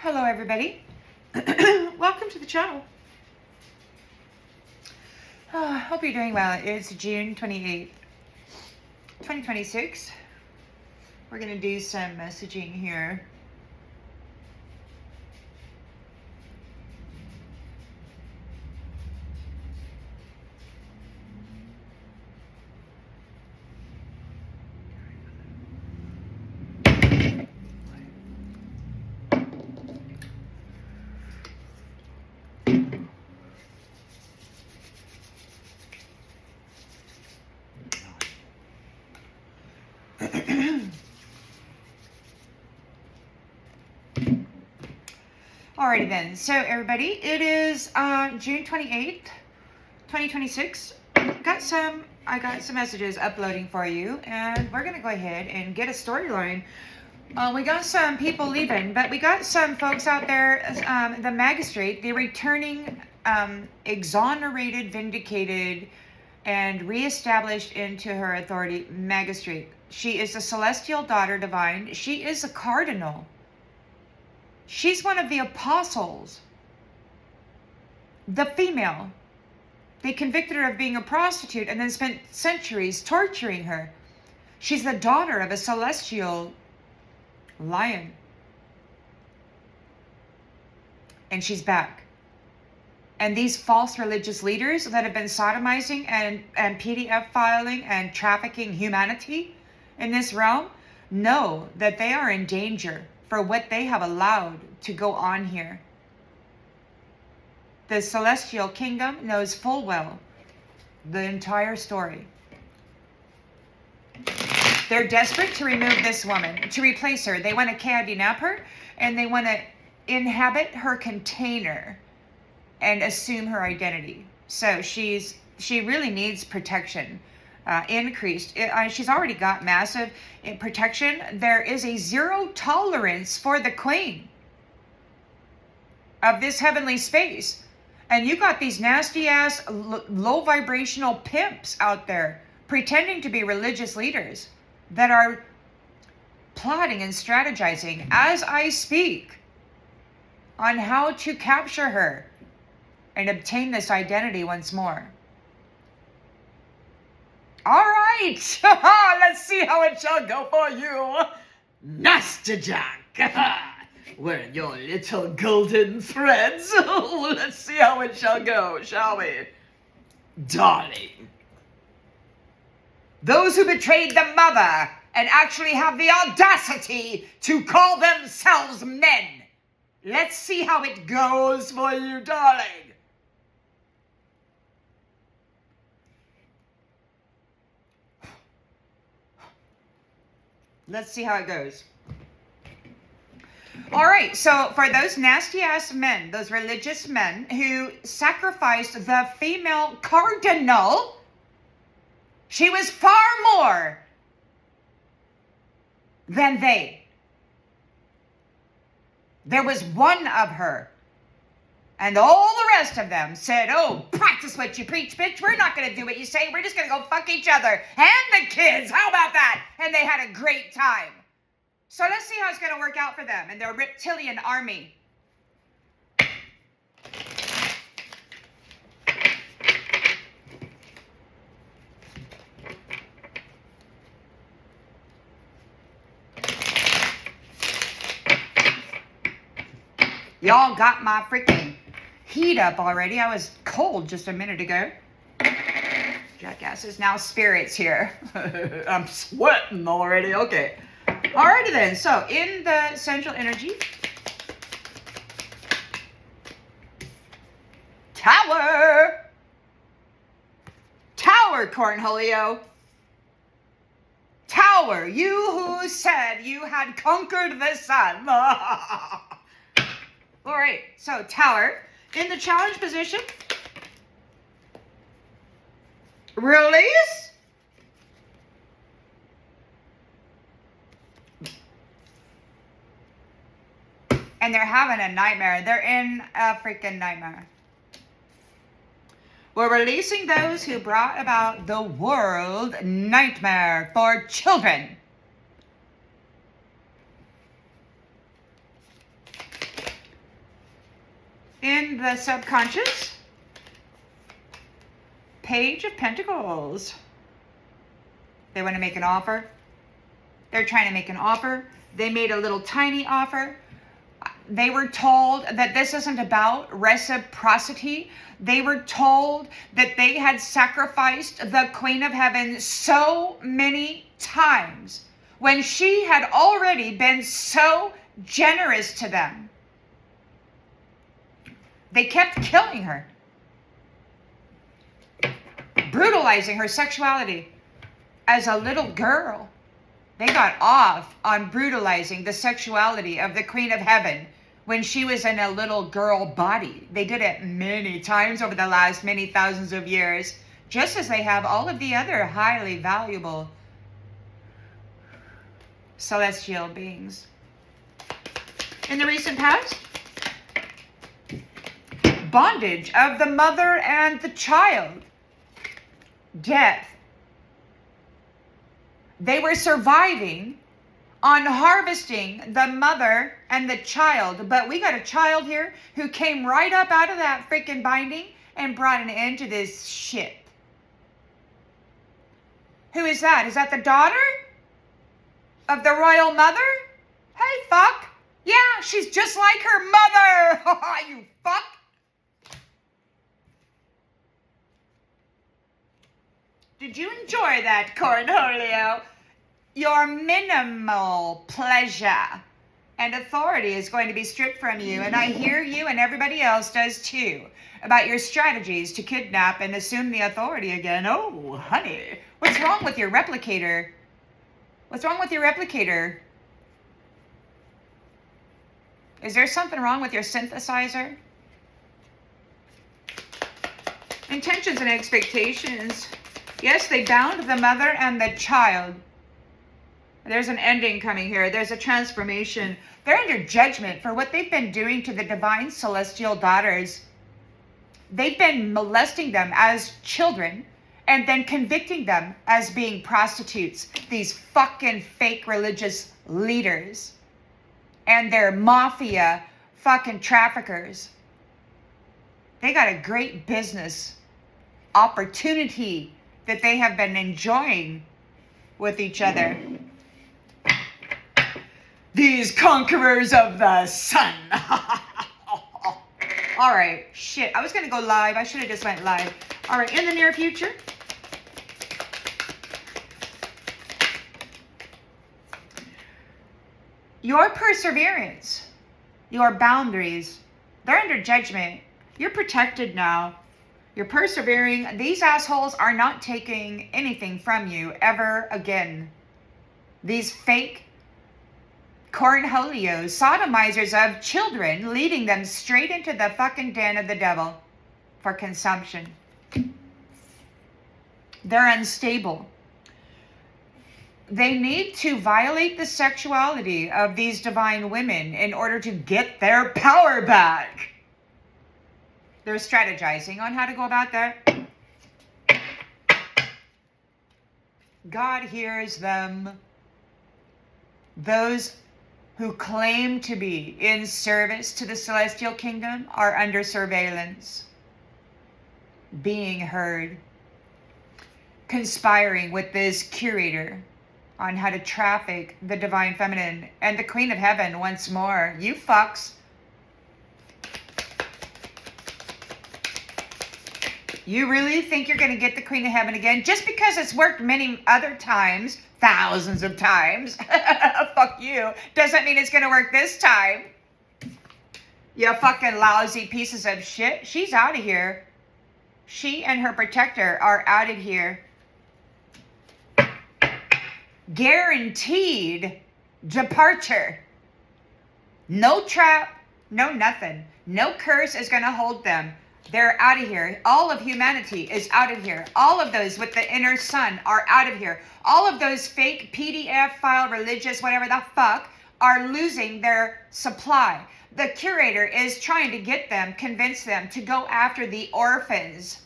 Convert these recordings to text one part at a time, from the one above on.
Hello everybody. Welcome to the channel. Hope you're doing well. It's June 28th, 2026. We're going to do some messaging here. Alrighty then. So everybody, it is June 28th, 2026. I got some messages uploading for you, and we're gonna go ahead and get a storyline. We got some people leaving, but we got some folks out there. The magistrate, the returning, exonerated, vindicated, and reestablished into her authority magistrate. She is a celestial daughter divine. She is a cardinal. She's one of the apostles. The female. They convicted her of being a prostitute and then spent centuries torturing her. She's the daughter of a celestial lion. And she's back. And these false religious leaders that have been sodomizing and PDF filing and trafficking humanity in this realm know that they are in danger for what they have allowed to go on here. The celestial kingdom knows full well the entire story. They're desperate to remove this woman, to replace her. They want to kidnap her, and they want to inhabit her container and assume her identity. So she really needs protection. Increased. She's already got massive protection. There is a zero tolerance for the queen of this heavenly space. And you got these nasty ass low vibrational pimps out there pretending to be religious leaders that are plotting and strategizing as I speak on how to capture her and obtain this identity once more. All right, let's see how it shall go for you, Master Jack. Wearing your little golden threads. Let's see how it shall go, shall we? Darling. Those who betrayed the mother and actually have the audacity to call themselves men. Let's see how it goes for you, darling. Let's see how it goes. All right, so for those nasty ass men, those religious men who sacrificed the female cardinal, she was far more than they. There was one of her. And all the rest of them said, oh, practice what you preach, bitch. We're not going to do what you say. We're just going to go fuck each other and the kids. How about that? And they had a great time. So let's see how it's going to work out for them and their reptilian army. Y'all got my freaking heat up already. I was cold just a minute ago. Jackasses. Now spirits here. I'm sweating already. Okay. Alrighty then. So in the central energy. Tower. Tower, Cornholio. Tower. You who said you had conquered the sun. Alright. So Tower. In the challenge position, release, and they're having a nightmare. They're in a freaking nightmare. We're releasing those who brought about the world nightmare for children. in the subconscious. Page of Pentacles. They want to make an offer. They're trying to make an offer. They made a little tiny offer. They were told that this isn't about reciprocity. They were told that they had sacrificed the Queen of Heaven so many times when she had already been so generous to them. They kept killing her, brutalizing her sexuality. As a little girl, they got off on brutalizing the sexuality of the Queen of Heaven when she was in a little girl body. They did it many times over the last many thousands of years, just as they have all of the other highly valuable celestial beings. In the recent past, bondage of the mother and the child, death. They were surviving on harvesting the mother and the child. But we got a child here who came right up out of that freaking binding and brought an end to this shit. Who is that? Is that the daughter of the royal mother? Hey, fuck. Yeah, she's just like her mother. You fuck. Did you enjoy that, Cornholio? Your minimal pleasure and authority is going to be stripped from you, and I hear you and everybody else does too, about your strategies to kidnap and assume the authority again. Oh, honey, what's wrong with your replicator? What's wrong with your replicator? Is there something wrong with your synthesizer? Intentions and expectations. Yes, they bound the mother and the child. There's an ending coming here. There's a transformation. They're under judgment for what they've been doing to the divine celestial daughters. They've been molesting them as children and then convicting them as being prostitutes. These fucking fake religious leaders and their mafia fucking traffickers. They got a great business opportunity that they have been enjoying with each other. These conquerors of the sun. All right, shit. I was going to go live. I should have just went live. All right, in the near future. Your perseverance, your boundaries, they're under judgment. You're protected now. You're persevering. These assholes are not taking anything from you ever again. These fake cornholios, sodomizers of children, leading them straight into the fucking den of the devil for consumption. They're unstable. They need to violate the sexuality of these divine women in order to get their power back. They're strategizing on how to go about that. God hears them. Those who claim to be in service to the celestial kingdom are under surveillance, being heard, conspiring with this curator on how to traffic the divine feminine and the Queen of Heaven once more. You fucks. You really think you're going to get the Queen of Heaven again? Just because it's worked many other times, thousands of times, fuck you, doesn't mean it's going to work this time. You fucking lousy pieces of shit. She's out of here. She and her protector are out of here. Guaranteed departure. No trap, no nothing. No curse is going to hold them. They're out of here. All of humanity is out of here. All of those with the inner sun are out of here. All of those fake PDF file religious, whatever the fuck, are losing their supply. The curator is trying to get them, convince them to go after the orphans.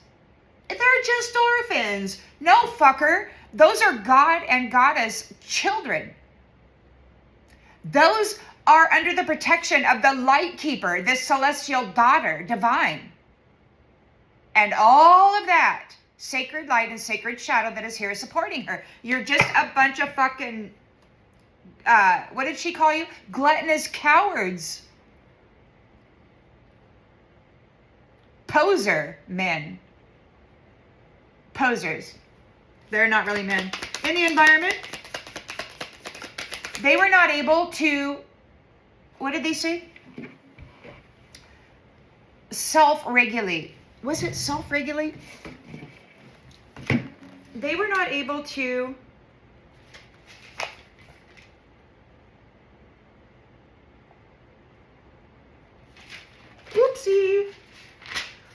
They're just orphans. No, fucker. Those are God and Goddess children. Those are under the protection of the light keeper, this celestial daughter, divine. And all of that sacred light and sacred shadow that is here supporting her. You're just a bunch of fucking, what did she call you? Gluttonous cowards. Poser men. Posers. They're not really men. In the environment, they were not able to, what did they say? Self-regulate. Was it self-regulate? They were not able to oopsie.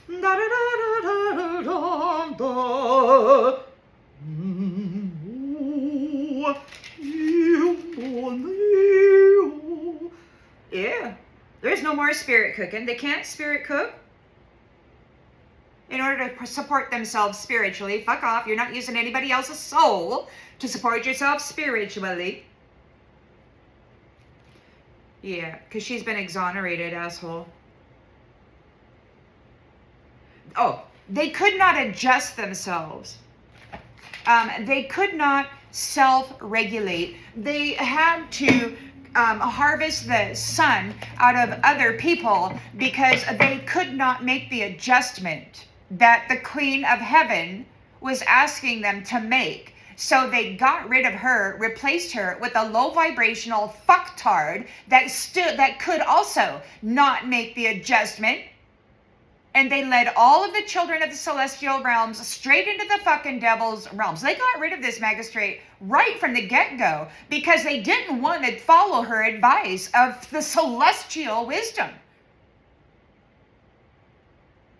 Da, da, da, da, da, da, da. Yeah, there's no more spirit cooking. They can't spirit cook in order to support themselves spiritually. Fuck off. You're not using anybody else's soul to support yourself spiritually. Yeah, because she's been exonerated, asshole. Oh, they could not adjust themselves. They could not self-regulate. They had to harvest the sun out of other people because they could not make the adjustment that the Queen of Heaven was asking them to make. So they got rid of her, replaced her with a low vibrational fucktard that could also not make the adjustment. And they led all of the children of the celestial realms straight into the fucking devil's realms. They got rid of this magistrate right from the get-go because they didn't want to follow her advice of the celestial wisdom.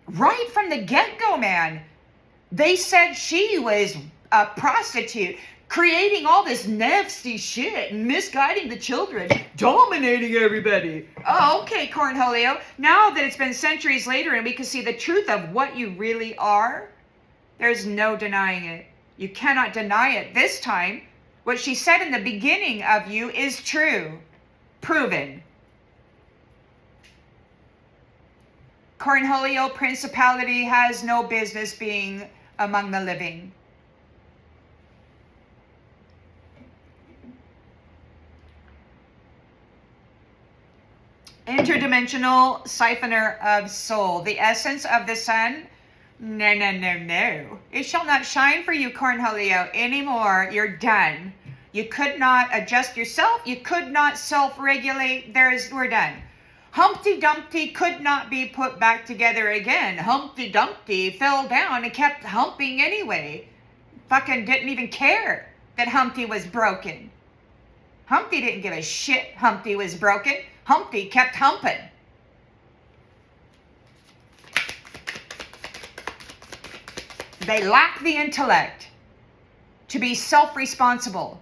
Right from the get-go, man. They said she was a prostitute, creating all this nasty shit, misguiding the children, dominating everybody. Oh, okay, Cornholio. Now that it's been centuries later and we can see the truth of what you really are, there's no denying it. You cannot deny it this time. What she said in the beginning of you is true. Proven. Cornholio Principality has no business being among the living. Interdimensional siphoner of soul. The essence of the sun? No, no, no, no. It shall not shine for you, Cornholio, anymore. You're done. You could not adjust yourself. You could not self-regulate. We're done. Humpty Dumpty could not be put back together again. Humpty Dumpty fell down and kept humping anyway. Fucking didn't even care that Humpty was broken. Humpty didn't give a shit Humpty was broken. Humpty kept humping. They lack the intellect to be self-responsible.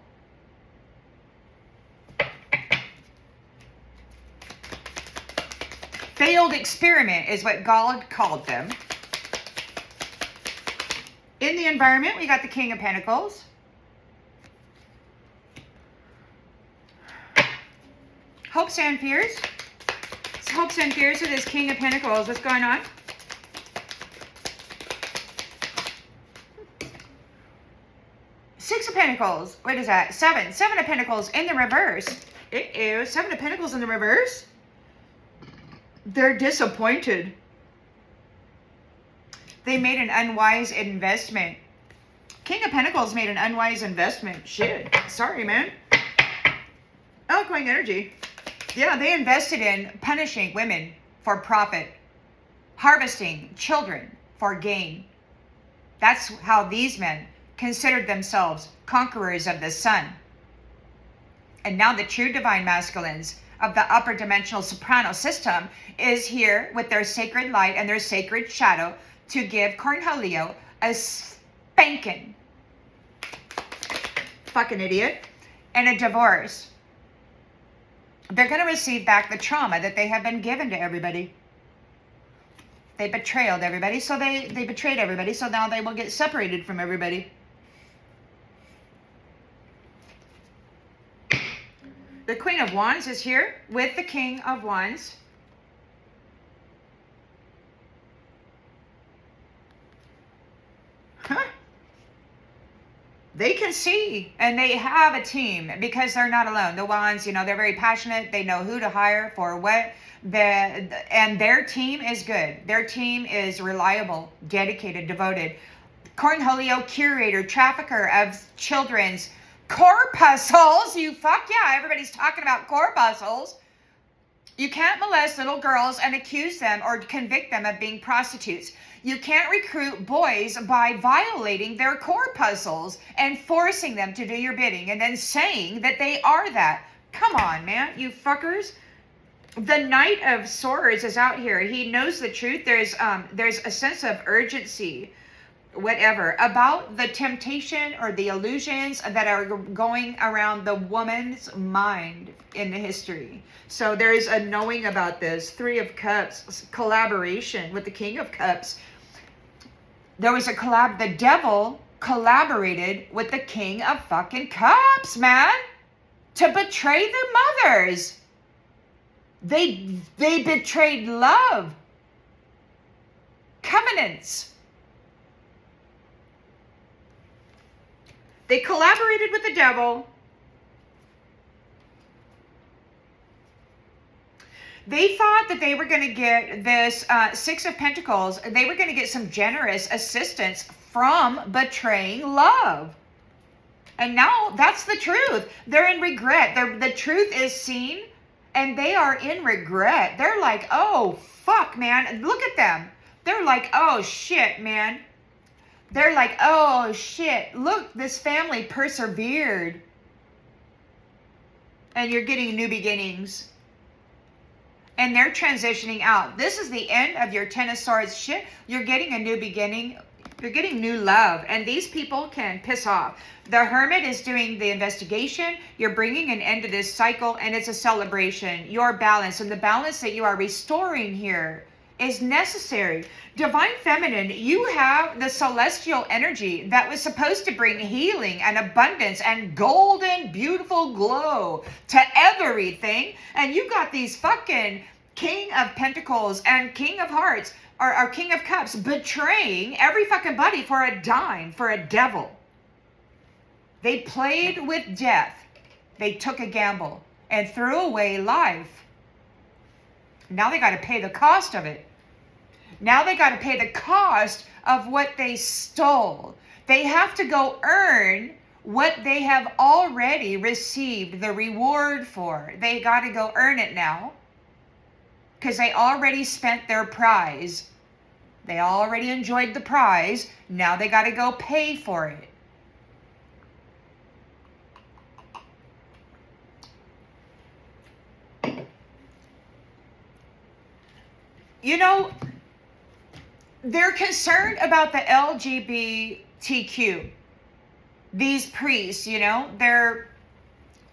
Failed experiment is what God called them. In the environment, we got the King of Pentacles. Hopes and fears. Hopes and fears of this King of Pentacles. What's going on? Six of Pentacles. What is that? Seven. Seven of Pentacles in the reverse. Uh-oh. Seven of Pentacles in the reverse. They're disappointed. They made an unwise investment. King of Pentacles made an unwise investment. Shit. Sorry, man. Outgoing energy. Yeah, they invested in punishing women for profit. Harvesting children for gain. That's how these men considered themselves conquerors of the sun. And now the true divine masculines of the upper dimensional soprano system is here with their sacred light and their sacred shadow to give Cornholio a spanking. Fucking idiot. And a divorce. They're going to receive back the trauma that they have been given to everybody. They betrayed everybody, so they betrayed everybody, so now they will get separated from everybody. The Queen of Wands is here with the King of Wands. Huh? They can see, and they have a team because they're not alone. The Wands, you know, they're very passionate. They know who to hire for what. And their team is good. Their team is reliable, dedicated, devoted. Cornholio, curator, trafficker of children's corpuscles. You fuck yeah, everybody's talking about corpuscles. You can't molest little girls and accuse them or convict them of being prostitutes. You can't recruit boys by violating their corpuscles and forcing them to do your bidding and then saying that they are that. Come on, man, you fuckers. The Knight of Swords is out here. He knows the truth. There's a sense of urgency, whatever, about the temptation or the illusions that are going around the woman's mind in the history. So there's a knowing about this. Three of Cups, collaboration with the King of Cups. There was the devil collaborated with the King of fucking Cups, man, to betray their mothers. They betrayed love, covenants. They collaborated with the devil. They thought that they were going to get this Six of Pentacles. They were going to get some generous assistance from betraying love. And now that's the truth. They're in regret. The truth is seen, and they are in regret. They're like, oh, fuck, man. Look at them. They're like, oh, shit, man. They're like, oh, shit. Look, this family persevered. And you're getting new beginnings. And they're transitioning out. This is the end of your Ten of Swords shit. You're getting a new beginning. You're getting new love. And these people can piss off. The Hermit is doing the investigation. You're bringing an end to this cycle. And it's a celebration. Your balance. And the balance that you are restoring here is necessary. Divine Feminine, you have the celestial energy that was supposed to bring healing and abundance and golden, beautiful glow to everything. And you got these fucking King of Pentacles and King of Hearts or King of Cups betraying every fucking buddy for a dime, for a devil. They played with death. They took a gamble and threw away life. Now they got to pay the cost of it. Now they got to pay the cost of what they stole. They have to go earn what they have already received the reward for. They got to go earn it now because they already spent their prize. They already enjoyed the prize. Now they got to go pay for it. You know, they're concerned about the LGBTQ. These priests, you know,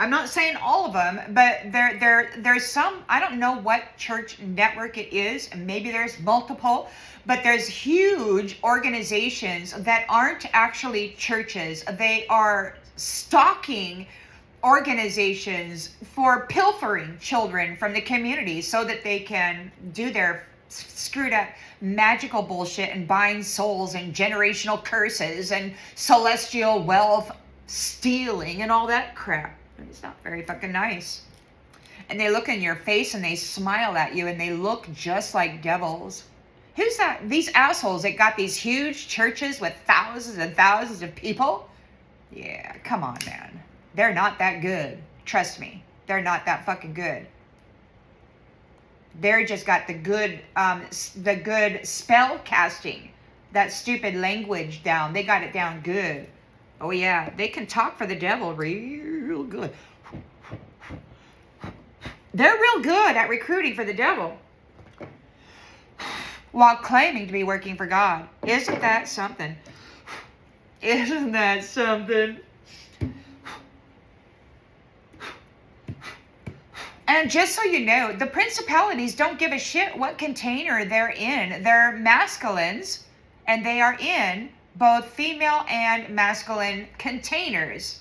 I'm not saying all of them, but there's some, I don't know what church network it is, and maybe there's multiple, but there's huge organizations that aren't actually churches. They are stalking organizations for pilfering children from the community so that they can do their screwed up magical bullshit and bind souls and generational curses and celestial wealth stealing and all that crap. It's not very fucking nice. And they look in your face and they smile at you and they look just like devils. Who's that? These assholes that got these huge churches with thousands and thousands of people? Yeah, come on, man. They're not that good. Trust me. They're not that fucking good. They're just got the good spell casting, that stupid language down. They got it down good. Oh yeah, they can talk for the devil real good. They're real good at recruiting for the devil while claiming to be working for God. Isn't that something? Isn't that something? And just so you know, the principalities don't give a shit what container they're in. They're masculines, and they are in both female and masculine containers.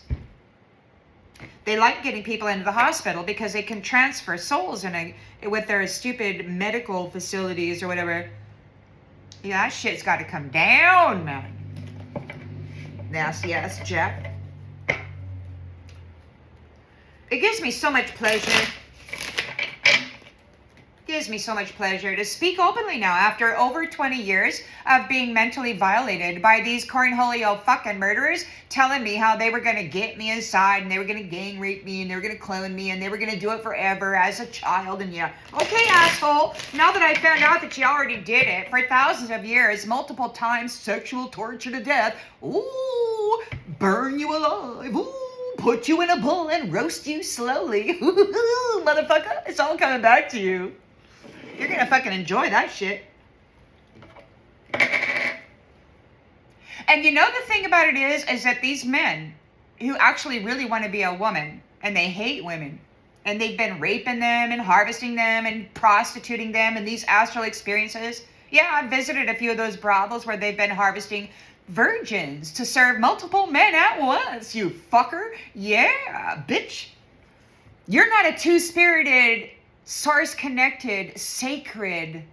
They like getting people into the hospital because they can transfer souls with their stupid medical facilities or whatever. Yeah, that shit's got to come down, man. Yes, Jack. It gives me so much pleasure. Gives me so much pleasure to speak openly now after over 20 years of being mentally violated by these cornholio fucking murderers telling me how they were going to get me inside and they were going to gang rape me and they were going to clone me and they were going to do it forever as a child. And yeah, okay, asshole, now that I found out that you already did it for thousands of years, multiple times, sexual torture to death, ooh, burn you alive, ooh, put you in a bowl and roast you slowly, ooh, motherfucker, it's all coming back to you. You're gonna fucking enjoy that shit. And you know the thing about it is that these men who actually really want to be a woman and they hate women and they've been raping them and harvesting them and prostituting them and these astral experiences. Yeah, I visited a few of those brothels where they've been harvesting virgins to serve multiple men at once, you fucker. Yeah, bitch. You're not a two-spirited, source-connected, sacred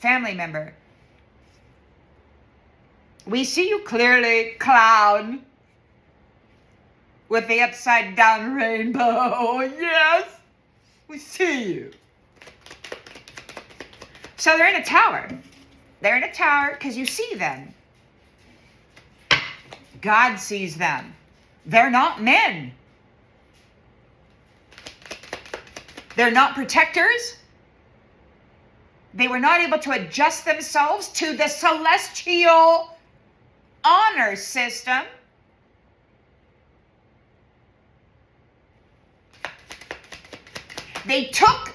family member. We see you clearly, clown, with the upside-down rainbow. Yes, we see you. So they're in a tower. They're in a tower because you see them. God sees them. They're not men. They're not protectors. They were not able to adjust themselves to the celestial honor system. They took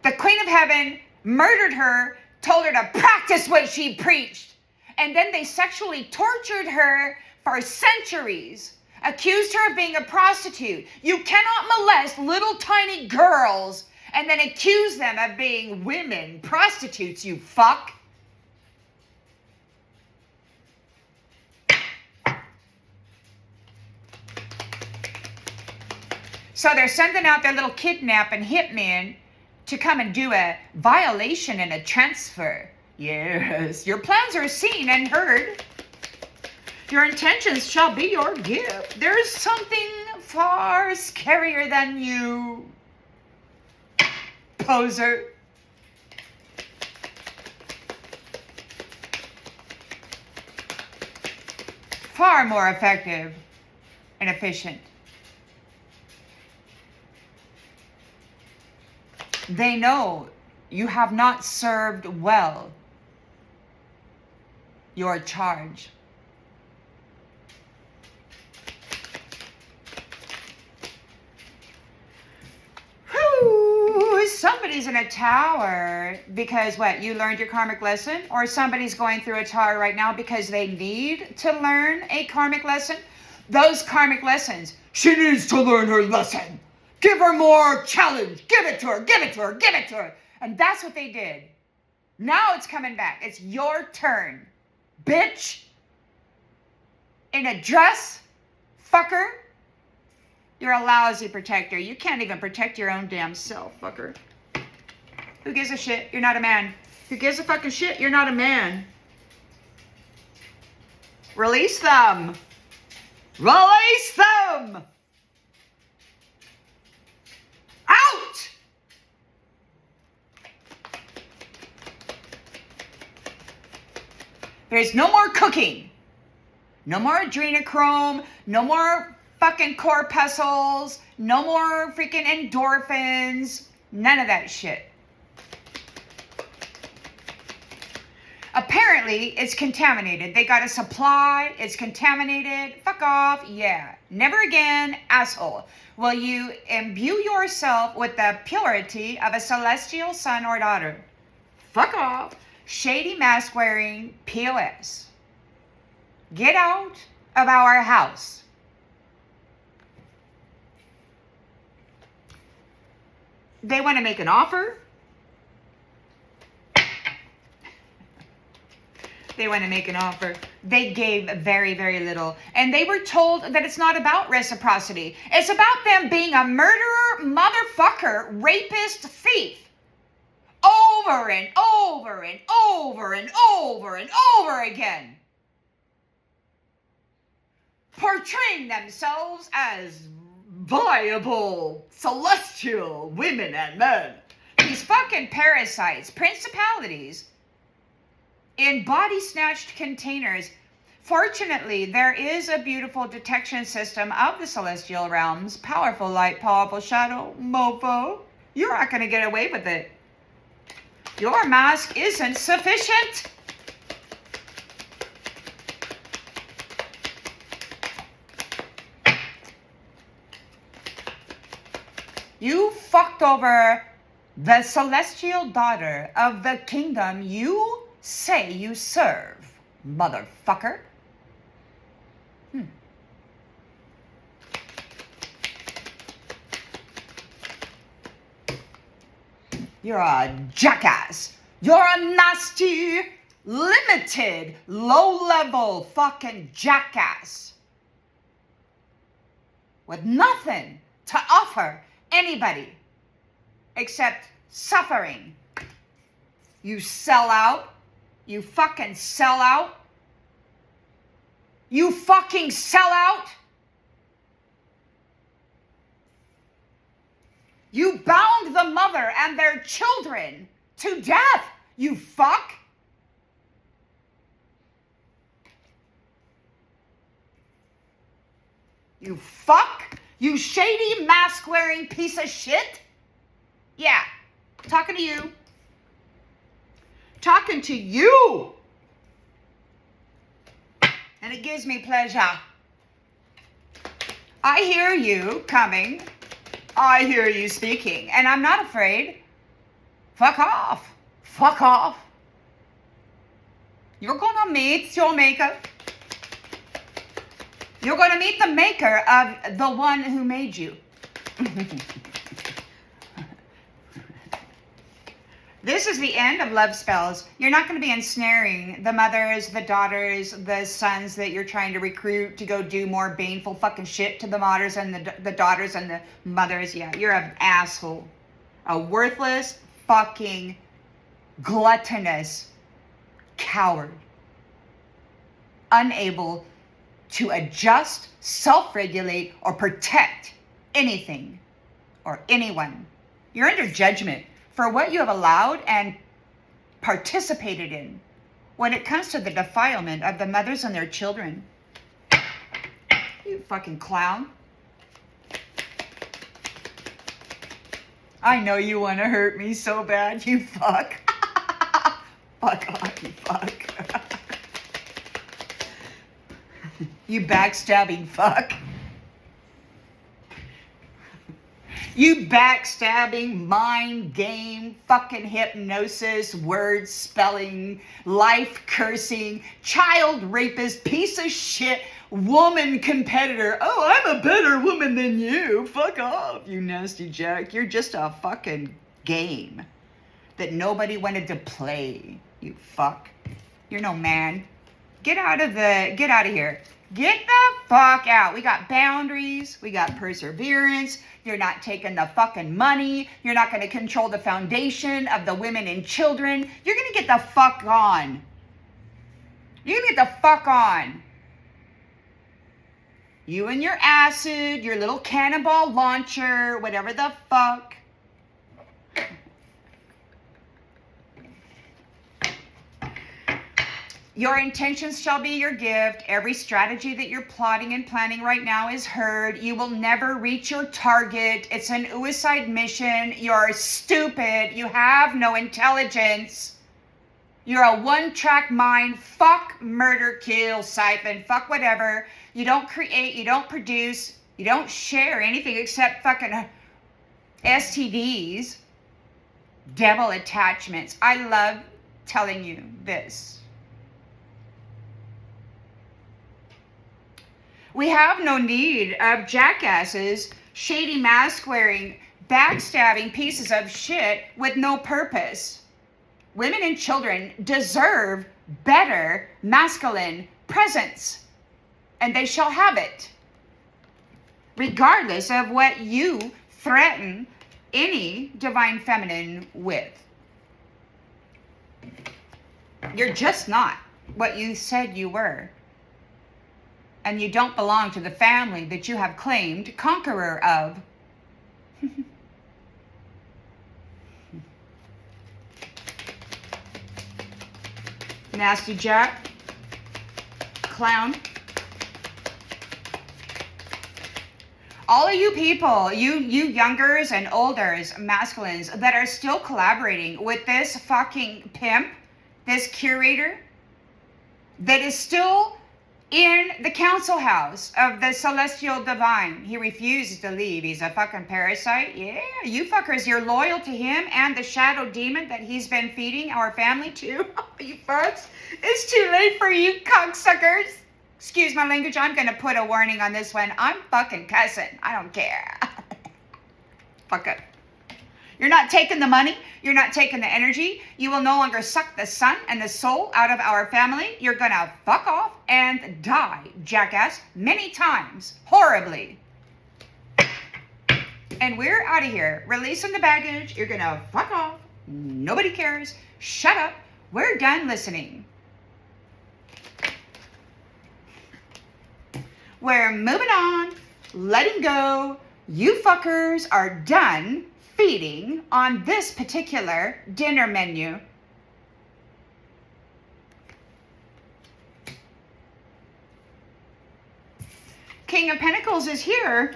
the Queen of Heaven, murdered her, told her to practice what she preached, and then they sexually tortured her for centuries. Accused her of being a prostitute. You cannot molest little tiny girls and then accuse them of being women, prostitutes, you fuck. So they're sending out their little kidnap and hitmen to come and do a violation and a transfer. Yes, your plans are seen and heard. Your intentions shall be your gift. There is something far scarier than you, poser. Far more effective and efficient. They know you have not served well your charge. Somebody's in a tower because what? You learned your karmic lesson? Or somebody's going through a tower right now because they need to learn a karmic lesson? Those karmic lessons. She needs to learn her lesson. Give her more challenge. Give it to her. Give it to her. Give it to her. And that's what they did. Now it's coming back. It's your turn. Bitch. In a dress. Fucker. You're a lousy protector. You can't even protect your own damn self, fucker. Who gives a shit? You're not a man. Who gives a fucking shit? You're not a man. Release them. Release them. Out! There's no more cooking. No more adrenochrome. No more fucking corpuscles, no more freaking endorphins, none of that shit. Apparently, it's contaminated. They got a supply, it's contaminated, fuck off, yeah. Never again, asshole, will you imbue yourself with the purity of a celestial son or daughter. Fuck off, shady mask wearing POS. Get out of our house. They want to make an offer. They want to make an offer. They gave very, very little. And they were told that it's not about reciprocity. It's about them being a murderer, motherfucker, rapist, thief. Over and over and over and over and over again. Portraying themselves as viable, celestial women and men. These fucking parasites, principalities, in body snatched containers. Fortunately, there is a beautiful detection system of the celestial realms. Powerful light, powerful shadow, mofo. You're not going to get away with it. Your mask isn't sufficient. You fucked over the celestial daughter of the kingdom you say you serve, motherfucker. You're a jackass. You're a nasty, limited, low-level fucking jackass. With nothing to offer anybody except suffering. You sell out. You fucking sell out. You fucking sell out. You bound the mother and their children to death, you fuck. You fuck. You shady mask-wearing piece of shit. Yeah, talking to you. Talking to you. And it gives me pleasure. I hear you coming. I hear you speaking, and I'm not afraid. Fuck off. Fuck off. You're gonna meet your maker. You're gonna meet the maker of the one who made you. This is the end of love spells. You're not going to be ensnaring the mothers, the daughters, the sons that you're trying to recruit to go do more baneful fucking shit to the mothers and the daughters and the mothers. Yeah, you're an asshole. A worthless, fucking, gluttonous coward. Unable to adjust, self-regulate, or protect anything or anyone. You're under judgment for what you have allowed and participated in when it comes to the defilement of the mothers and their children. You fucking clown. I know you want to hurt me so bad, you fuck. Fuck off, you fuck. You backstabbing fuck. You backstabbing, mind game, fucking hypnosis, word spelling, life cursing, child rapist, piece of shit, woman competitor. Oh, I'm a better woman than you. Fuck off, you nasty jack. You're just a fucking game that nobody wanted to play, you fuck. You're no man. Get out of here. Get the fuck out. We got boundaries. We got perseverance. You're not taking the fucking money. You're not going to control the foundation of the women and children. You're going to get the fuck on. You're going to get the fuck on. You and your acid, your little cannonball launcher, whatever the fuck. Your intentions shall be your gift. Every strategy that you're plotting and planning right now is heard. You will never reach your target. It's an suicide mission. You're stupid. You have no intelligence. You're a one-track mind. Fuck, murder, kill, siphon, fuck whatever. You don't create, you don't produce, you don't share anything except fucking STDs. Devil attachments. I love telling you this. We have no need of jackasses, shady mask-wearing, backstabbing pieces of shit with no purpose. women and children deserve better masculine presence, and they shall have it, regardless of what you threaten any divine feminine with. You're just not what you said you were. And you don't belong to the family that you have claimed conqueror of. Nasty Jack. Clown. All of you people, you youngers and olders, masculines, that are still collaborating with this fucking pimp, this curator, that is still in the council house of the celestial divine. He refuses to leave. He's a fucking parasite. Yeah, you fuckers, you're loyal to him and the shadow demon that he's been feeding our family to. You fucks, it's too late for you cocksuckers. Excuse my language, I'm gonna put a warning on this one. I'm fucking cussing. I don't care. Fuck it. You're not taking the money. You're not taking the energy. You will no longer suck the sun and the soul out of our family. You're gonna fuck off and die, jackass, many times, horribly. And we're out of here. Releasing the baggage. You're gonna fuck off. Nobody cares. Shut up. We're done listening. We're moving on, letting go. You fuckers are done feeding on this particular dinner menu. King of Pentacles is here.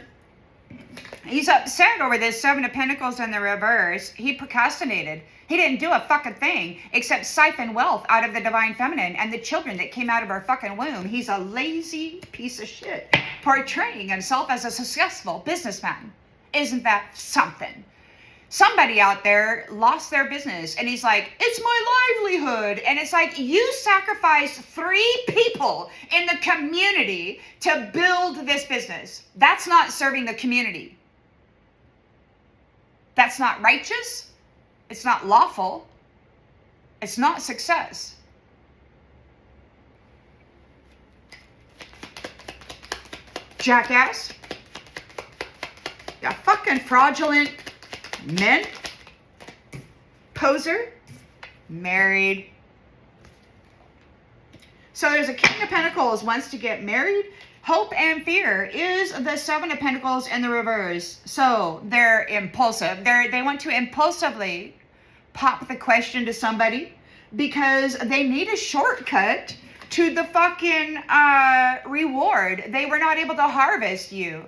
He's upset over this Seven of Pentacles in the reverse. He procrastinated. He didn't do a fucking thing except siphon wealth out of the divine feminine and the children that came out of her fucking womb. He's a lazy piece of shit, portraying himself as a successful businessman. Isn't that something? Somebody out there lost their business and he's like, it's my livelihood. And it's like, you sacrificed 3 people in the community to build this business. That's not serving the community. That's not righteous. It's not lawful. It's not success. Jackass. You fucking fraudulent men. Poser. Married. So there's a King of Pentacles wants to get married. Hope and fear is the Seven of Pentacles in the reverse. So they're impulsive. They want to impulsively pop the question to somebody because they need a shortcut to the fucking reward. They were not able to harvest you.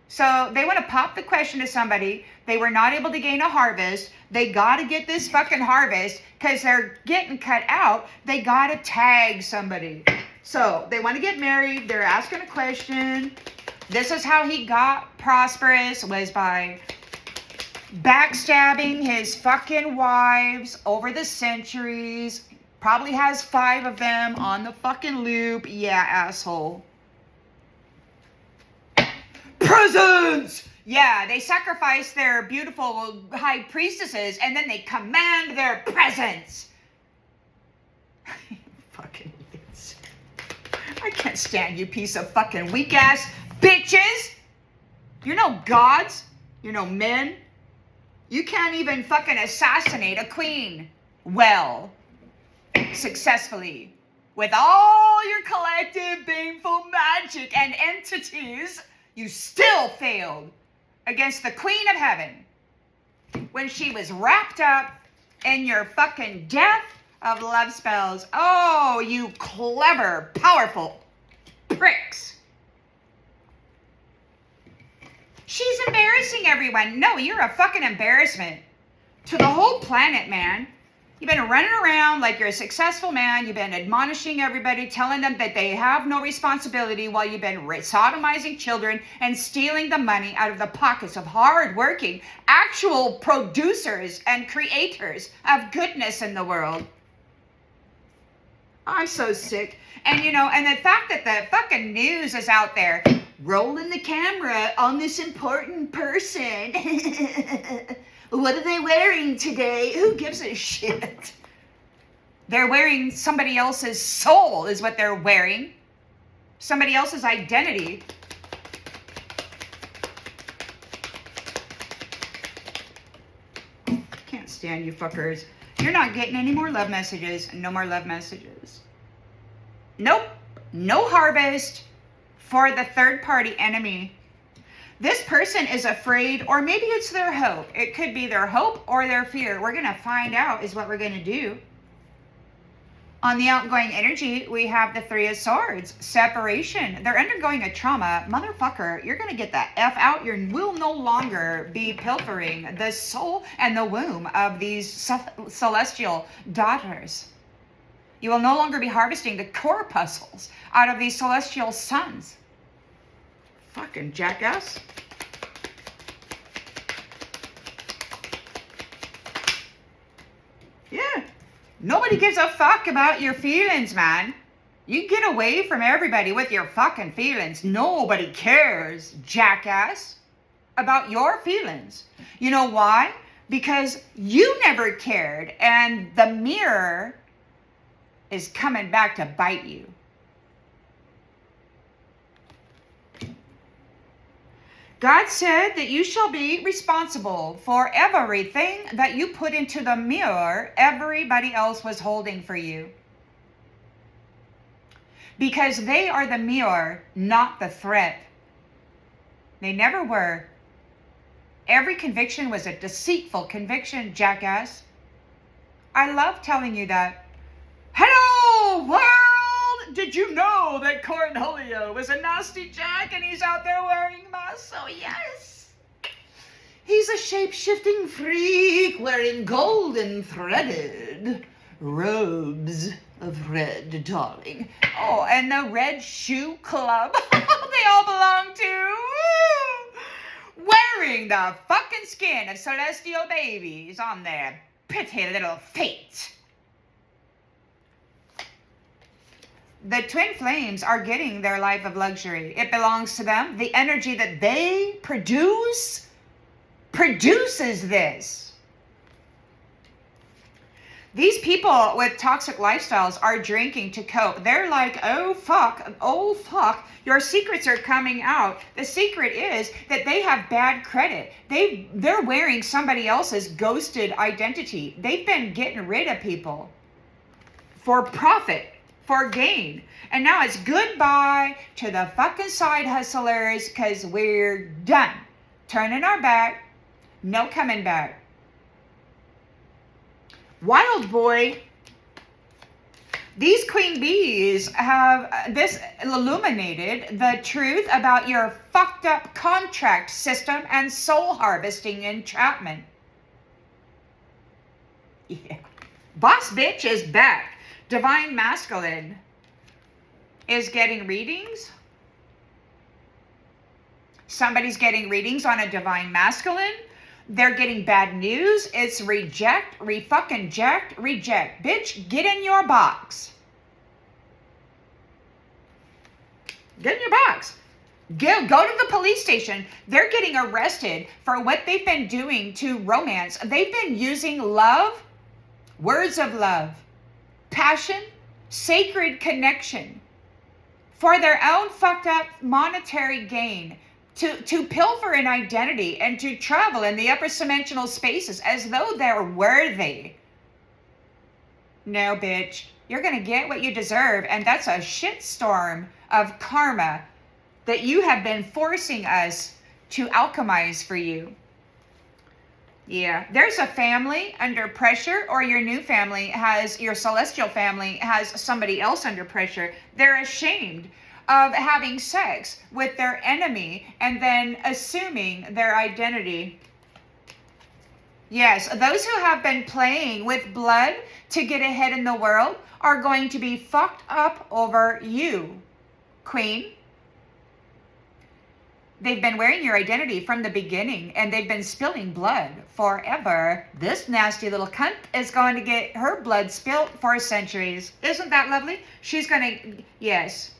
So they want to pop the question to somebody. They were not able to gain a harvest. They got to get this fucking harvest because they're getting cut out. They got to tag somebody. So they want to get married. They're asking a question. This is how he got prosperous, was by backstabbing his fucking wives over the centuries. Probably has 5 of them on the fucking loop. Yeah, asshole. Presents! Yeah, they sacrifice their beautiful high priestesses and then they command their presence. Fucking idiots. I can't stand you piece of fucking weak ass bitches. You're no gods. You're no men. You can't even fucking assassinate a queen. Well, successfully. With all your collective baneful magic and entities, you still failed against the Queen of Heaven when she was wrapped up in your fucking death of love spells. Oh, you clever, powerful pricks. She's embarrassing everyone. No, you're a fucking embarrassment to the whole planet, man. You've been running around like you're a successful man. You've been admonishing everybody, telling them that they have no responsibility while you've been sodomizing children and stealing the money out of the pockets of hard-working, actual producers and creators of goodness in the world. I'm so sick. And, you know, and the fact that the fucking news is out there rolling the camera on this important person. What are they wearing today? Who gives a shit? They're wearing somebody else's soul is what they're wearing. Somebody else's identity. Can't stand you fuckers. You're not getting any more love messages. No more love messages. Nope. No harvest for the third party enemy. This person is afraid, or maybe it's their hope. It could be their hope or their fear. We're going to find out is what we're going to do. On the outgoing energy, we have the Three of Swords. Separation. They're undergoing a trauma. Motherfucker, you're going to get the F out. You will no longer be pilfering the soul and the womb of these celestial daughters. You will no longer be harvesting the corpuscles out of these celestial sons. Fucking jackass. Yeah. Nobody gives a fuck about your feelings, man. You get away from everybody with your fucking feelings. Nobody cares, jackass, about your feelings. You know why? Because you never cared, and the mirror is coming back to bite you. God said that you shall be responsible for everything that you put into the mirror everybody else was holding for you. Because they are the mirror, not the threat. They never were. Every conviction was a deceitful conviction, jackass. I love telling you that. Hello, world! Did you know that Cornholio was a nasty jack and he's out there wearing masks? So yes. He's a shape-shifting freak wearing golden threaded robes of red, darling. Oh, and the Red Shoe Club. They all belong to. Wearing the fucking skin of celestial babies on their pretty little feet. The twin flames are getting their life of luxury. It belongs to them. The energy that they produces this. These people with toxic lifestyles are drinking to cope. They're like, oh fuck, your secrets are coming out. The secret is that they have bad credit. They're wearing somebody else's ghosted identity. They've been getting rid of people for profit, for gain. And now it's goodbye to the fucking side hustlers because we're done. Turning our back, no coming back. Wild boy, these queen bees have this illuminated the truth about your fucked up contract system and soul harvesting entrapment. Yeah. Boss bitch is back. Divine masculine is getting readings. Somebody's getting readings on a divine masculine. They're getting bad news. It's reject, reject. Bitch, get in your box. Get in your box. Go to the police station. They're getting arrested for what they've been doing to romance. They've been using love, words of love, passion, sacred connection for their own fucked up monetary gain. To pilfer an identity and to travel in the upper dimensional spaces as though they're worthy. No, bitch. You're going to get what you deserve, and that's a shitstorm of karma that you have been forcing us to alchemize for you. Yeah, there's a family under pressure, or your new family has, your celestial family has somebody else under pressure. They're ashamed of having sex with their enemy and then assuming their identity. Yes, those who have been playing with blood to get ahead in the world are going to be fucked up over you, queen. They've been wearing your identity from the beginning, and they've been spilling blood forever. This nasty little cunt is going to get her blood spilt for centuries. Isn't that lovely? She's going to, yes.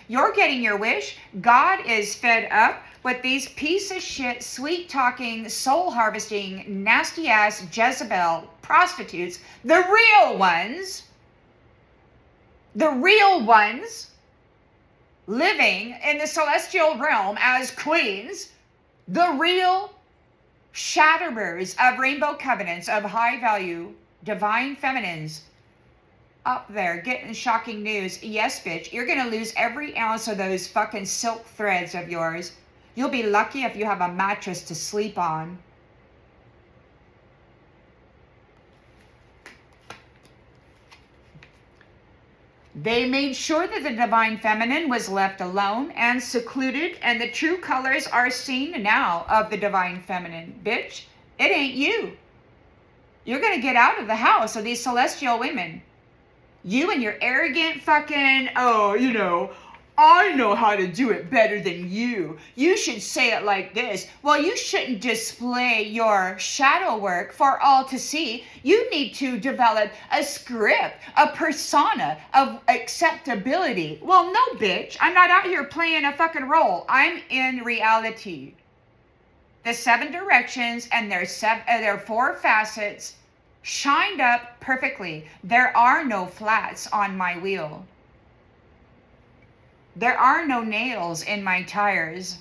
You're getting your wish. God is fed up with these piece of shit, sweet-talking, soul-harvesting, nasty-ass Jezebel prostitutes, the real ones, The real ones living in the celestial realm as queens, the real shatterers of rainbow covenants of high value, divine feminines up there getting shocking news. Yes, bitch, you're going to lose every ounce of those fucking silk threads of yours. You'll be lucky if you have a mattress to sleep on. They made sure that the divine feminine was left alone and secluded, and the true colors are seen now of the divine feminine. Bitch, it ain't you. You're going to get out of the house of these celestial women. You and your arrogant fucking, oh, you know, I know how to do it better than you. You should say it like this. Well, you shouldn't display your shadow work for all to see. You need to develop a script, a persona of acceptability. Well, no, bitch. I'm not out here playing a fucking role. I'm in reality. The 7 directions and their 4 facets shined up perfectly. There are no flats on my wheel. There are no nails in my tires.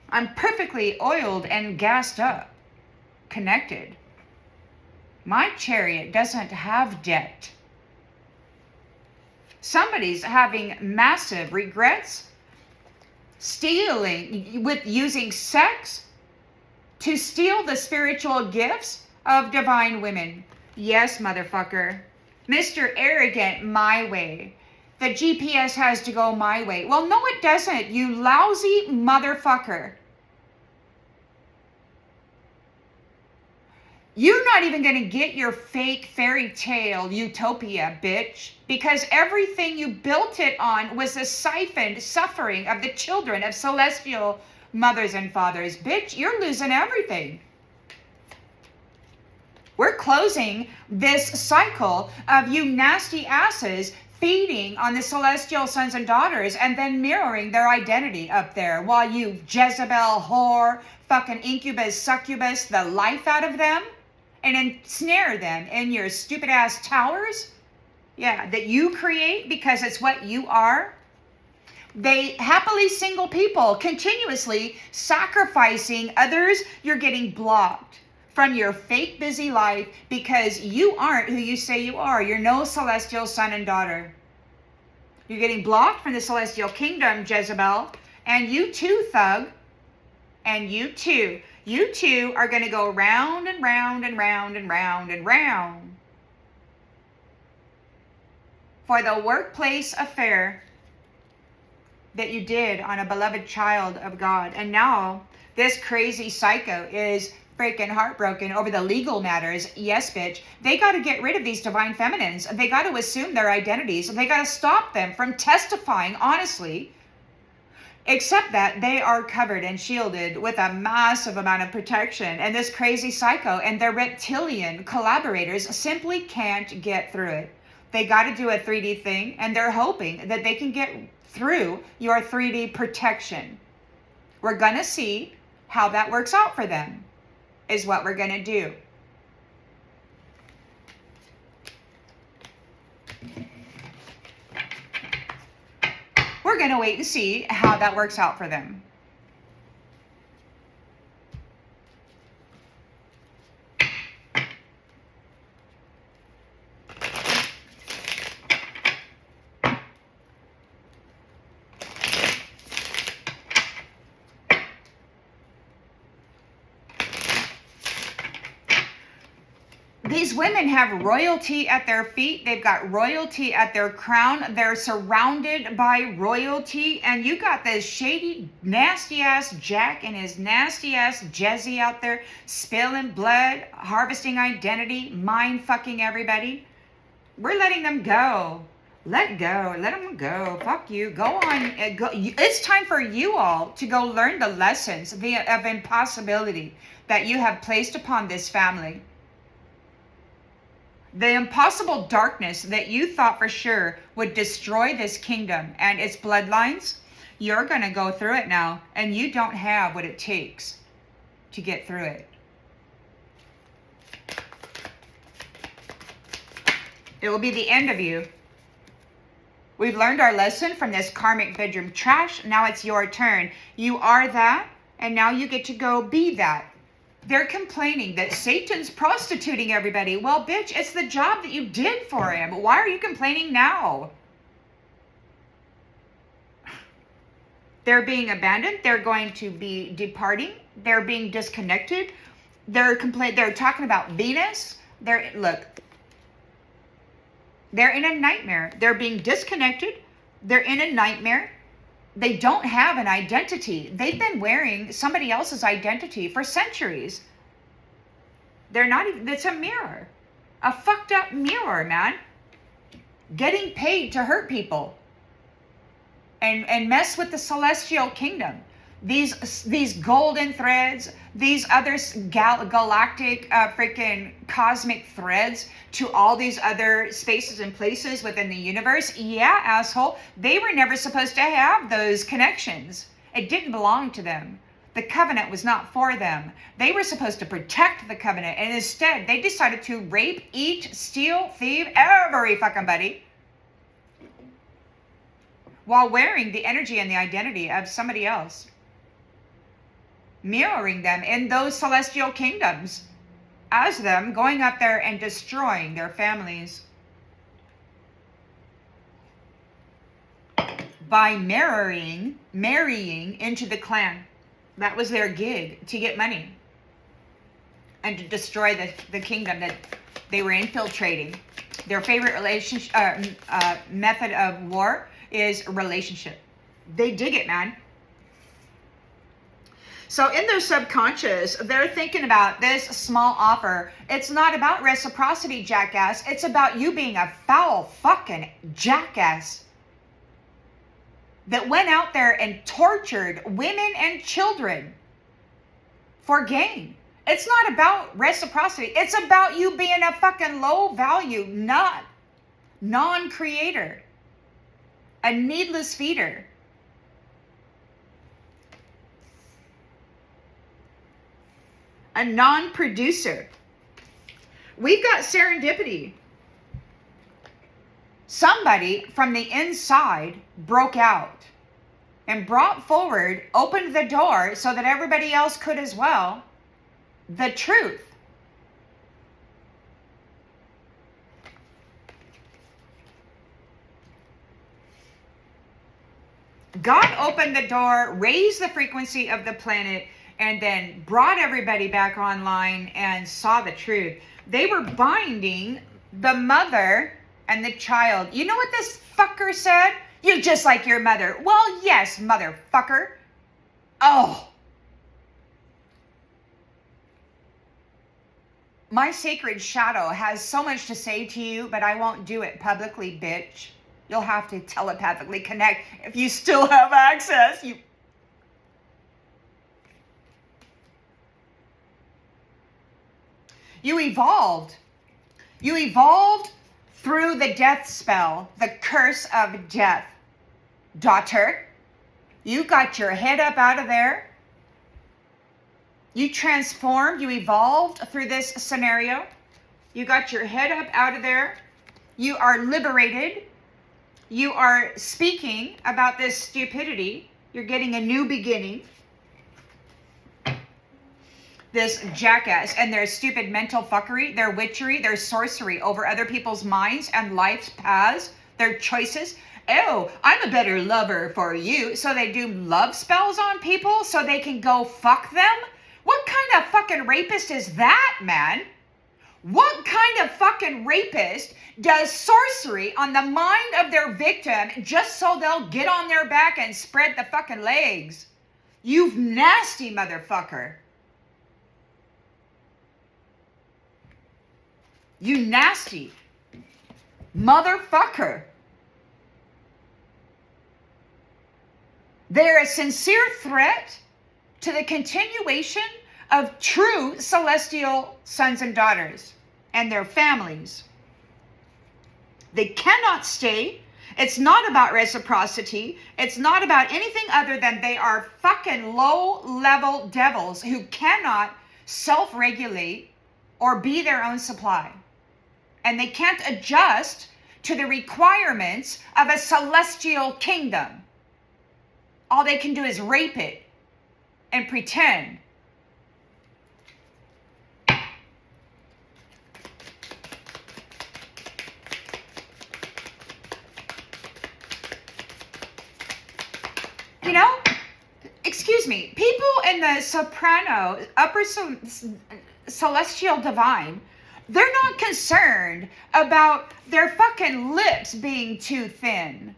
I'm perfectly oiled and gassed up, connected. My chariot doesn't have debt. Somebody's having massive regrets, stealing, with using sex to steal the spiritual gifts of divine women. Yes, motherfucker. Mr. Arrogant, my way. The GPS has to go my way. Well, no, it doesn't, you lousy motherfucker. You're not even going to get your fake fairy tale utopia, bitch, because everything you built it on was the siphoned suffering of the children of celestial mothers and fathers. Bitch, you're losing everything. We're closing this cycle of you nasty asses feeding on the celestial sons and daughters and then mirroring their identity up there while you Jezebel, whore, fucking incubus, succubus, the life out of them and ensnare them in your stupid ass towers. Yeah, that you create because it's what you are. They happily single people continuously sacrificing others. You're getting blocked from your fake busy life because you aren't who you say you are. You're no celestial son and daughter. You're getting blocked from the celestial kingdom, Jezebel. And you too, thug. And you too. You two are going to go round and round and round and round and round for the workplace affair that you did on a beloved child of God. And now this crazy psycho is freaking heartbroken over the legal matters. Yes, bitch. They got to get rid of these divine feminines. They got to assume their identities. They got to stop them from testifying honestly. Except that they are covered and shielded with a massive amount of protection. And this crazy psycho and their reptilian collaborators simply can't get through it. They got to do a 3D thing, and they're hoping that they can get through your 3D protection. We're going to see how that works out for them, is what we're going to do. We're going to wait and see how that works out for them. These women have royalty at their feet. They've got royalty at their crown. They're surrounded by royalty. And you got this shady, nasty-ass Jack and his nasty-ass Jezzy out there spilling blood, harvesting identity, mind-fucking everybody. We're letting them go. Let go. Let them go. Fuck you. Go on. Go. It's time for you all to go learn the lessons of impossibility that you have placed upon this family. The impossible darkness that you thought for sure would destroy this kingdom and its bloodlines, you're going to go through it now, and you don't have what it takes to get through it. It will be the end of you. We've learned our lesson from this karmic bedroom trash. Now it's your turn. You are that, and now you get to go be that. They're complaining that Satan's prostituting everybody. Well, bitch, it's the job that you did for him. Why are you complaining now? They're being abandoned. They're going to be departing. They're being disconnected. They're talking about Venus. They're in a nightmare. They're being disconnected. They're in a nightmare. They don't have an identity. They've been wearing somebody else's identity for centuries. They're not even, it's a mirror. A fucked up mirror, man. Getting paid to hurt people. And mess with the celestial kingdom. These golden threads, these other galactic freaking cosmic threads to all these other spaces and places within the universe. Yeah, asshole. They were never supposed to have those connections. It didn't belong to them. The covenant was not for them. They were supposed to protect the covenant. And instead, they decided to rape, eat, steal, thieve, every fucking buddy, while wearing the energy and the identity of somebody else. Mirroring them in those celestial kingdoms as them, going up there and destroying their families by marrying into the clan. That was their gig, to get money and to destroy the kingdom that they were infiltrating. Their favorite method of war is relationship. They dig it, man. So in their subconscious, they're thinking about this small offer. It's not about reciprocity, jackass. It's about you being a foul fucking jackass that went out there and tortured women and children for gain. It's not about reciprocity. It's about you being a fucking low value, non-creator, a needless feeder. A non-producer. We've got serendipity. Somebody from the inside broke out and brought forward, opened the door so that everybody else could as well, the truth. God opened the door, raised the frequency of the planet, and then brought everybody back online and saw the truth. They were binding the mother and the child. You know what this fucker said? You're just like your mother. Well, yes, motherfucker. Oh. My sacred shadow has so much to say to you, but I won't do it publicly, bitch. You'll have to telepathically connect if you still have access. You evolved. You evolved through the death spell, the curse of death. Daughter, you got your head up out of there. You transformed, you evolved through this scenario. You got your head up out of there. You are liberated. You are speaking about this stupidity. You're getting a new beginning. This jackass and their stupid mental fuckery, their witchery, their sorcery over other people's minds and life's paths, their choices. Oh, I'm a better lover for you. So they do love spells on people so they can go fuck them? What kind of fucking rapist is that, man? What kind of fucking rapist does sorcery on the mind of their victim just so they'll get on their back and spread the fucking legs? You nasty motherfucker. You nasty motherfucker. They're a sincere threat to the continuation of true celestial sons and daughters and their families. They cannot stay. It's not about reciprocity. It's not about anything other than they are fucking low-level devils who cannot self-regulate or be their own supply. and they can't adjust to the requirements of a celestial kingdom. All they can do is rape it and pretend. You know, excuse me, people in the soprano, upper celestial divine, they're not concerned about their fucking lips being too thin.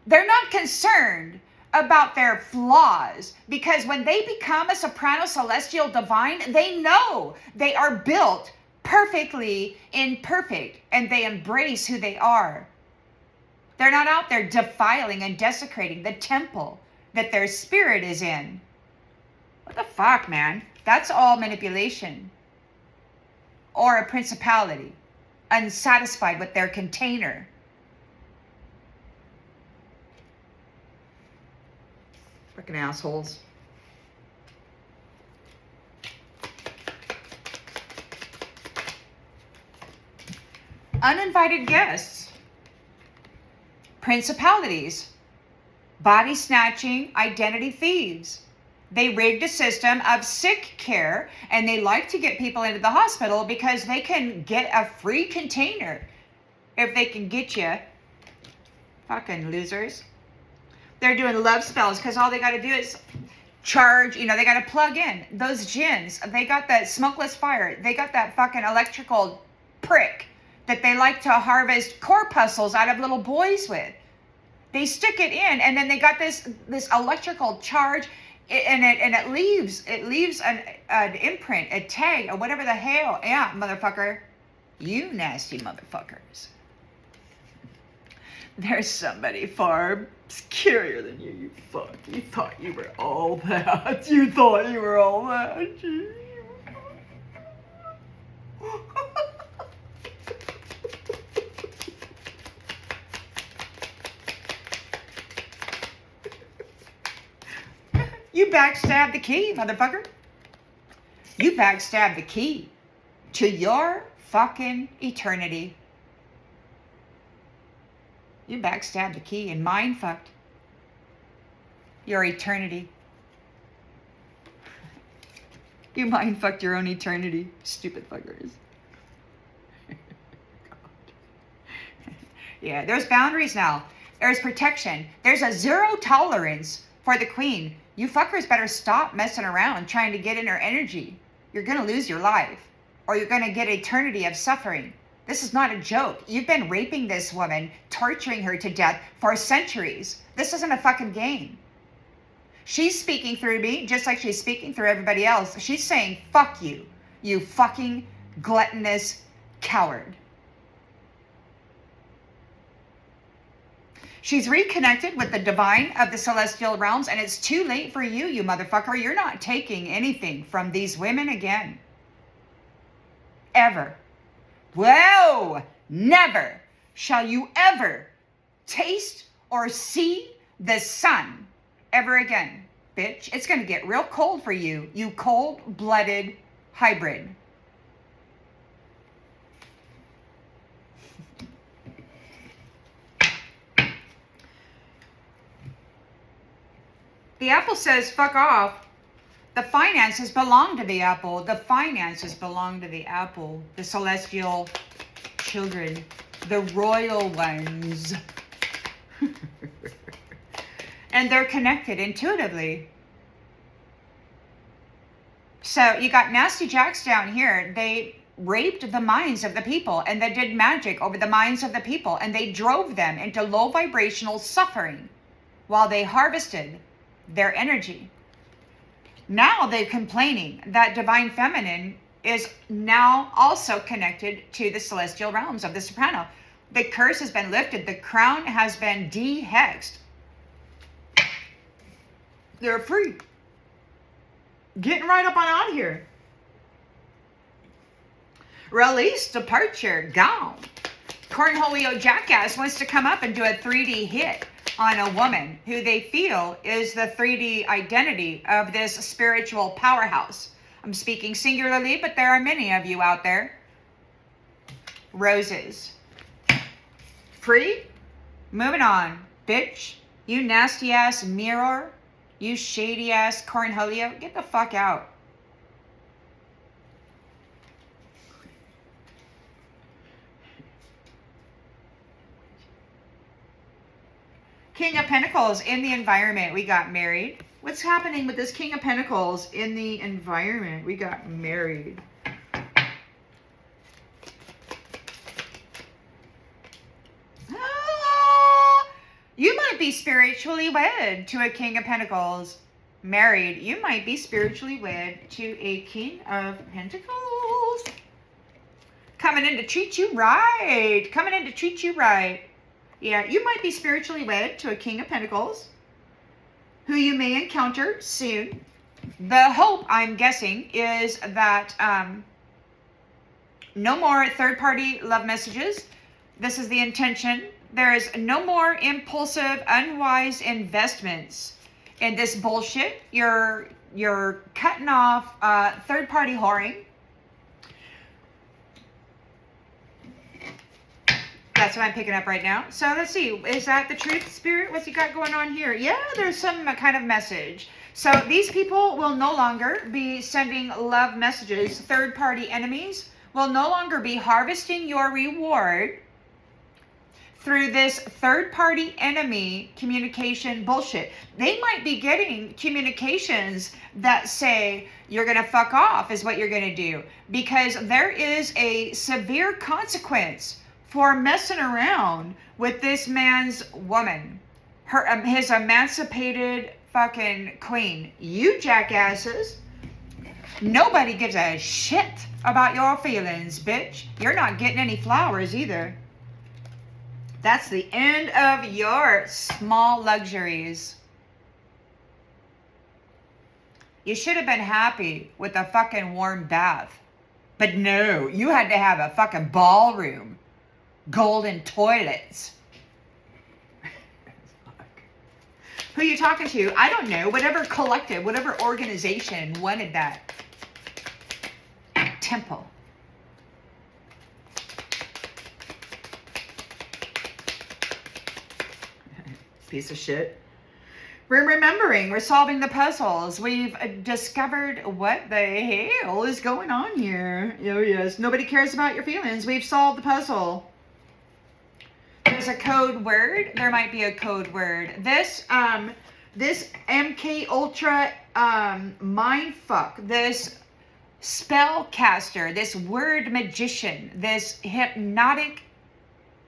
They're not concerned about their flaws, because when they become a soprano celestial divine, they know they are built perfectly imperfect, and they embrace who they are. They're not out there defiling and desecrating the temple that their spirit is in. What the fuck, man? That's all manipulation. Or a principality, unsatisfied with their container. Freaking assholes. Uninvited guests. Principalities, body snatching, identity thieves. They rigged a system of sick care, and they like to get people into the hospital because they can get a free container if they can get you. Fucking losers. They're doing love spells because all they got to do is charge, they got to plug in those jinns. They got that smokeless fire. They got that fucking electrical prick that they like to harvest corpuscles out of little boys with. They stick it in, and then they got this electrical charge, and it leaves an imprint, a tag, or whatever the hell. Yeah, motherfucker. You nasty motherfuckers. There's somebody far scarier than you, you fuck. You thought you were all that. You thought you were all that. You backstabbed the key, motherfucker. You backstabbed the key to your fucking eternity. You backstabbed the key and mind fucked your eternity. You mind fucked your own eternity, stupid fuckers. Yeah, there's boundaries now. There's protection. There's a zero tolerance for the queen. You fuckers better stop messing around trying to get in her energy. You're going to lose your life, or you're going to get eternity of suffering. This is not a joke. You've been raping this woman, torturing her to death for centuries. This isn't a fucking game. She's speaking through me just like she's speaking through everybody else. She's saying, fuck you, you fucking gluttonous coward. She's reconnected with the divine of the celestial realms, and it's too late for you, you motherfucker. You're not taking anything from these women again. Ever. Whoa! Never shall you ever taste or see the sun ever again, bitch. It's going to get real cold for you, you cold-blooded hybrid. The apple says, fuck off. The finances belong to the apple. The finances belong to the apple. The celestial children. The royal ones. And they're connected intuitively. So you got nasty jacks down here. They raped the minds of the people, and they did magic over the minds of the people, and they drove them into low vibrational suffering while they harvested their energy. Now they're complaining that divine feminine is now also connected to the celestial realms of the soprano. The curse has been lifted. The crown has been de-hexed. They're free. Getting right up on out of here. Release, departure, gone. Cornholio Jackass wants to come up and do a 3D hit on a woman who they feel is the 3D identity of this spiritual powerhouse. I'm speaking singularly, but there are many of you out there. roses. Free? Moving on. Bitch. You nasty ass mirror. You shady ass cornholio. Get the fuck out. King of Pentacles in the environment. We got married. What's happening with this King of Pentacles in the environment? We got married. You might be spiritually wed to a King of Pentacles. Married. You might be spiritually wed to a King of Pentacles. Coming in to treat you right. Coming in to treat you right. Yeah, you might be spiritually wed to a King of Pentacles who you may encounter soon. The hope, I'm guessing, is that no more third-party love messages. This is the intention. There is no more impulsive, unwise investments in this bullshit. You're cutting off third-party whoring. That's what I'm picking up right now. So let's see. Is that the truth, Spirit? What's he got going on here? Yeah, there's some kind of message. So these people will no longer be sending love messages. Third-party enemies will no longer be harvesting your reward through this third-party enemy communication bullshit. They might be getting communications that say, you're going to fuck off is what you're going to do. Because there is a severe consequence for messing around with this man's woman. His emancipated fucking queen. You jackasses. Nobody gives a shit about your feelings, bitch. You're not getting any flowers either. That's the end of your small luxuries. You should have been happy with a fucking warm bath. But no, you had to have a fucking ballroom. Golden toilets. Who are you talking to? I don't know. Whatever collective, whatever organization wanted that. Temple. Piece of shit. We're remembering. We're solving the puzzles. We've discovered what the hell is going on here. Oh yes. Nobody cares about your feelings. We've solved the puzzle. There's a code word. There might be a code word. This MK Ultra mindfuck. This spellcaster. This word magician. This hypnotic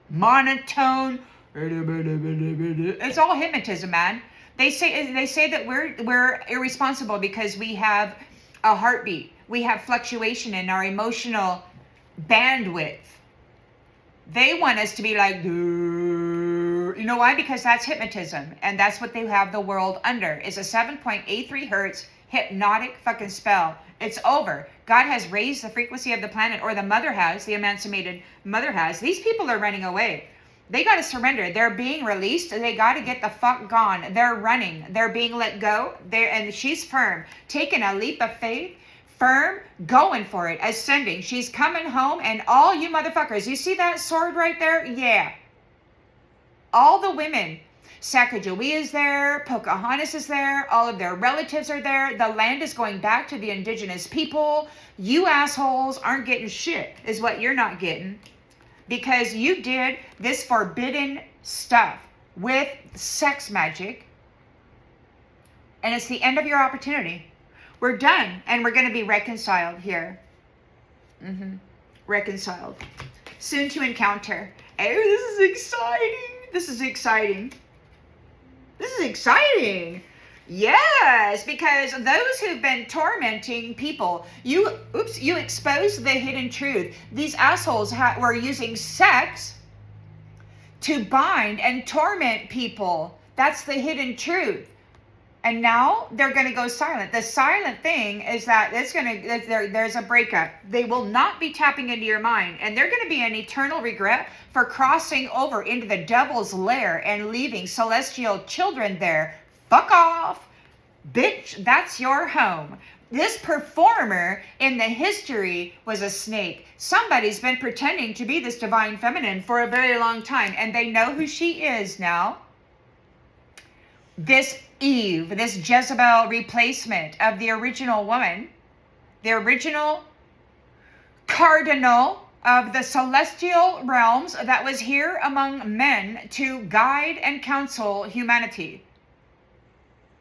monotone. It's all hypnotism, man. They say that we're irresponsible because we have a heartbeat. We have fluctuation in our emotional bandwidth. They want us to be like, you know why? Because that's hypnotism. And that's what they have the world under, is a 7.83 hertz hypnotic fucking spell. It's over. God has raised the frequency of the planet, or the mother has, the emancipated mother has. These people are running away. They got to surrender. They're being released. They got to get the fuck gone. They're running. They're being let go. And she's firm, taking a leap of faith. Firm, going for it, ascending. She's coming home, and all you motherfuckers, you see that sword right there? Yeah. All the women, Sacagawea is there, Pocahontas is there, all of their relatives are there. The land is going back to the indigenous people. You assholes aren't getting shit, is what you're not getting. Because you did this forbidden stuff with sex magic, and it's the end of your opportunity. We're done, and we're going to be reconciled here. Reconciled. Soon to encounter. Oh, this is exciting. This is exciting. This is exciting. Yes, because those who've been tormenting people, you exposed the hidden truth. These assholes were using sex to bind and torment people. That's the hidden truth. And now they're going to go silent. The silent thing is that there's a breakup. They will not be tapping into your mind. And they're going to be an eternal regret for crossing over into the devil's lair and leaving celestial children there. Fuck off. Bitch, that's your home. This performer in the history was a snake. Somebody's been pretending to be this divine feminine for a very long time, and they know who she is now. This Eve, this Jezebel replacement of the original woman, the original cardinal of the celestial realms that was here among men to guide and counsel humanity.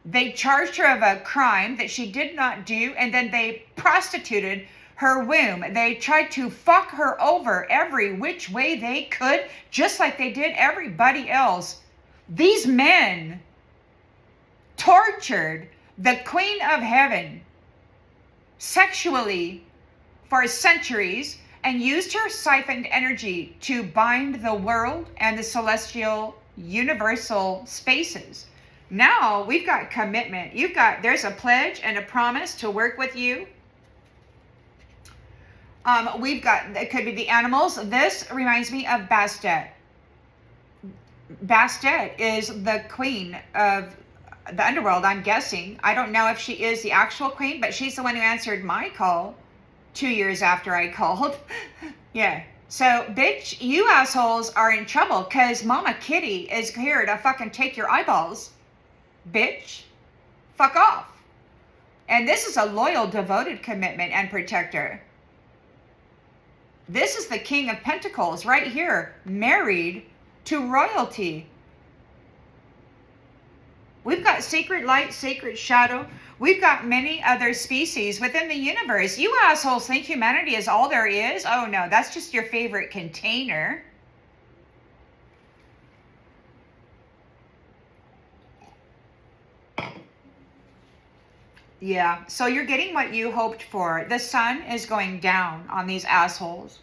They charged her of a crime that she did not do, and then they prostituted her womb. They tried to fuck her over every which way they could, just like they did everybody else. These men tortured the Queen of Heaven sexually for centuries and used her siphoned energy to bind the world and the celestial universal spaces. Now we've got commitment. There's a pledge and a promise to work with you. It could be the animals. This reminds me of Bastet. Bastet is the queen of the underworld, I'm guessing. I don't know if she is the actual queen, but she's the one who answered my call 2 years after I called. Yeah. So, bitch, you assholes are in trouble because Mama Kitty is here to fucking take your eyeballs. Bitch, fuck off. And this is a loyal, devoted commitment and protector. This is the King of Pentacles right here, married to royalty. We've got sacred light, sacred shadow. We've got many other species within the universe. You assholes think humanity is all there is? Oh no, that's just your favorite container. Yeah, so you're getting what you hoped for. The sun is going down on these assholes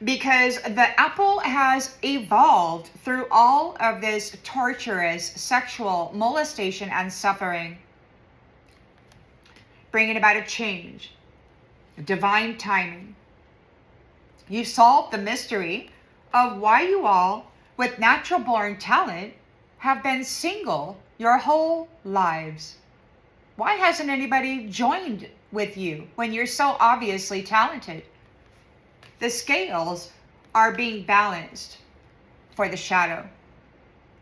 because the apple has evolved through all of this torturous sexual molestation and suffering, bringing about a change, divine timing. You solved the mystery of why you all, with natural born talent, have been single your whole lives. Why hasn't anybody joined with you when you're so obviously talented? The scales are being balanced for the shadow.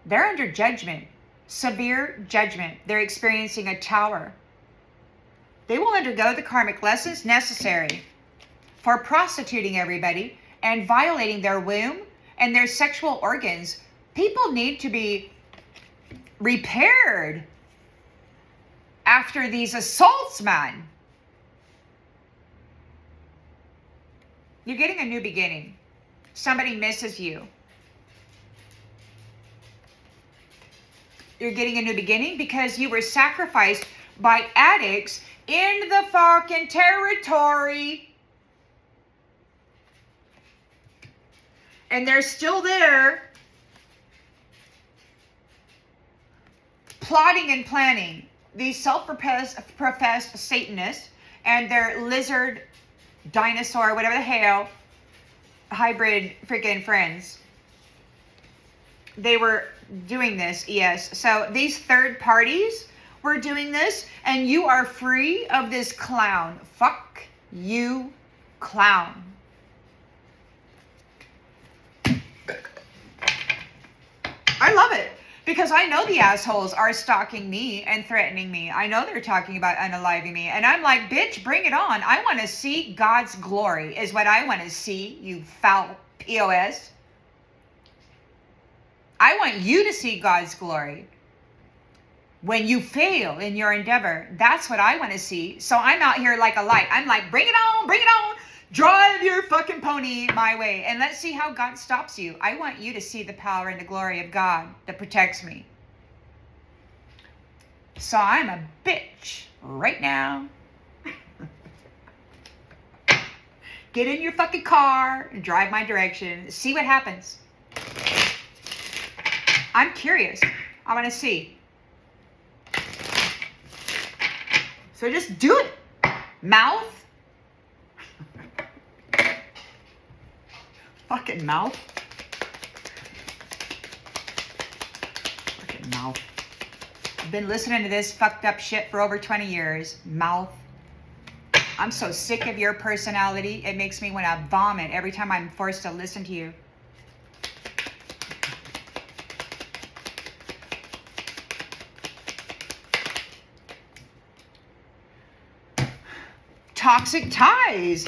They're under judgment, severe judgment. They're experiencing a tower. They will undergo the karmic lessons necessary for prostituting everybody and violating their womb and their sexual organs. People need to be repaired after these assaults, man. You're getting a new beginning. Somebody misses you. You're getting a new beginning because you were sacrificed by addicts in the fucking territory. And they're still there, plotting and planning. These self-professed Satanists and their lizard, dinosaur, whatever the hell, hybrid freaking friends. They were doing this, yes. So these third parties were doing this, and you are free of this clown. Fuck you, clown. I love it. Because I know the assholes are stalking me and threatening me. I know they're talking about unaliving me. And I'm like, bitch, bring it on. I want to see God's glory is what I want to see, you foul POS. I want you to see God's glory. When you fail in your endeavor, that's what I want to see. So I'm out here like a light. I'm like, bring it on, bring it on. Drive your fucking pony my way. And let's see how God stops you. I want you to see the power and the glory of God that protects me. So I'm a bitch right now. Get in your fucking car and drive my direction. See what happens. I'm curious. I want to see. So just do it. Mouth. Fucking mouth. Fucking mouth. Been listening to this fucked up shit for over 20 years. Mouth. I'm so sick of your personality. It makes me want to vomit every time I'm forced to listen to you. Toxic ties.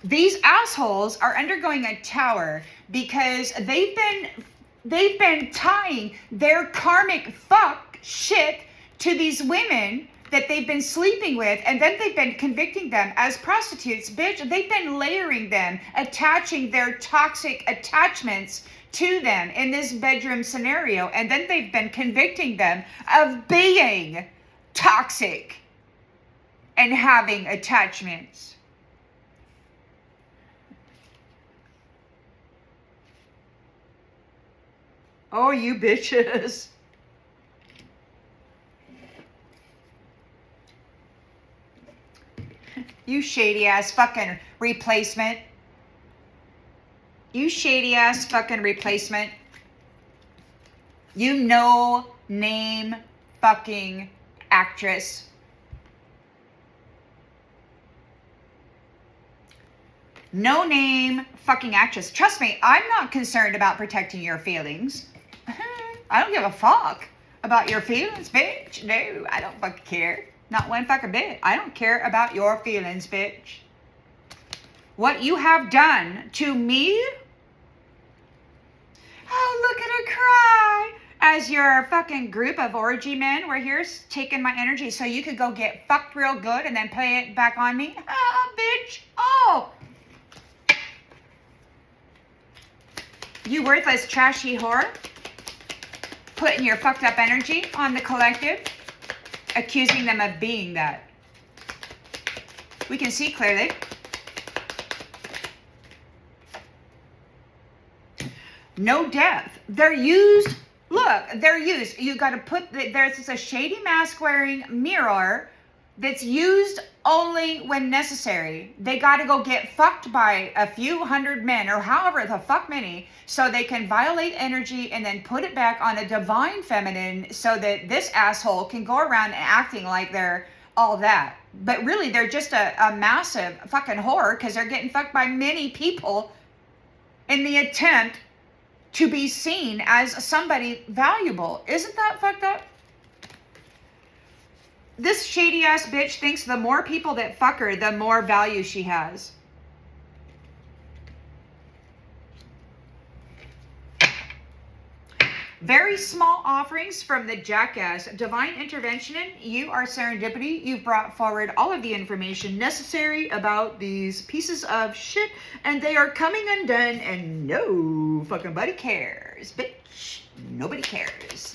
These assholes are undergoing a tower because they've been tying their karmic fuck shit to these women that they've been sleeping with, and then they've been convicting them as prostitutes. Bitch, they've been layering them, attaching their toxic attachments to them in this bedroom scenario, and then they've been convicting them of being toxic and having attachments. Oh, you bitches. You shady ass fucking replacement. You shady ass fucking replacement. You no name fucking actress. No name fucking actress. Trust me, I'm not concerned about protecting your feelings. I don't give a fuck about your feelings, bitch. No, I don't fucking care. Not one fucking bit. I don't care about your feelings, bitch. What you have done to me? Oh, look at her cry. As your fucking group of orgy men were here taking my energy so you could go get fucked real good and then play it back on me. Oh, bitch. Oh. You worthless, trashy whore. Putting your fucked up energy on the collective. Accusing them of being that. We can see clearly. No depth. They're used. Look, they're used. You got to put, there's a shady mask wearing mirror that's used only when necessary. They got to go get fucked by a few hundred men or however the fuck many so they can violate energy and then put it back on a divine feminine so that this asshole can go around acting like they're all that. But really, they're just a massive fucking whore because they're getting fucked by many people in the attempt to be seen as somebody valuable. Isn't that fucked up? This shady ass bitch thinks the more people that fuck her, the more value she has. Very small offerings from the jackass. Divine intervention, you are serendipity. You've brought forward all of the information necessary about these pieces of shit, and they are coming undone, and no fucking buddy cares, bitch. Nobody cares.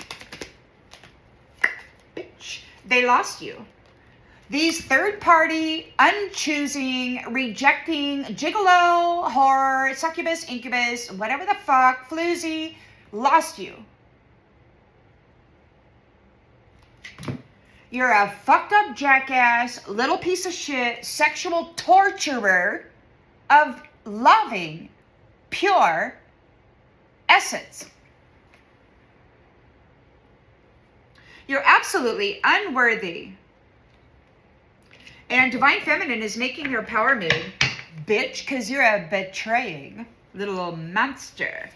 Bitch. They lost you. These third-party, unchoosing, rejecting, gigolo, whore, succubus, incubus, whatever the fuck, floozy, lost you. You're a fucked up jackass, little piece of shit, sexual torturer of loving, pure essence. You're absolutely unworthy. And Divine Feminine is making your power move, bitch, because you're a betraying little monster.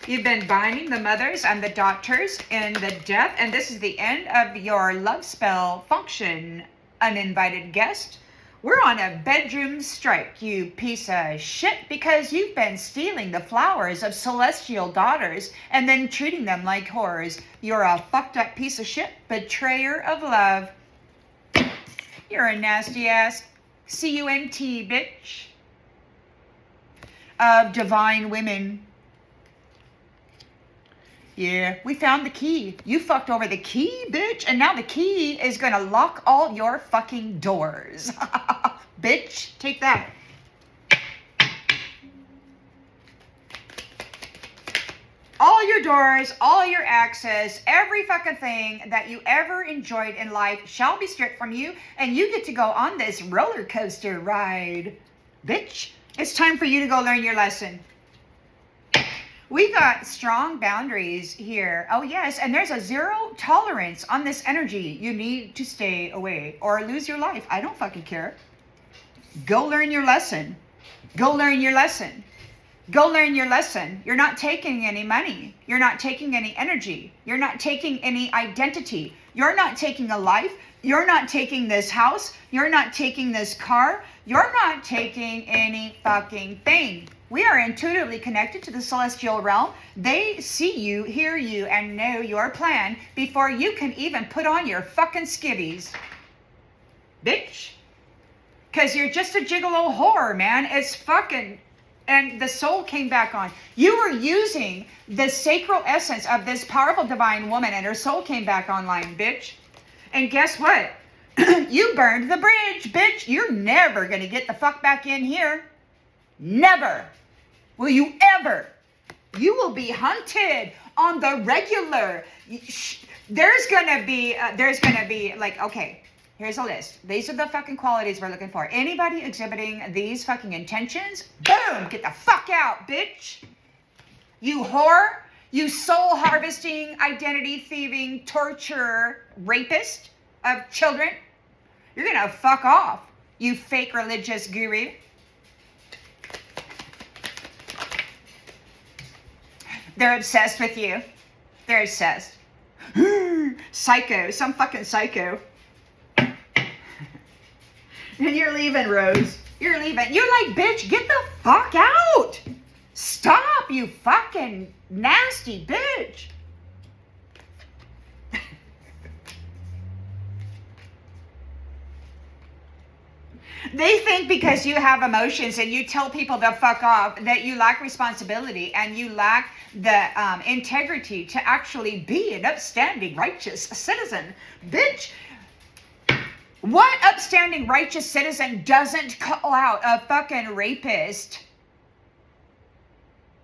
You've been binding the mothers and the daughters in the death, and this is the end of your love spell function, uninvited guest. We're on a bedroom strike, you piece of shit, because you've been stealing the flowers of celestial daughters and then treating them like whores. You're a fucked up piece of shit, betrayer of love. You're a nasty ass cunt, bitch. Of divine women. Yeah, we found the key. You fucked over the key, bitch, and now the key is gonna lock all your fucking doors. Bitch, take that. All your doors, all your access, every fucking thing that you ever enjoyed in life shall be stripped from you, and you get to go on this roller coaster ride. Bitch, it's time for you to go learn your lesson. We got strong boundaries here. Oh, yes. And there's a zero tolerance on this energy. You need to stay away or lose your life. I don't fucking care. Go learn your lesson. Go learn your lesson. Go learn your lesson. You're not taking any money. You're not taking any energy. You're not taking any identity. You're not taking a life. You're not taking this house. You're not taking this car. You're not taking any fucking thing. We are intuitively connected to the celestial realm. They see you, hear you, and know your plan before you can even put on your fucking skivvies. Bitch. Because you're just a gigolo whore, man. It's fucking... And the soul came back on. You were using the sacral essence of this powerful divine woman, and her soul came back online, bitch. And guess what? You burned the bridge, bitch. You're never going to get the fuck back in here. Never. Will you ever? You will be hunted on the regular. There's going to be like, okay, here's a list. These are the fucking qualities we're looking for. Anybody exhibiting these fucking intentions, boom, get the fuck out, bitch. You whore, you soul harvesting, identity thieving, torture, rapist of children. You're gonna fuck off, you fake religious guru. They're obsessed with you. They're obsessed. Psycho, some fucking psycho. And you're leaving, Rose. You're leaving. You're like, bitch, get the fuck out. Stop, you fucking nasty bitch. They think because you have emotions and you tell people to fuck off that you lack responsibility and you lack the integrity to actually be an upstanding, righteous citizen. Bitch, what upstanding, righteous citizen doesn't call out a fucking rapist?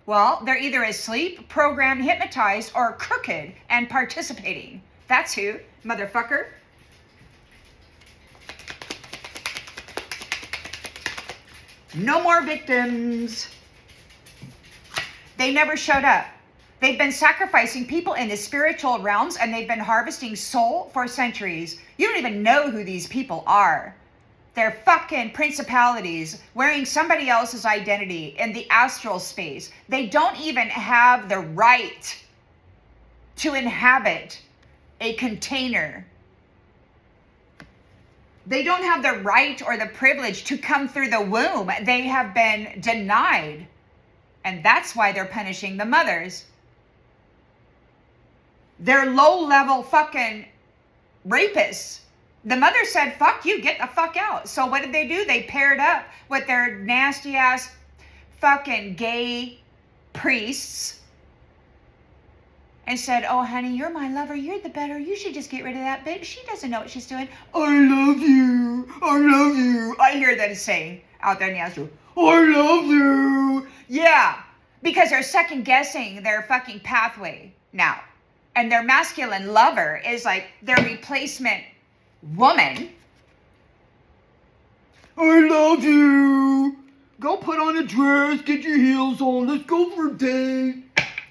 Well, they're either asleep, programmed, hypnotized, or crooked and participating. That's who, motherfucker. No more victims. They never showed up. They've been sacrificing people in the spiritual realms, and they've been harvesting soul for centuries. You don't even know who these people are. They're fucking principalities wearing somebody else's identity in the astral space. They don't even have the right to inhabit a container. They don't have the right or the privilege to come through the womb. They have been denied. And that's why they're punishing the mothers. They're low-level fucking rapists. The mother said, fuck you, get the fuck out. So what did they do? They paired up with their nasty-ass fucking gay priests and said, oh, honey, you're my lover. You're the better. You should just get rid of that bitch. She doesn't know what she's doing. I love you. I love you. I hear them saying out there in the astral, I love you. Yeah, because they're second-guessing their fucking pathway now. And their masculine lover is like their replacement woman. I love you. Go put on a dress. Get your heels on. Let's go for a date.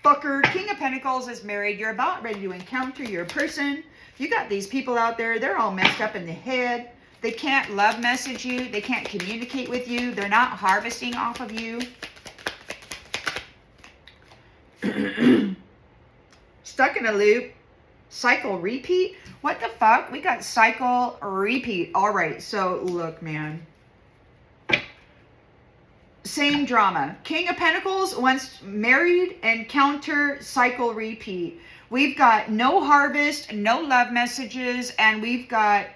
Fucker, King of Pentacles is married. You're about ready to encounter your person. You got these people out there. They're all messed up in the head. They can't love message you. They can't communicate with you. They're not harvesting off of you. Stuck in a loop. Cycle repeat. What the fuck? We got cycle repeat. All right. So look, man. Same drama. King of Pentacles, once married, encounter, cycle, repeat. We've got no harvest, no love messages, and we've got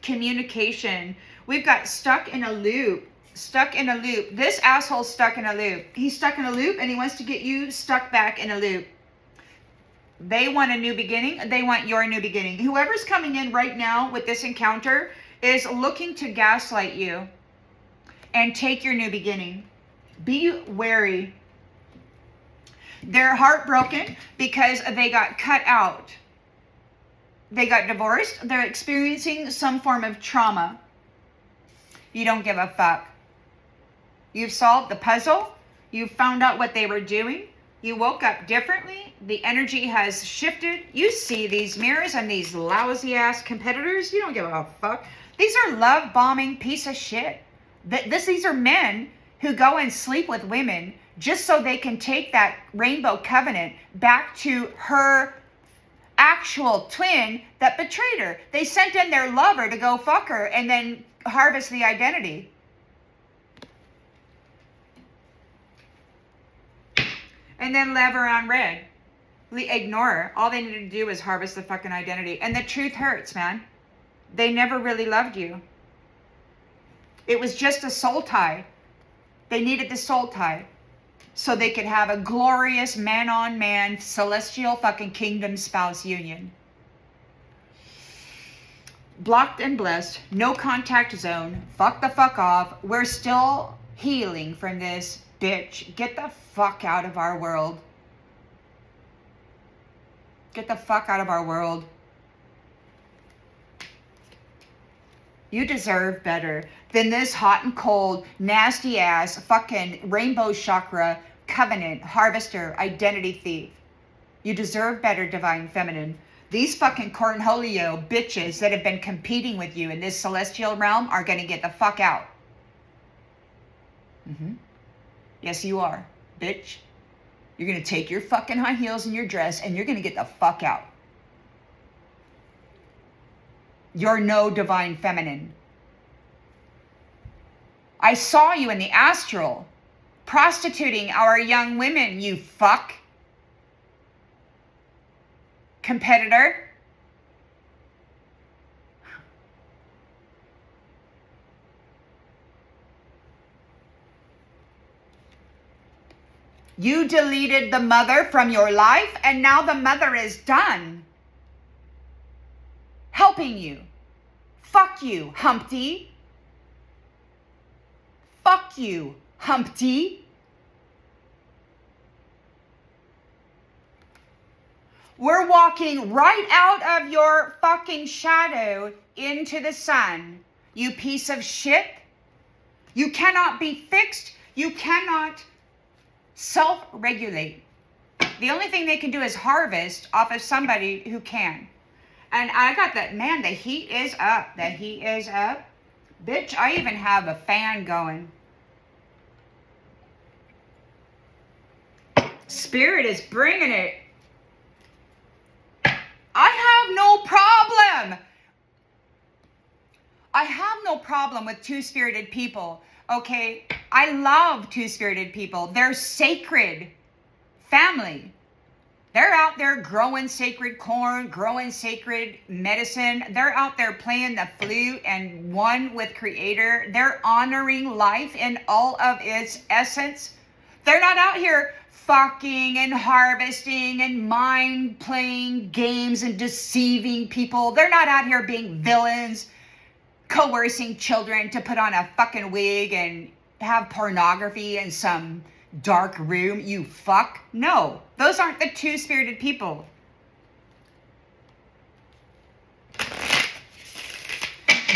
communication. We've got stuck in a loop. Stuck in a loop. This asshole's stuck in a loop. He's stuck in a loop, and he wants to get you stuck back in a loop. They want a new beginning. They want your new beginning. Whoever's coming in right now with this encounter is looking to gaslight you and take your new beginning. Be wary. They're heartbroken because they got cut out. They got divorced. They're experiencing some form of trauma. You don't give a fuck. You've solved the puzzle. You've found out what they were doing. You woke up differently. The energy has shifted. You see these mirrors and these lousy ass competitors. You don't give a fuck. These are love bombing piece of shit. These are men who go and sleep with women just so they can take that rainbow covenant back to her actual twin that betrayed her. They sent in their lover to go fuck her and then harvest the identity. And then leave her on red. Ignore her. All they needed to do was harvest the fucking identity. And the truth hurts, man. They never really loved you. It was just a soul tie. They needed the soul tie so they could have a glorious man-on-man celestial fucking kingdom spouse union. Blocked and blessed. No contact zone. Fuck the fuck off. We're still healing from this. Bitch, get the fuck out of our world. Get the fuck out of our world. You deserve better than this hot and cold, nasty ass, fucking rainbow chakra, covenant, harvester, identity thief. You deserve better, divine feminine. These fucking cornholio bitches that have been competing with you in this celestial realm are gonna get the fuck out. Yes, you are, bitch. You're going to take your fucking high heels and your dress and you're going to get the fuck out. You're no divine feminine. I saw you in the astral prostituting our young women, you fuck. Competitor. You deleted the mother from your life, and now the mother is done helping you. Fuck you, Humpty. Fuck you, Humpty. We're walking right out of your fucking shadow into the sun. You piece of shit. You cannot be fixed. You cannot self-regulate. The only thing they can do is harvest off of somebody who can. And I got that, man, the heat is up. The heat is up. Bitch, I even have a fan going. Spirit is bringing it. I have no problem. I have no problem with two-spirited people. Okay, I love two-spirited people. They're sacred family. They're out there growing sacred corn, growing sacred medicine. They're out there playing the flute and one with Creator. They're honoring life in all of its essence. They're not out here fucking and harvesting and mind playing games and deceiving people. They're not out here being villains, coercing children to put on a fucking wig and have pornography in some dark room, you fuck. No, those aren't the two-spirited people.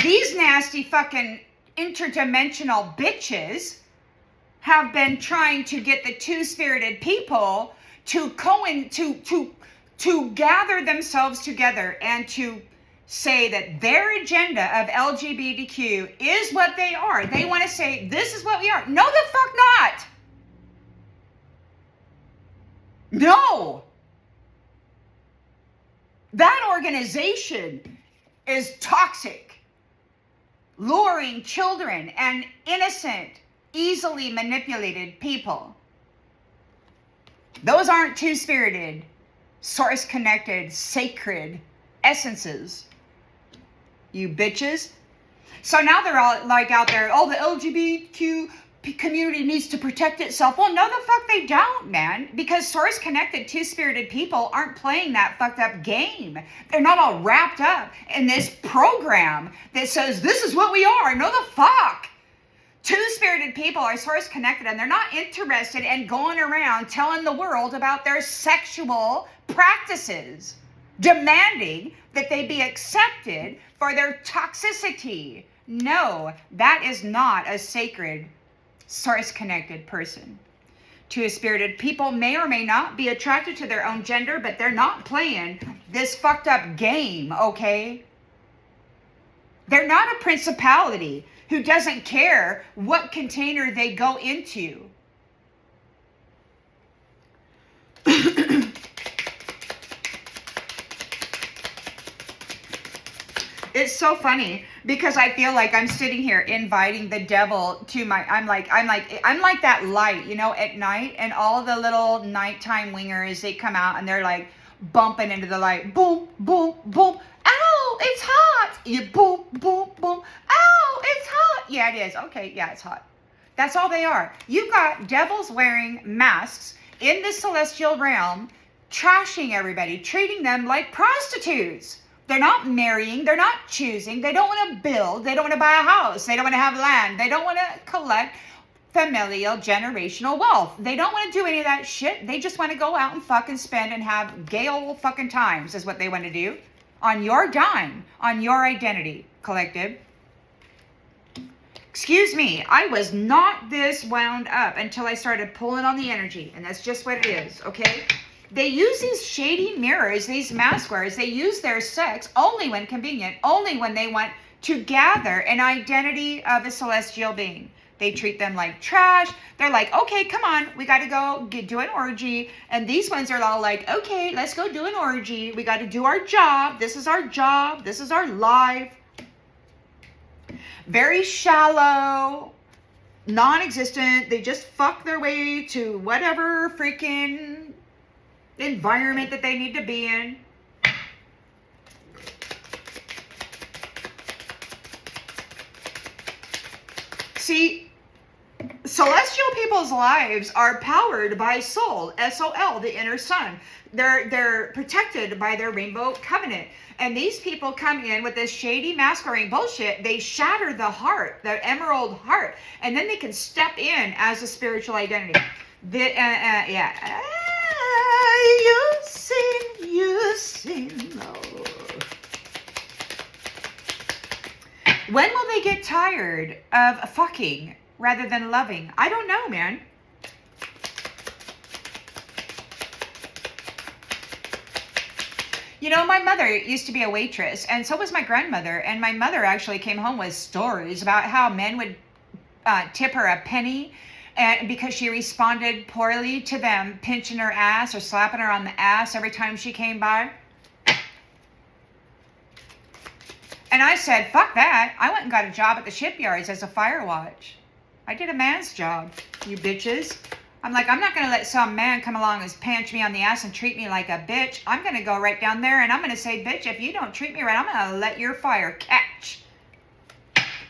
These nasty fucking interdimensional bitches have been trying to get the two-spirited people to gather themselves together and to say that their agenda of LGBTQ is what they are. They want to say, this is what we are. No, the fuck not. No. That organization is toxic, luring children and innocent, easily manipulated people. Those aren't two-spirited, source-connected, sacred essences. You bitches. So now they're all like out there, oh, the LGBTQ community needs to protect itself. Well, no, the fuck they don't, man. Because source-connected, two-spirited people aren't playing that fucked up game. They're not all wrapped up in this program that says, this is what we are. No, the fuck. Two-spirited people are source-connected, and they're not interested in going around telling the world about their sexual practices, demanding that they be accepted for their toxicity. No, that is not a sacred, source-connected person. to a spirited. People may or may not be attracted to their own gender, but they're not playing this fucked up game, okay? They're not a principality who doesn't care what container they go into. It's so funny because I feel like I'm sitting here inviting the devil to my, I'm like that light, you know, at night, and all the little nighttime wingers, they come out and they're like bumping into the light. Boom, boom, boom. Ow, it's hot. You boom, boom, boom. Ow, it's hot. Yeah, it is. Okay, yeah, it's hot. That's all they are. You've got devils wearing masks in the celestial realm, trashing everybody, treating them like prostitutes. They're not marrying. They're not choosing. They don't want to build. They don't want to buy a house. They don't want to have land. They don't want to collect familial generational wealth. They don't want to do any of that shit. They just want to go out and fucking spend and have gay old fucking times is what they want to do. On your dime. On your identity, collective. Excuse me. I was not this wound up until I started pulling on the energy. And that's just what it is, okay? They use these shady mirrors, these mask wearers. They use their sex only when convenient, only when they want to gather an identity of a celestial being. They treat them like trash. They're like, okay, come on, we got to go do an orgy. And these ones are all like, okay, let's go do an orgy. We got to do our job. This is our job. This is our life. Very shallow, non-existent. They just fuck their way to whatever freaking environment that they need to be in. See, celestial people's lives are powered by soul, S-O-L, the inner sun. They're protected by their rainbow covenant. And these people come in with this shady masquerading bullshit. They shatter the heart, the emerald heart, and then they can step in as a spiritual identity. Yeah. You sing, oh. When will they get tired of fucking rather than loving? I don't know, man. You know, my mother used to be a waitress, and so was my grandmother. And my mother actually came home with stories about how men would tip her a penny, and because she responded poorly to them pinching her ass or slapping her on the ass every time she came by. And I said, fuck that. I went and got a job at the shipyards as a fire watch. I did a man's job, you bitches. I'm like, I'm not going to let some man come along and pinch me on the ass and treat me like a bitch. I'm going to go right down there and I'm going to say, bitch, if you don't treat me right, I'm going to let your fire catch.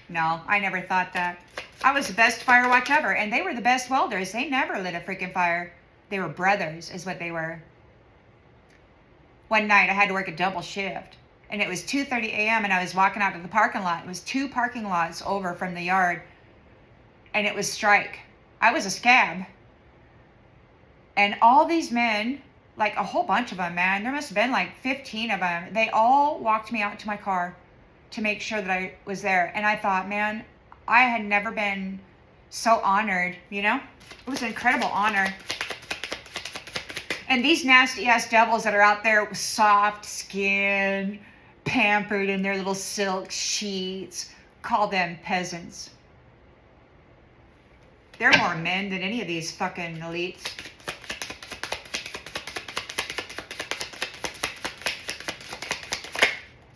No, I never thought that. I was the best fire watch ever, and they were the best welders. They never lit a freaking fire. They were brothers, is what they were. One night, I had to work a double shift, and it was 2:30 a.m., and I was walking out to the parking lot. It was 2 parking lots over from the yard, and it was strike. I was a scab. And all these men, like a whole bunch of them, man, there must have been like 15 of them. They all walked me out to my car to make sure that I was there. And I thought, man, I had never been so honored, you know? It was an incredible honor. And these nasty ass devils that are out there with soft skin, pampered in their little silk sheets, call them peasants. They're more men than any of these fucking elites.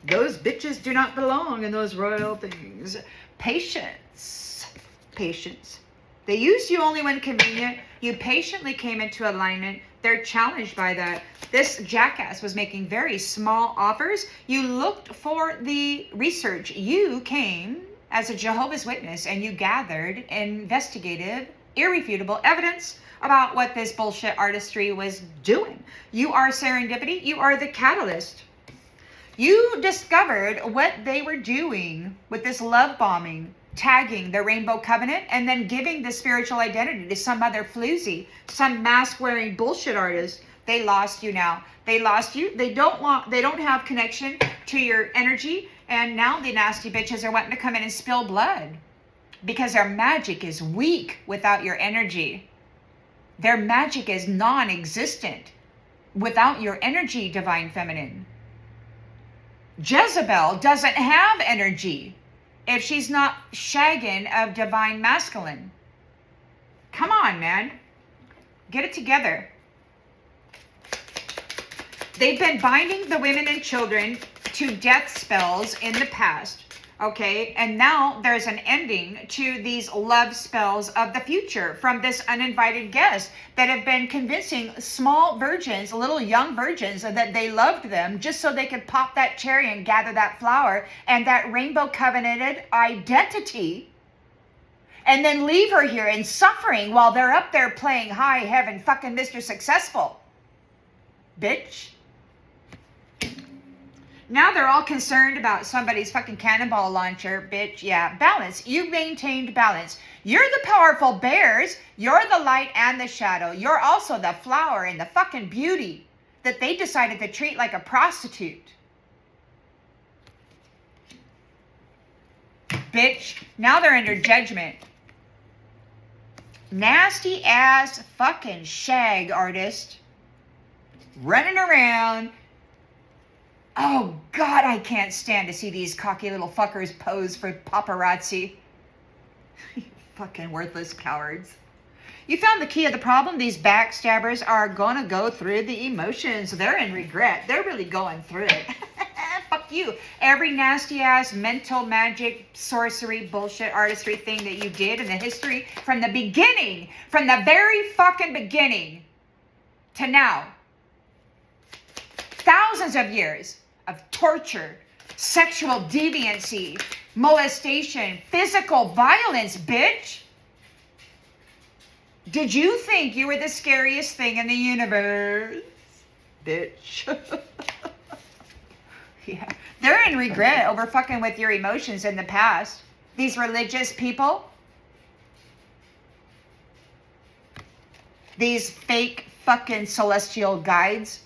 Those bitches do not belong in those royal things. Patience. Patience. They used you only when convenient. You patiently came into alignment. They're challenged by that. This jackass was making very small offers. You looked for the research. You came as a Jehovah's Witness and you gathered investigative, irrefutable evidence about what this bullshit artistry was doing. You are serendipity. You are the catalyst. You discovered what they were doing with this love bombing, tagging the Rainbow Covenant, and then giving the spiritual identity to some other floozy, some mask-wearing bullshit artist. They lost you now. They lost you. They don't have connection to your energy, and now the nasty bitches are wanting to come in and spill blood because their magic is weak without your energy. Their magic is non-existent without your energy, divine feminine. Jezebel doesn't have energy if she's not shagging of divine masculine. Come on, man. Get it together. They've been binding the women and children to death spells in the past, okay? And now there's an ending to these love spells of the future from this uninvited guest that have been convincing small virgins, little young virgins, that they loved them just so they could pop that cherry and gather that flower and that rainbow covenanted identity, and then leave her here in suffering while they're up there playing high heaven fucking Mr. Successful. Bitch. Now they're all concerned about somebody's fucking cannonball launcher, bitch. Yeah, balance. You maintained balance. You're the powerful bears. You're the light and the shadow. You're also the flower and the fucking beauty that they decided to treat like a prostitute. Bitch. Now they're under judgment. Nasty ass fucking shag artist running around. Oh, God, I can't stand to see these cocky little fuckers pose for paparazzi. Fucking worthless cowards. You found the key of the problem. These backstabbers are going to go through the emotions. They're in regret. They're really going through it. Fuck you. Every nasty-ass mental magic, sorcery, bullshit, artistry thing that you did in the history from the beginning, from the very fucking beginning to now. Thousands of years of torture, sexual deviancy, molestation, physical violence, bitch. Did you think you were the scariest thing in the universe? Bitch. Yeah. They're in regret over fucking with your emotions in the past. These religious people. These fake fucking celestial guides.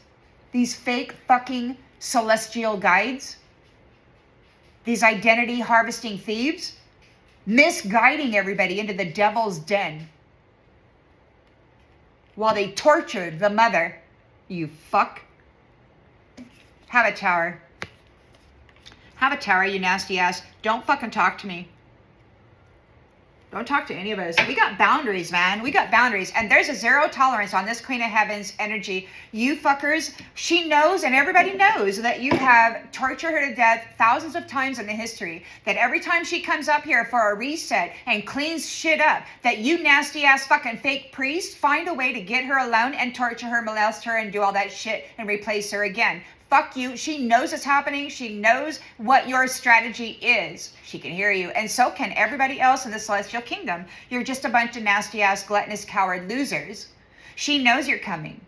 These fake fucking celestial guides. These identity harvesting thieves. Misguiding everybody into the devil's den. While they tortured the mother. You fuck. Have a tower. Have a tower, you nasty ass. Don't fucking talk to me. Don't talk to any of us. We got boundaries, man. We got boundaries. And there's a zero tolerance on this Queen of Heaven's energy. You fuckers, she knows and everybody knows that you have tortured her to death thousands of times in the history. That every time she comes up here for a reset and cleans shit up, that you nasty ass fucking fake priest find a way to get her alone and torture her, molest her, and do all that shit and replace her again. Fuck you. She knows it's happening. She knows what your strategy is. She can hear you. And so can everybody else in the celestial kingdom. You're just a bunch of nasty ass, gluttonous, coward losers. She knows you're coming.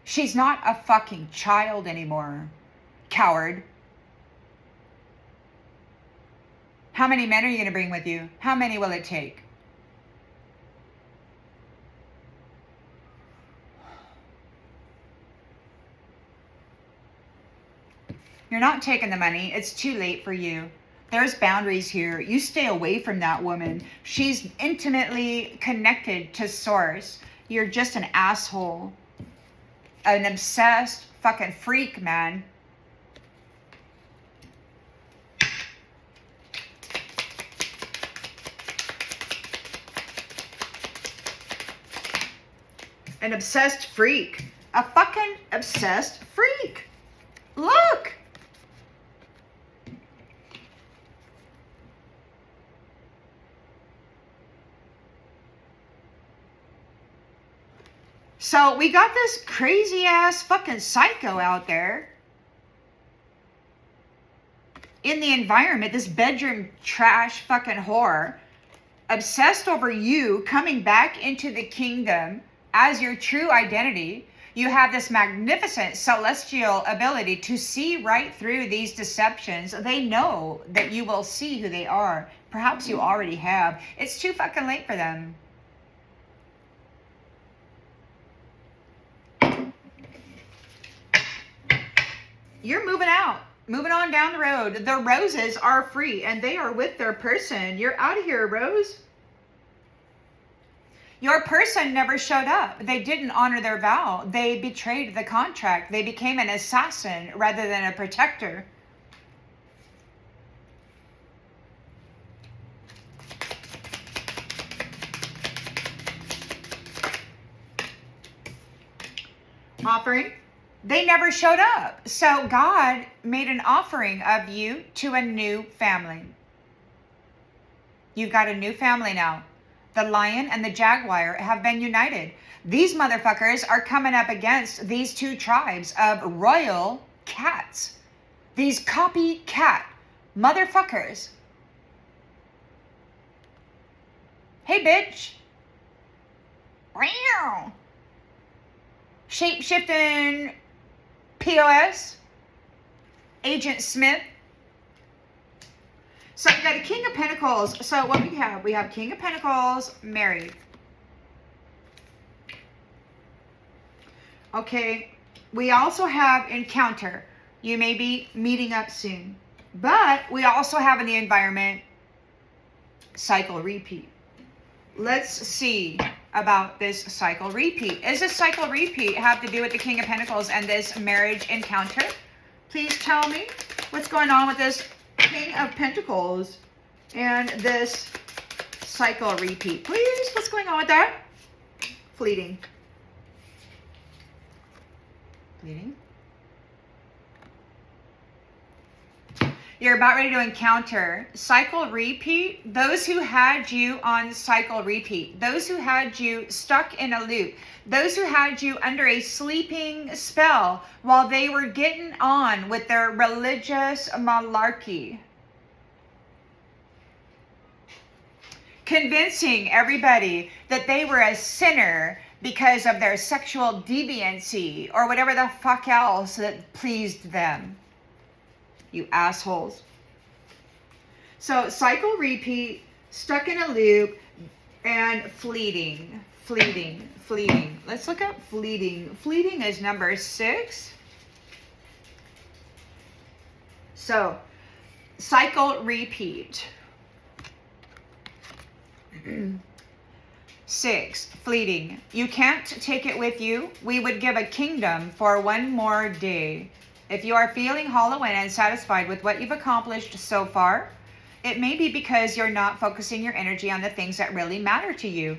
She's not a fucking child anymore. Coward. How many men are you going to bring with you? How many will it take? You're not taking the money. It's too late for you. There's boundaries here. You stay away from that woman. She's intimately connected to Source. You're just an asshole. An obsessed fucking freak, man. An obsessed freak. A fucking obsessed freak. Look. So we got this crazy ass fucking psycho out there in the environment, this bedroom trash fucking whore, obsessed over you coming back into the kingdom as your true identity. You have this magnificent celestial ability to see right through these deceptions. They know that you will see who they are. Perhaps you already have. It's too fucking late for them. You're moving out, moving on down the road. The roses are free and they are with their person. You're out of here, Rose. Your person never showed up. They didn't honor their vow. They betrayed the contract. They became an assassin rather than a protector. Offering. They never showed up. So God made an offering of you to a new family. You've got a new family now. The lion and the jaguar have been united. These motherfuckers are coming up against these two tribes of royal cats. These copycat motherfuckers. Hey, bitch. Shape-shifting POS. Agent Smith. So we got a King of Pentacles. So what we have King of Pentacles, married. Okay. We also have encounter. You may be meeting up soon. But we also have in the environment cycle repeat. Let's see about this cycle repeat. Is this cycle repeat have to do with the King of Pentacles and this marriage encounter? Please tell me what's going on with this King of Pentacles and this cycle repeat. Please, what's going on with that? Fleeting. Fleeting. You're about ready to encounter cycle repeat. Those who had you on cycle repeat. Those who had you stuck in a loop. Those who had you under a sleeping spell while they were getting on with their religious malarkey. Convincing everybody that they were a sinner because of their sexual deviancy or whatever the fuck else that pleased them. You assholes. So cycle repeat, stuck in a loop, and fleeting. Let's look up fleeting. Fleeting is number 6. So cycle repeat. 6, fleeting. You can't take it with you. We would give a kingdom for one more day. If you are feeling hollow and unsatisfied with what you've accomplished so far, it may be because you're not focusing your energy on the things that really matter to you.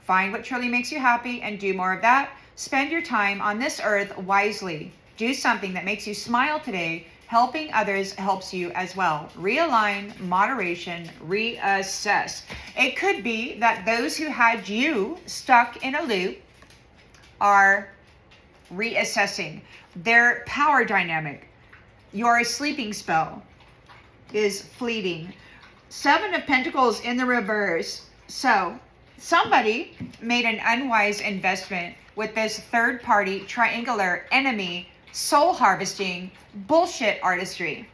Find what truly makes you happy and do more of that. Spend your time on this earth wisely. Do something that makes you smile today. Helping others helps you as well. Realign, moderation, reassess. It could be that those who had you stuck in a loop are reassessing their power dynamic. Your sleeping spell is fleeting. 7 of Pentacles in the reverse. So somebody made an unwise investment with this third party triangular enemy soul harvesting bullshit artistry.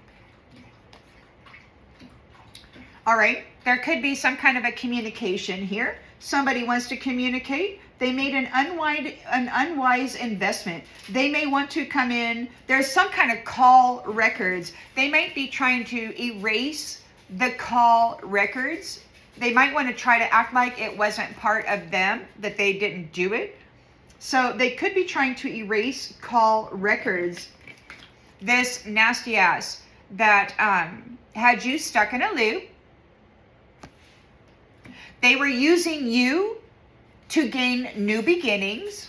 All right, there could be some kind of a communication here. Somebody wants to communicate. They made an unwise investment. They may want to come in. There's some kind of call records. They might be trying to erase the call records. They might want to try to act like it wasn't part of them, that they didn't do it. So they could be trying to erase call records. This nasty ass that had you stuck in a loop. They were using you to gain new beginnings.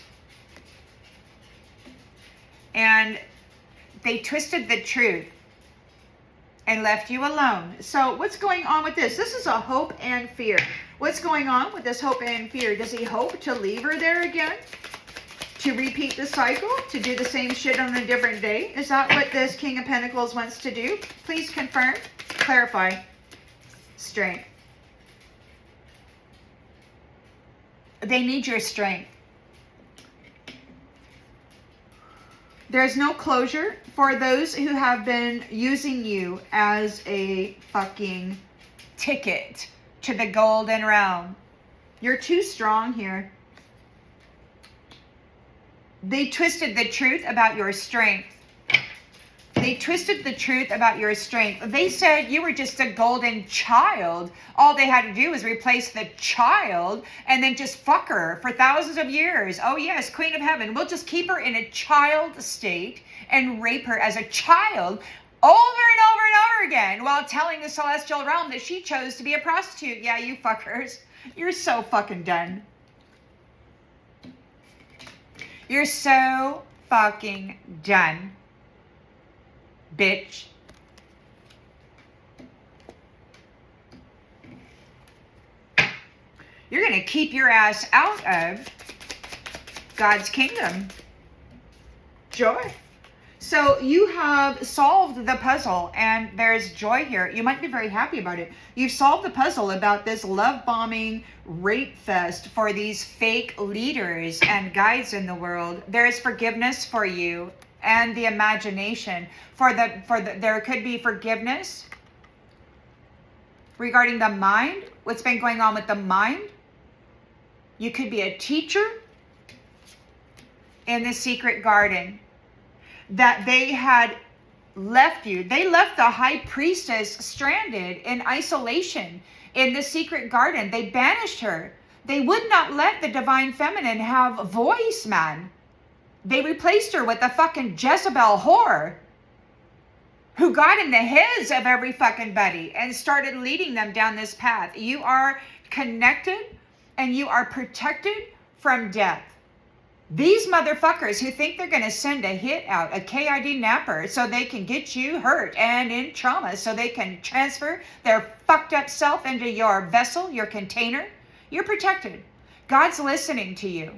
And they twisted the truth and left you alone. So what's going on with this? This is a hope and fear. What's going on with this hope and fear? Does he hope to leave her there again? To repeat the cycle? To do the same shit on a different day? Is that what this King of Pentacles wants to do? Please confirm, clarify, strength. They need your strength. There's no closure for those who have been using you as a fucking ticket to the golden realm. You're too strong here. They twisted the truth about your strength. They twisted the truth about your strength. They said you were just a golden child. All they had to do was replace the child and then just fuck her for thousands of years. Oh yes, Queen of Heaven. We'll just keep her in a child state and rape her as a child over and over and over again while telling the celestial realm that she chose to be a prostitute. Yeah, you fuckers. You're so fucking done. You're so fucking done, bitch. You're going to keep your ass out of God's kingdom. Joy. So you have solved the puzzle, and there's joy here. You might be very happy about it. You've solved the puzzle about this love bombing rape fest for these fake leaders and guides in the world. There is forgiveness for you and the imagination. There could be forgiveness regarding the mind, what's been going on with the mind. You could be a teacher in the secret garden. That they had left you. They left the high priestess stranded in isolation in the secret garden. They banished her. They would not let the divine feminine have a voice, man. They replaced her with a fucking Jezebel whore who got in the heads of every fucking buddy and started leading them down this path. You are connected and you are protected from death. These motherfuckers who think they're going to send a hit out, a KID napper, so they can get you hurt and in trauma, so they can transfer their fucked up self into your vessel, your container, you're protected. God's listening to you.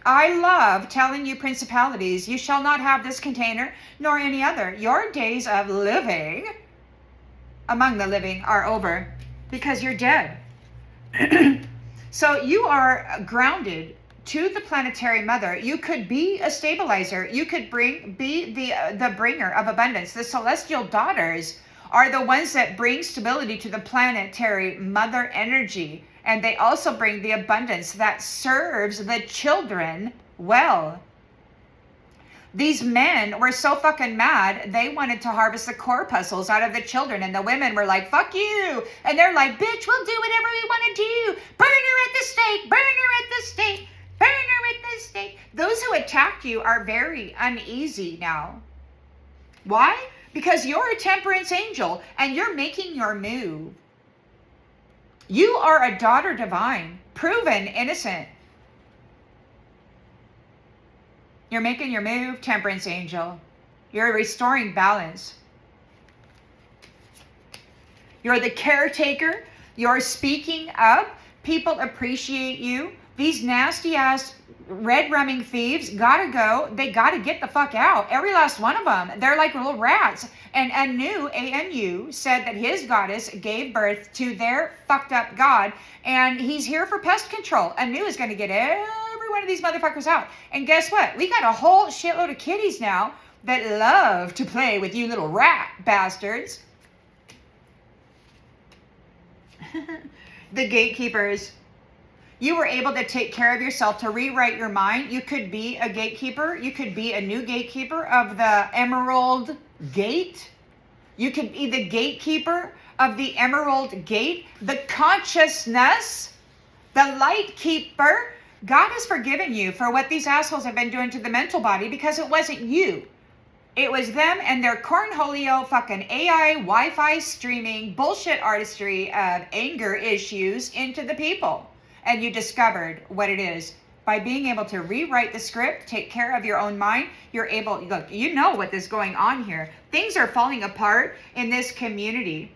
I love telling you principalities, you shall not have this container nor any other. Your days of living among the living are over because you're dead. So you are grounded to the planetary mother. You could be a stabilizer. You could be the bringer of abundance. The celestial daughters are the ones that bring stability to the planetary mother energy. And they also bring the abundance that serves the children well. These men were so fucking mad, they wanted to harvest the corpuscles out of the children. And the women were like, fuck you. And they're like, bitch, we'll do whatever we want to do. Burn her at the stake. Burn her at the stake. Burn her at the stake. Those who attacked you are very uneasy now. Why? Because you're a temperance angel and you're making your move. You are a daughter divine, proven innocent. You're making your move, temperance angel. You're restoring balance. You're the caretaker. You're speaking up. People appreciate you. These nasty ass red rumming thieves gotta go. They gotta get the fuck out. Every last one of them. They're like little rats. And Anu said that his goddess gave birth to their fucked up god. And he's here for pest control. Anu is going to get every one of these motherfuckers out. And guess what? We got a whole shitload of kitties now that love to play with you little rat bastards. The gatekeepers. You were able to take care of yourself, to rewrite your mind. You could be a gatekeeper. You could be a new gatekeeper of the Emerald Gate. You could be the gatekeeper of the Emerald Gate, the consciousness, the light keeper. God has forgiven you for what these assholes have been doing to the mental body because it wasn't you. It was them and their cornholio fucking AI Wi-Fi streaming bullshit artistry of anger issues into the people. And you discovered what it is. By being able to rewrite the script, take care of your own mind, you're able, look, you know what is going on here. Things are falling apart in this community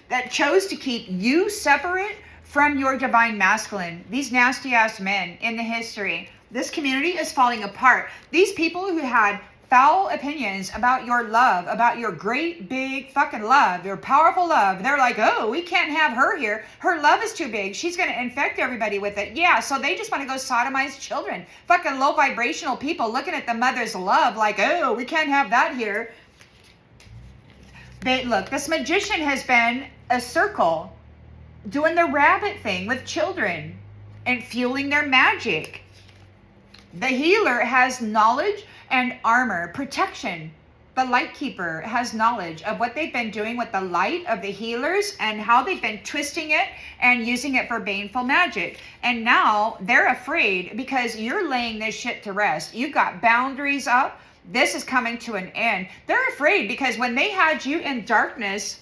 that chose to keep you separate from your divine masculine. These nasty ass men in the history. This community is falling apart. These people who had foul opinions about your love, about your great big fucking love, your powerful love. They're like, oh, we can't have her here. Her love is too big. She's going to infect everybody with it. Yeah, so they just want to go sodomize children. Fucking low vibrational people looking at the mother's love like, oh, we can't have that here. Look, this magician has been a circle doing the rabbit thing with children and fueling their magic. The healer has knowledge and armor, protection The light keeper has knowledge of what they've been doing with the light of the healers and how they've been twisting it and using it for baneful magic. And now they're afraid because you're laying this shit to rest. You've got boundaries up. This is coming to an end. They're afraid because when they had you in darkness,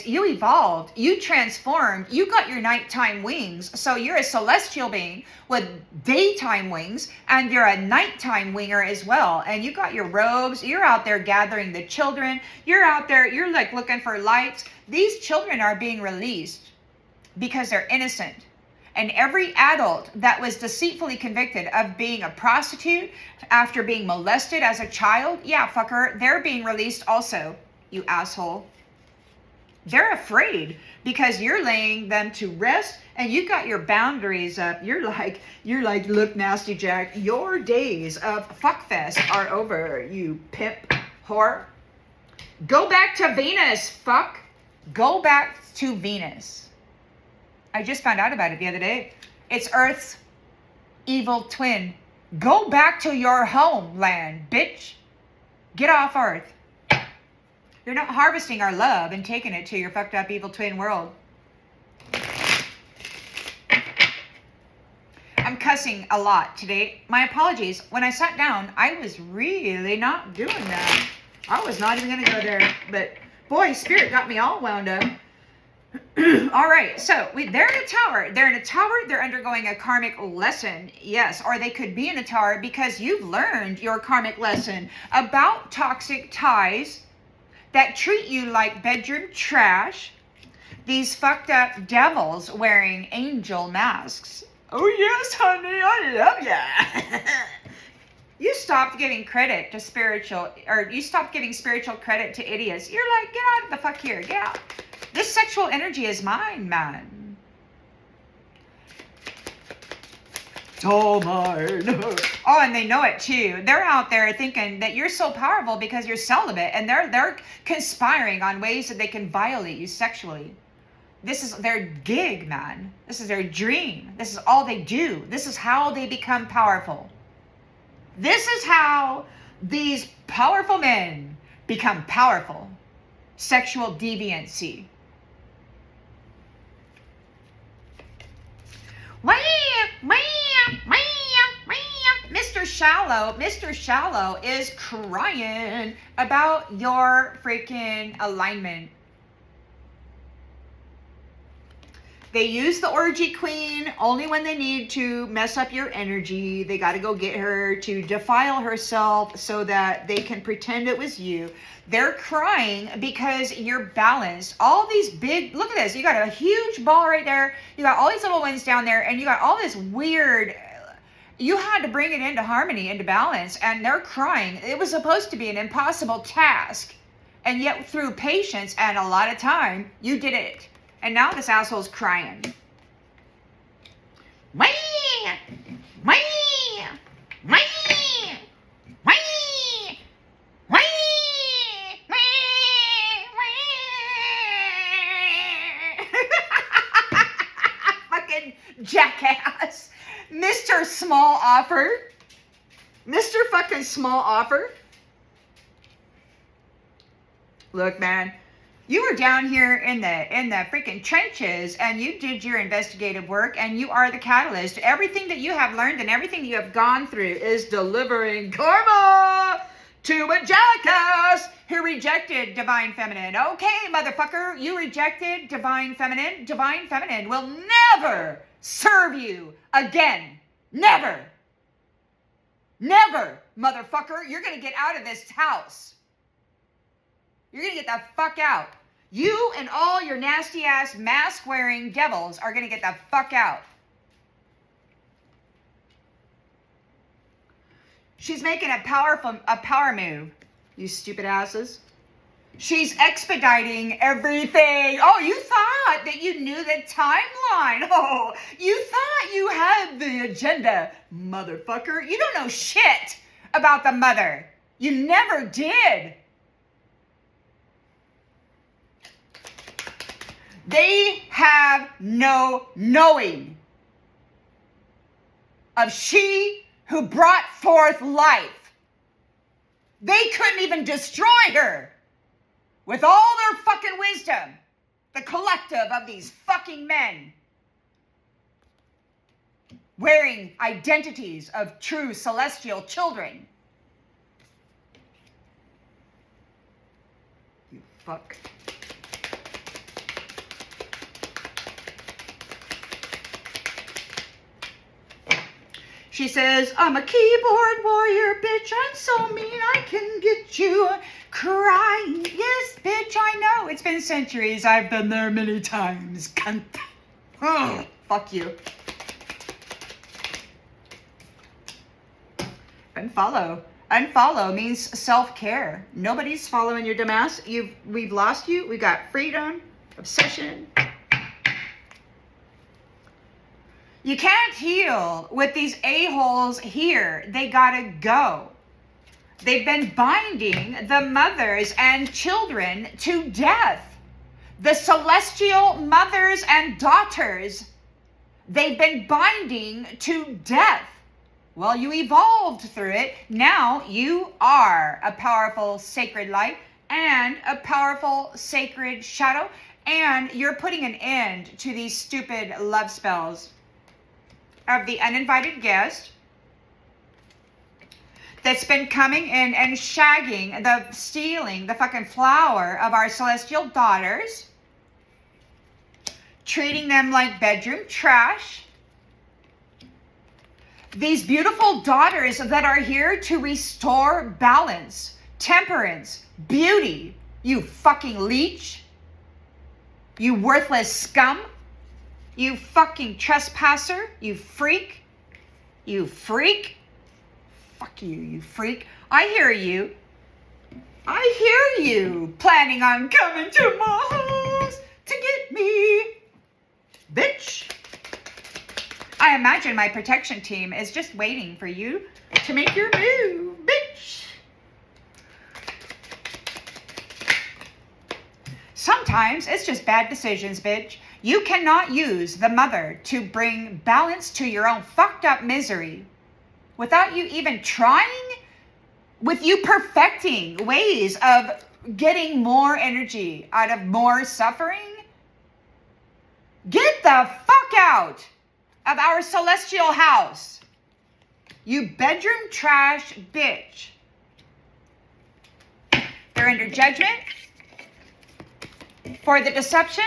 you evolved, you transformed, you got your nighttime wings. So you're a celestial being with daytime wings, and you're a nighttime winger as well. And you got your robes, you're out there gathering the children, you're out there, you're like looking for lights. These children are being released because they're innocent. And every adult that was deceitfully convicted of being a prostitute after being molested as a child, yeah, fucker, they're being released also. You asshole. They're afraid because you're laying them to rest and you got your boundaries up. You're like, look, Nasty Jack, your days of fuckfest are over, you pimp whore. Go back to Venus, fuck. Go back to Venus. I just found out about it the other day. It's Earth's evil twin. Go back to your homeland, bitch. Get off Earth. You're not harvesting our love and taking it to your fucked up evil twin world. I'm cussing a lot today. My apologies. When I sat down, I was really not doing that. I was not even going to go there. But boy, Spirit got me all wound up. All right. So they're in a tower. They're in a tower. They're undergoing a karmic lesson. Yes. Or they could be in a tower because you've learned your karmic lesson about toxic ties that treat you like bedroom trash. These fucked up devils wearing angel masks. Oh yes, honey, I love ya. You stopped giving credit to you stopped giving spiritual credit to idiots. You're like, get out of the fuck here, get out. This sexual energy is mine, man. It's all mine. Oh, and they know it too. They're out there thinking that you're so powerful because you're celibate, and they're conspiring on ways that they can violate you sexually. This is their gig, man. This is their dream. This is all they do. This is how they become powerful. This is how these powerful men become powerful. Sexual deviancy. Mr. Shallow is crying about your freaking alignment. They use the orgy queen only when they need to mess up your energy. They got to go get her to defile herself so that they can pretend it was you. They're crying because you're balanced. All these big, look at this. You got a huge ball right there. You got all these little ones down there, and you got all this weird, you had to bring it into harmony, into balance, and they're crying. It was supposed to be an impossible task. And yet through patience and a lot of time, you did it. And now this asshole's crying. Fucking jackass. Mr. Small Offer. Mr. fucking Small Offer. Look, man. You were down here in the freaking trenches, and you did your investigative work, and you are the catalyst. Everything that you have learned and everything you have gone through is delivering karma to a jackass who rejected divine feminine. Okay, motherfucker, you rejected divine feminine. Divine feminine will never serve you again. Never. Never, motherfucker. You're going to get out of this house. You're going to get the fuck out. You and all your nasty ass mask wearing devils are going to get the fuck out. She's making a power move, you stupid asses. She's expediting everything. Oh, you thought that you knew the timeline. Oh, you thought you had the agenda, motherfucker. You don't know shit about the mother. You never did. They have no knowing of she who brought forth life. They couldn't even destroy her with all their fucking wisdom. The collective of these fucking men wearing identities of true celestial children. You fuck. She says, I'm a keyboard warrior, bitch. I'm so mean I can get you crying. Yes, bitch, I know. It's been centuries. I've been there many times. Cunt. Oh, fuck you. Unfollow. Unfollow means self-care. Nobody's following your dumbass. We've lost you. We got freedom, obsession. You can't heal with these a-holes here. They gotta go. They've been binding the mothers and children to death. The celestial mothers and daughters, they've been binding to death. Well, you evolved through it. Now you are a powerful sacred light and a powerful sacred shadow. And you're putting an end to these stupid love spells of the uninvited guest that's been coming in and shagging, stealing the fucking flower of our celestial daughters, treating them like bedroom trash. These beautiful daughters that are here to restore balance, temperance, beauty. You fucking leech. You worthless scum. You fucking trespasser. You freak. You freak. Fuck you, you freak. I hear you. I hear you planning on coming to my house to get me. Bitch. I imagine my protection team is just waiting for you to make your move, bitch. Sometimes it's just bad decisions, bitch. You cannot use the mother to bring balance to your own fucked up misery without you even trying, with you perfecting ways of getting more energy out of more suffering. Get the fuck out of our celestial house, you bedroom trash bitch. They're under judgment for the deception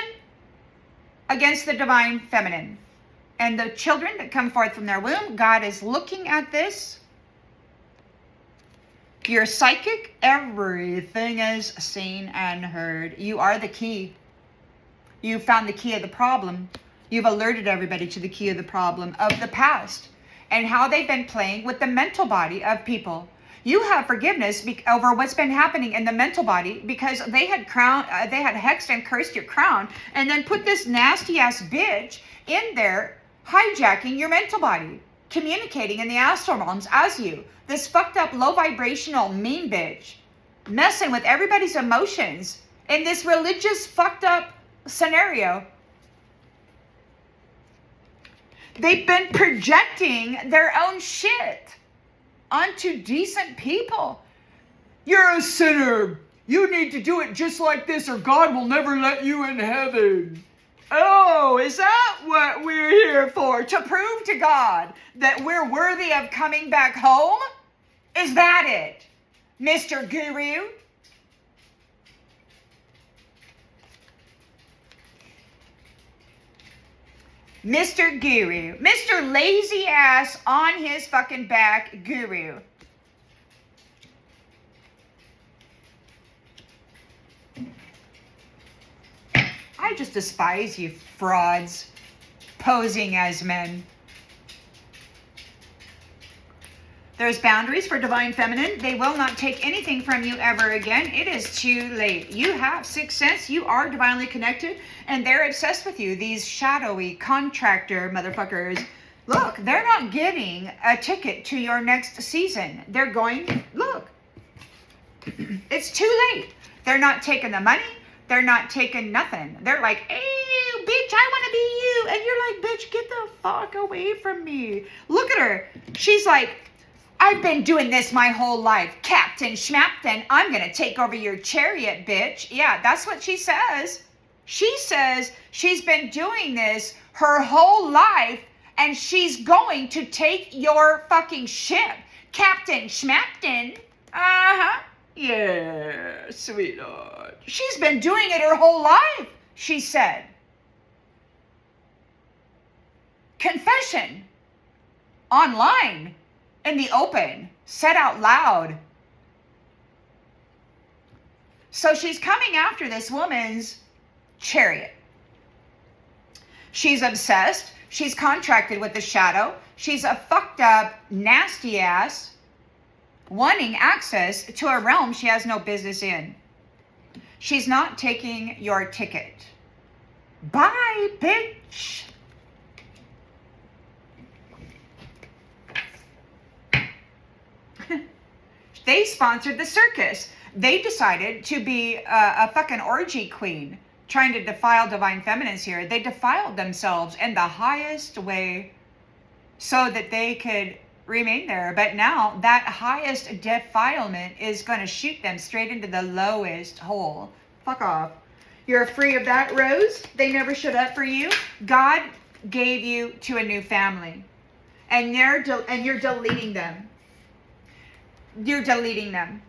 against the divine feminine. And the children that come forth from their womb, God is looking at this. You're psychic. Everything is seen and heard. You are the key. You found the key of the problem. You've alerted everybody to the key of the problem of the past and how they've been playing with the mental body of people. You have forgiveness over what's been happening in the mental body because they had hexed and cursed your crown and then put this nasty ass bitch in there, hijacking your mental body, communicating in the astral realms as you. This fucked up, low vibrational, mean bitch, messing with everybody's emotions in this religious fucked up scenario. They've been projecting their own shit onto decent people. You're a sinner. You need to do it just like this or God will never let you in heaven. Oh, is that what we're here for? To prove to God that we're worthy of coming back home? Is that it, Mr. Guru? Mr. Guru. Mr. Lazy ass on his fucking back guru. I just despise you frauds posing as men. There's boundaries for divine feminine. They will not take anything from you ever again. It is too late. You have sixth sense. You are divinely connected. And they're obsessed with you. These shadowy contractor motherfuckers. Look, they're not getting a ticket to your next season. They're going, look, it's too late. They're not taking the money. They're not taking nothing. They're like, hey, bitch, I want to be you. And you're like, bitch, get the fuck away from me. Look at her. She's like, I've been doing this my whole life. Captain Schmapton, I'm going to take over your chariot, bitch. Yeah, that's what she says. She says she's been doing this her whole life and she's going to take your fucking ship. Captain Schmapton. Uh-huh. Yeah, sweetheart. She's been doing it her whole life, she said. Confession. Online. In the open. Said out loud. So she's coming after this woman's chariot. She's obsessed. She's contracted with the shadow. She's a fucked up, nasty ass wanting access to a realm she has no business in. She's not taking your ticket. Bye, bitch. They sponsored the circus. They decided to be a fucking orgy queen, trying to defile divine feminines here. They defiled themselves in the highest way so that they could remain there. But now that highest defilement is going to shoot them straight into the lowest hole. Fuck off. You're free of that, Rose. They never showed up for you. God gave you to a new family. And you're deleting them. You're deleting them.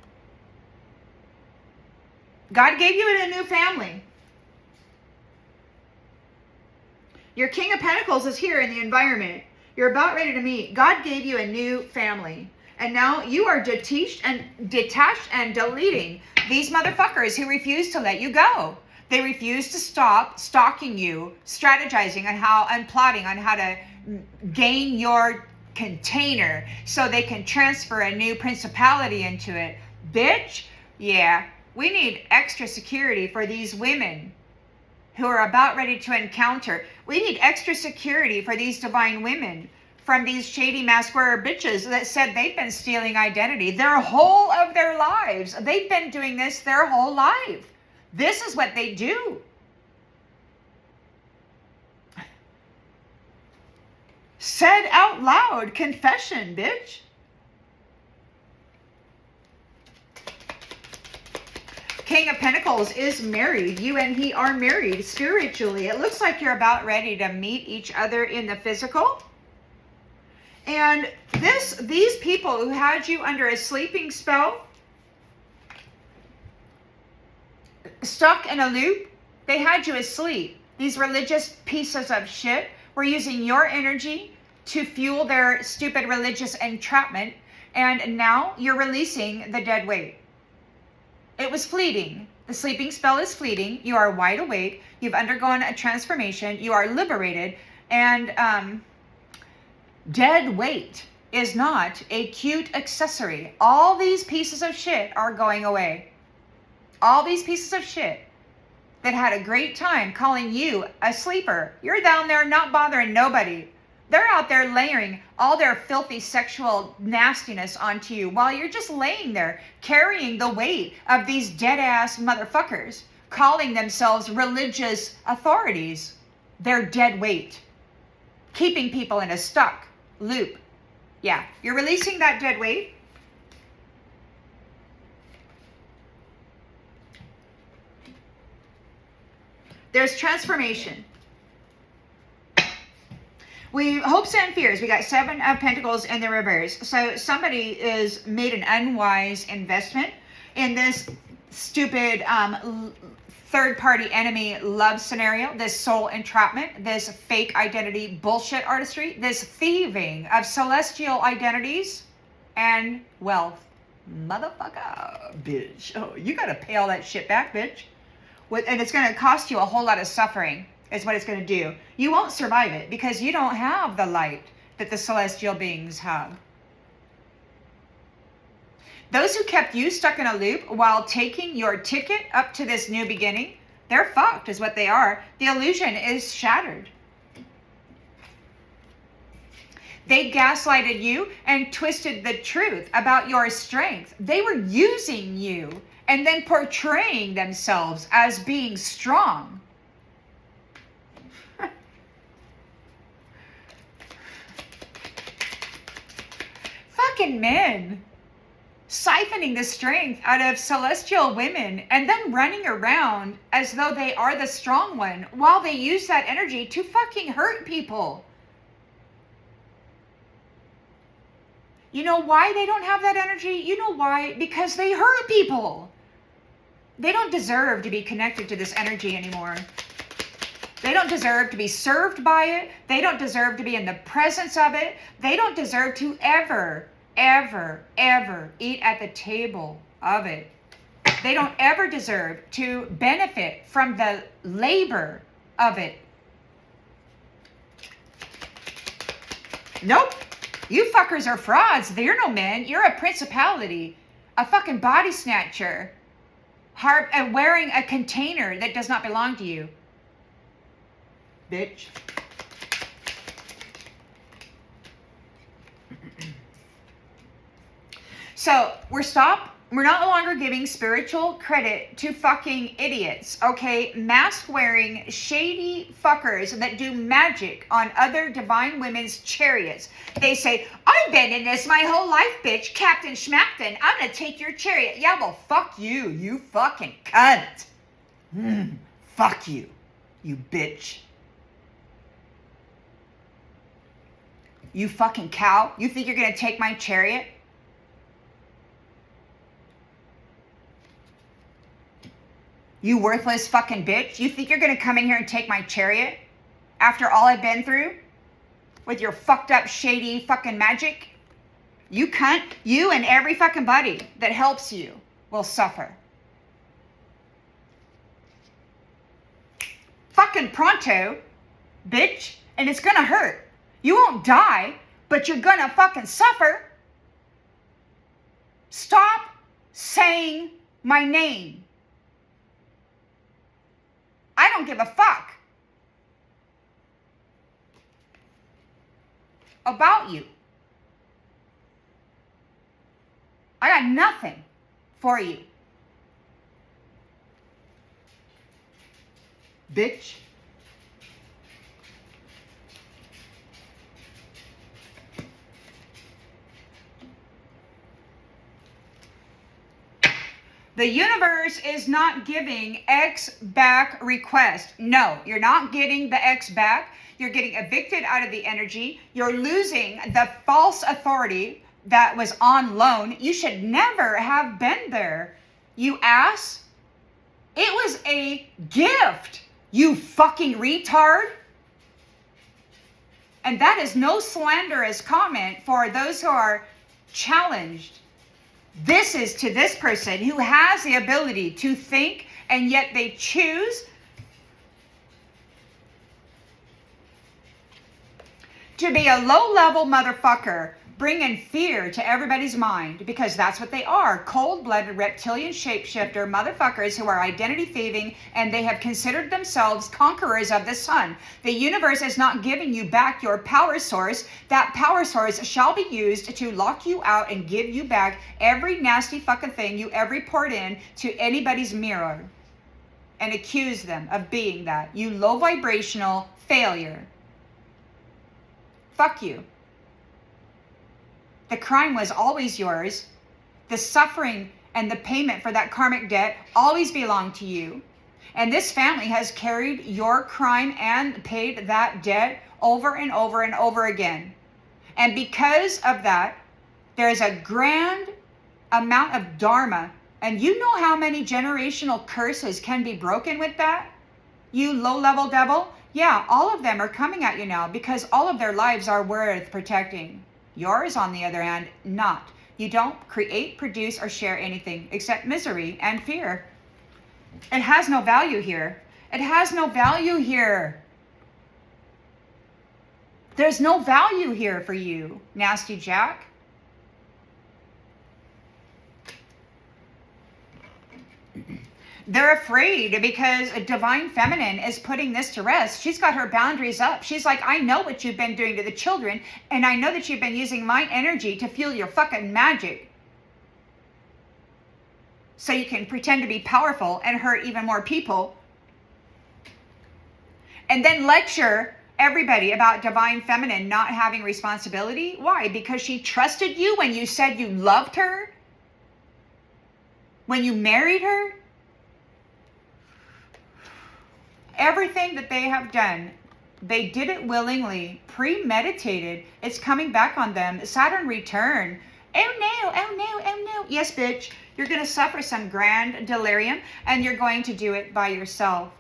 God gave you a new family. Your King of Pentacles is here in the environment. You're about ready to meet. God gave you a new family. And now you are detached and deleting these motherfuckers who refuse to let you go. They refuse to stop stalking you, strategizing on how and plotting on how to gain your container so they can transfer a new principality into it. Bitch, yeah, we need extra security for these women who are about ready to encounter. We need extra security for these divine women from these shady mask wearer bitches that said they've been stealing identity their whole of their lives. They've been doing this their whole life. This is what they do. Said out loud, confession, bitch. King of Pentacles is married. You and he are married spiritually. It looks like you're about ready to meet each other in the physical. And these people who had you under a sleeping spell, stuck in a loop, they had you asleep. These religious pieces of shit were using your energy to fuel their stupid religious entrapment. And now you're releasing the dead weight. It was fleeting. The sleeping spell is fleeting. You are wide awake. You've undergone a transformation. You are liberated. And dead weight is not a cute accessory. All these pieces of shit are going away. All these pieces of shit that had a great time calling you a sleeper. You're down there not bothering nobody. They're out there layering all their filthy sexual nastiness onto you while you're just laying there carrying the weight of these dead-ass motherfuckers calling themselves religious authorities. They're dead weight, keeping people in a stuck loop. Yeah, you're releasing that dead weight. There's transformation. We hopes and fears. We got 7 of Pentacles in the reverse. So somebody is made an unwise investment in this stupid third-party enemy love scenario, this soul entrapment, this fake identity bullshit artistry, this thieving of celestial identities and wealth. Motherfucker, bitch. Oh, you got to pay all that shit back, bitch. And it's going to cost you a whole lot of suffering. Is what it's going to do. You won't survive it because you don't have the light that the celestial beings have. Those who kept you stuck in a loop while taking your ticket up to this new beginning, they're fucked is what they are. The illusion is shattered. They gaslighted you and twisted the truth about your strength. They were using you and then portraying themselves as being strong. fucking men siphoning the strength out of celestial women and then running around as though they are the strong one while they use that energy to fucking hurt people. You know why they don't have that energy? You know why? Because they hurt people. They don't deserve to be connected to this energy anymore. They don't deserve to be served by it. They don't deserve to be in the presence of it. They don't deserve to ever eat at the table of it. They don't ever deserve to benefit from the labor of it. Nope. You fuckers are frauds. You're no men. You're a principality. A fucking body snatcher. Wearing a container that does not belong to you. Bitch. So we're no longer giving spiritual credit to fucking idiots, okay? Mask wearing shady fuckers that do magic on other divine women's chariots. They say, I've been in this my whole life, bitch. Captain Schmackton, I'm gonna take your chariot. Yeah, well, fuck you, you fucking cunt. Fuck you, you bitch. You fucking cow. You think you're gonna take my chariot? You worthless fucking bitch. You think you're going to come in here and take my chariot? After all I've been through? With your fucked up, shady fucking magic? You cunt. You and every fucking buddy that helps you will suffer. Fucking pronto, bitch. And it's going to hurt. You won't die, but you're going to fucking suffer. Stop saying my name. I don't give a fuck about you. I got nothing for you. Bitch. The universe is not giving X back request. No, you're not getting the X back. You're getting evicted out of the energy. You're losing the false authority that was on loan. You should never have been there, you ass. It was a gift, you fucking retard. And that is no slanderous comment for those who are challenged. This is to this person who has the ability to think, and yet they choose to be a low-level motherfucker, bringing fear to everybody's mind, because that's what they are. Cold-blooded reptilian shapeshifter motherfuckers who are identity thieving, and they have considered themselves conquerors of the sun. The universe is not giving you back your power source. That power source shall be used to lock you out and give you back every nasty fucking thing you ever poured in to anybody's mirror and accuse them of being that. You low vibrational failure. Fuck you. The crime was always yours. The suffering and the payment for that karmic debt always belonged to you. And this family has carried your crime and paid that debt over and over and over again. And because of that, there's a grand amount of dharma. And you know how many generational curses can be broken with that? You low-level devil? Yeah, all of them are coming at you now because all of their lives are worth protecting. Yours, on the other hand, not. You don't create, produce, or share anything except misery and fear. It has no value here. It has no value here. There's no value here for you, Nasty Jack. They're afraid because a divine feminine is putting this to rest. She's got her boundaries up. She's like, I know what you've been doing to the children, and I know that you've been using my energy to fuel your fucking magic. So you can pretend to be powerful and hurt even more people. And then lecture everybody about divine feminine not having responsibility. Why? Because she trusted you when you said you loved her? When you married her? Everything that they have done, they did it willingly, premeditated. It's coming back on them. Saturn return. Oh no, oh no, oh no. Yes, bitch, you're going to suffer some grand delirium and you're going to do it by yourself.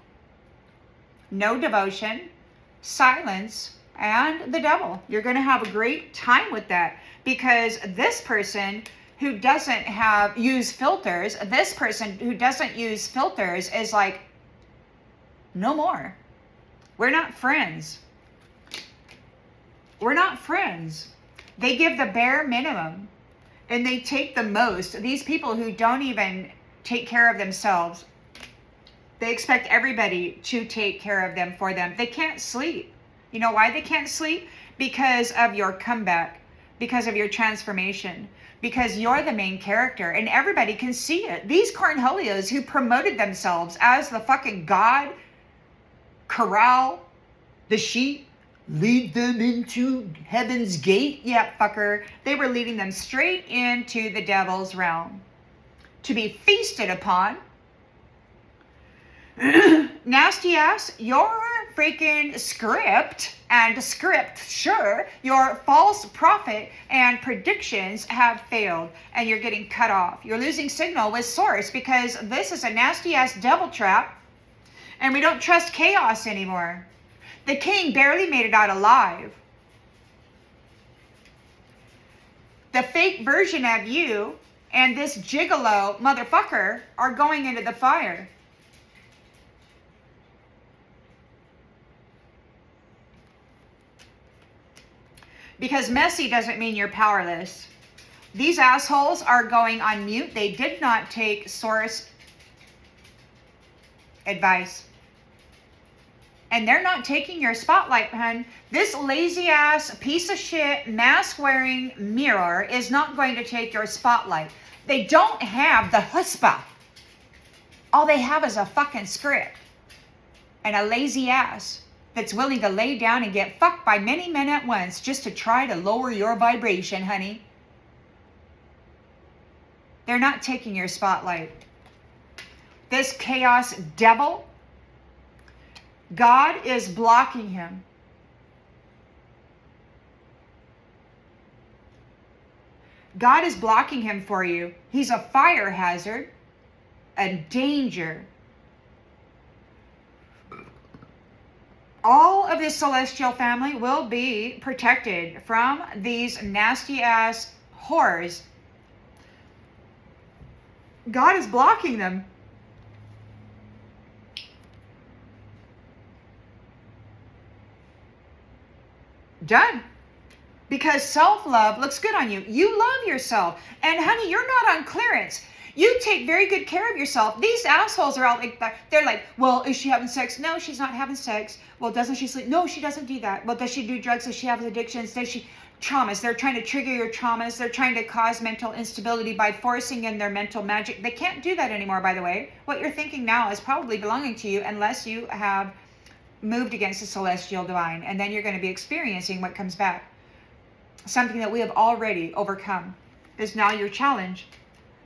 No devotion, silence, and the devil. You're going to have a great time with that, because this person who doesn't use filters, is like, no more. We're not friends. We're not friends. They give the bare minimum and they take the most. These people who don't even take care of themselves, they expect everybody to take care of them for them. They can't sleep. You know why they can't sleep? Because of your comeback, because of your transformation, because you're the main character and everybody can see it. These cornholios who promoted themselves as the fucking God, corral the sheep, lead them into heaven's gate. Yeah, fucker. They were leading them straight into the devil's realm to be feasted upon. Nasty ass, your freaking sure, your false prophet and predictions have failed and you're getting cut off. You're losing signal with source because this is a nasty ass devil trap and we don't trust chaos anymore. The king barely made it out alive. The fake version of you and this gigolo motherfucker are going into the fire. Because messy doesn't mean you're powerless. These assholes are going on mute. They did not take source advice. And they're not taking your spotlight, hun. This lazy ass piece of shit mask wearing mirror is not going to take your spotlight. They don't have the chutzpah. All they have is a fucking script and a lazy ass that's willing to lay down and get fucked by many men at once just to try to lower your vibration, honey. They're not taking your spotlight. This chaos devil, God is blocking him. God is blocking him for you. He's a fire hazard, a danger. All of this celestial family will be protected from these nasty ass whores. God is blocking them. Done. Because self-love looks good on you. You love yourself. And honey, you're not on clearance. You take very good care of yourself. These assholes are out like, they're like, well, is she having sex? No, she's not having sex. Well, doesn't she sleep? No, she doesn't do that. Well, does she do drugs? Does she have addictions? Does she... Traumas. They're trying to trigger your traumas. They're trying to cause mental instability by forcing in their mental magic. They can't do that anymore, by the way. What you're thinking now is probably belonging to you unless you have moved against the celestial divine. And then you're going to be experiencing what comes back. Something that we have already overcome is now your challenge.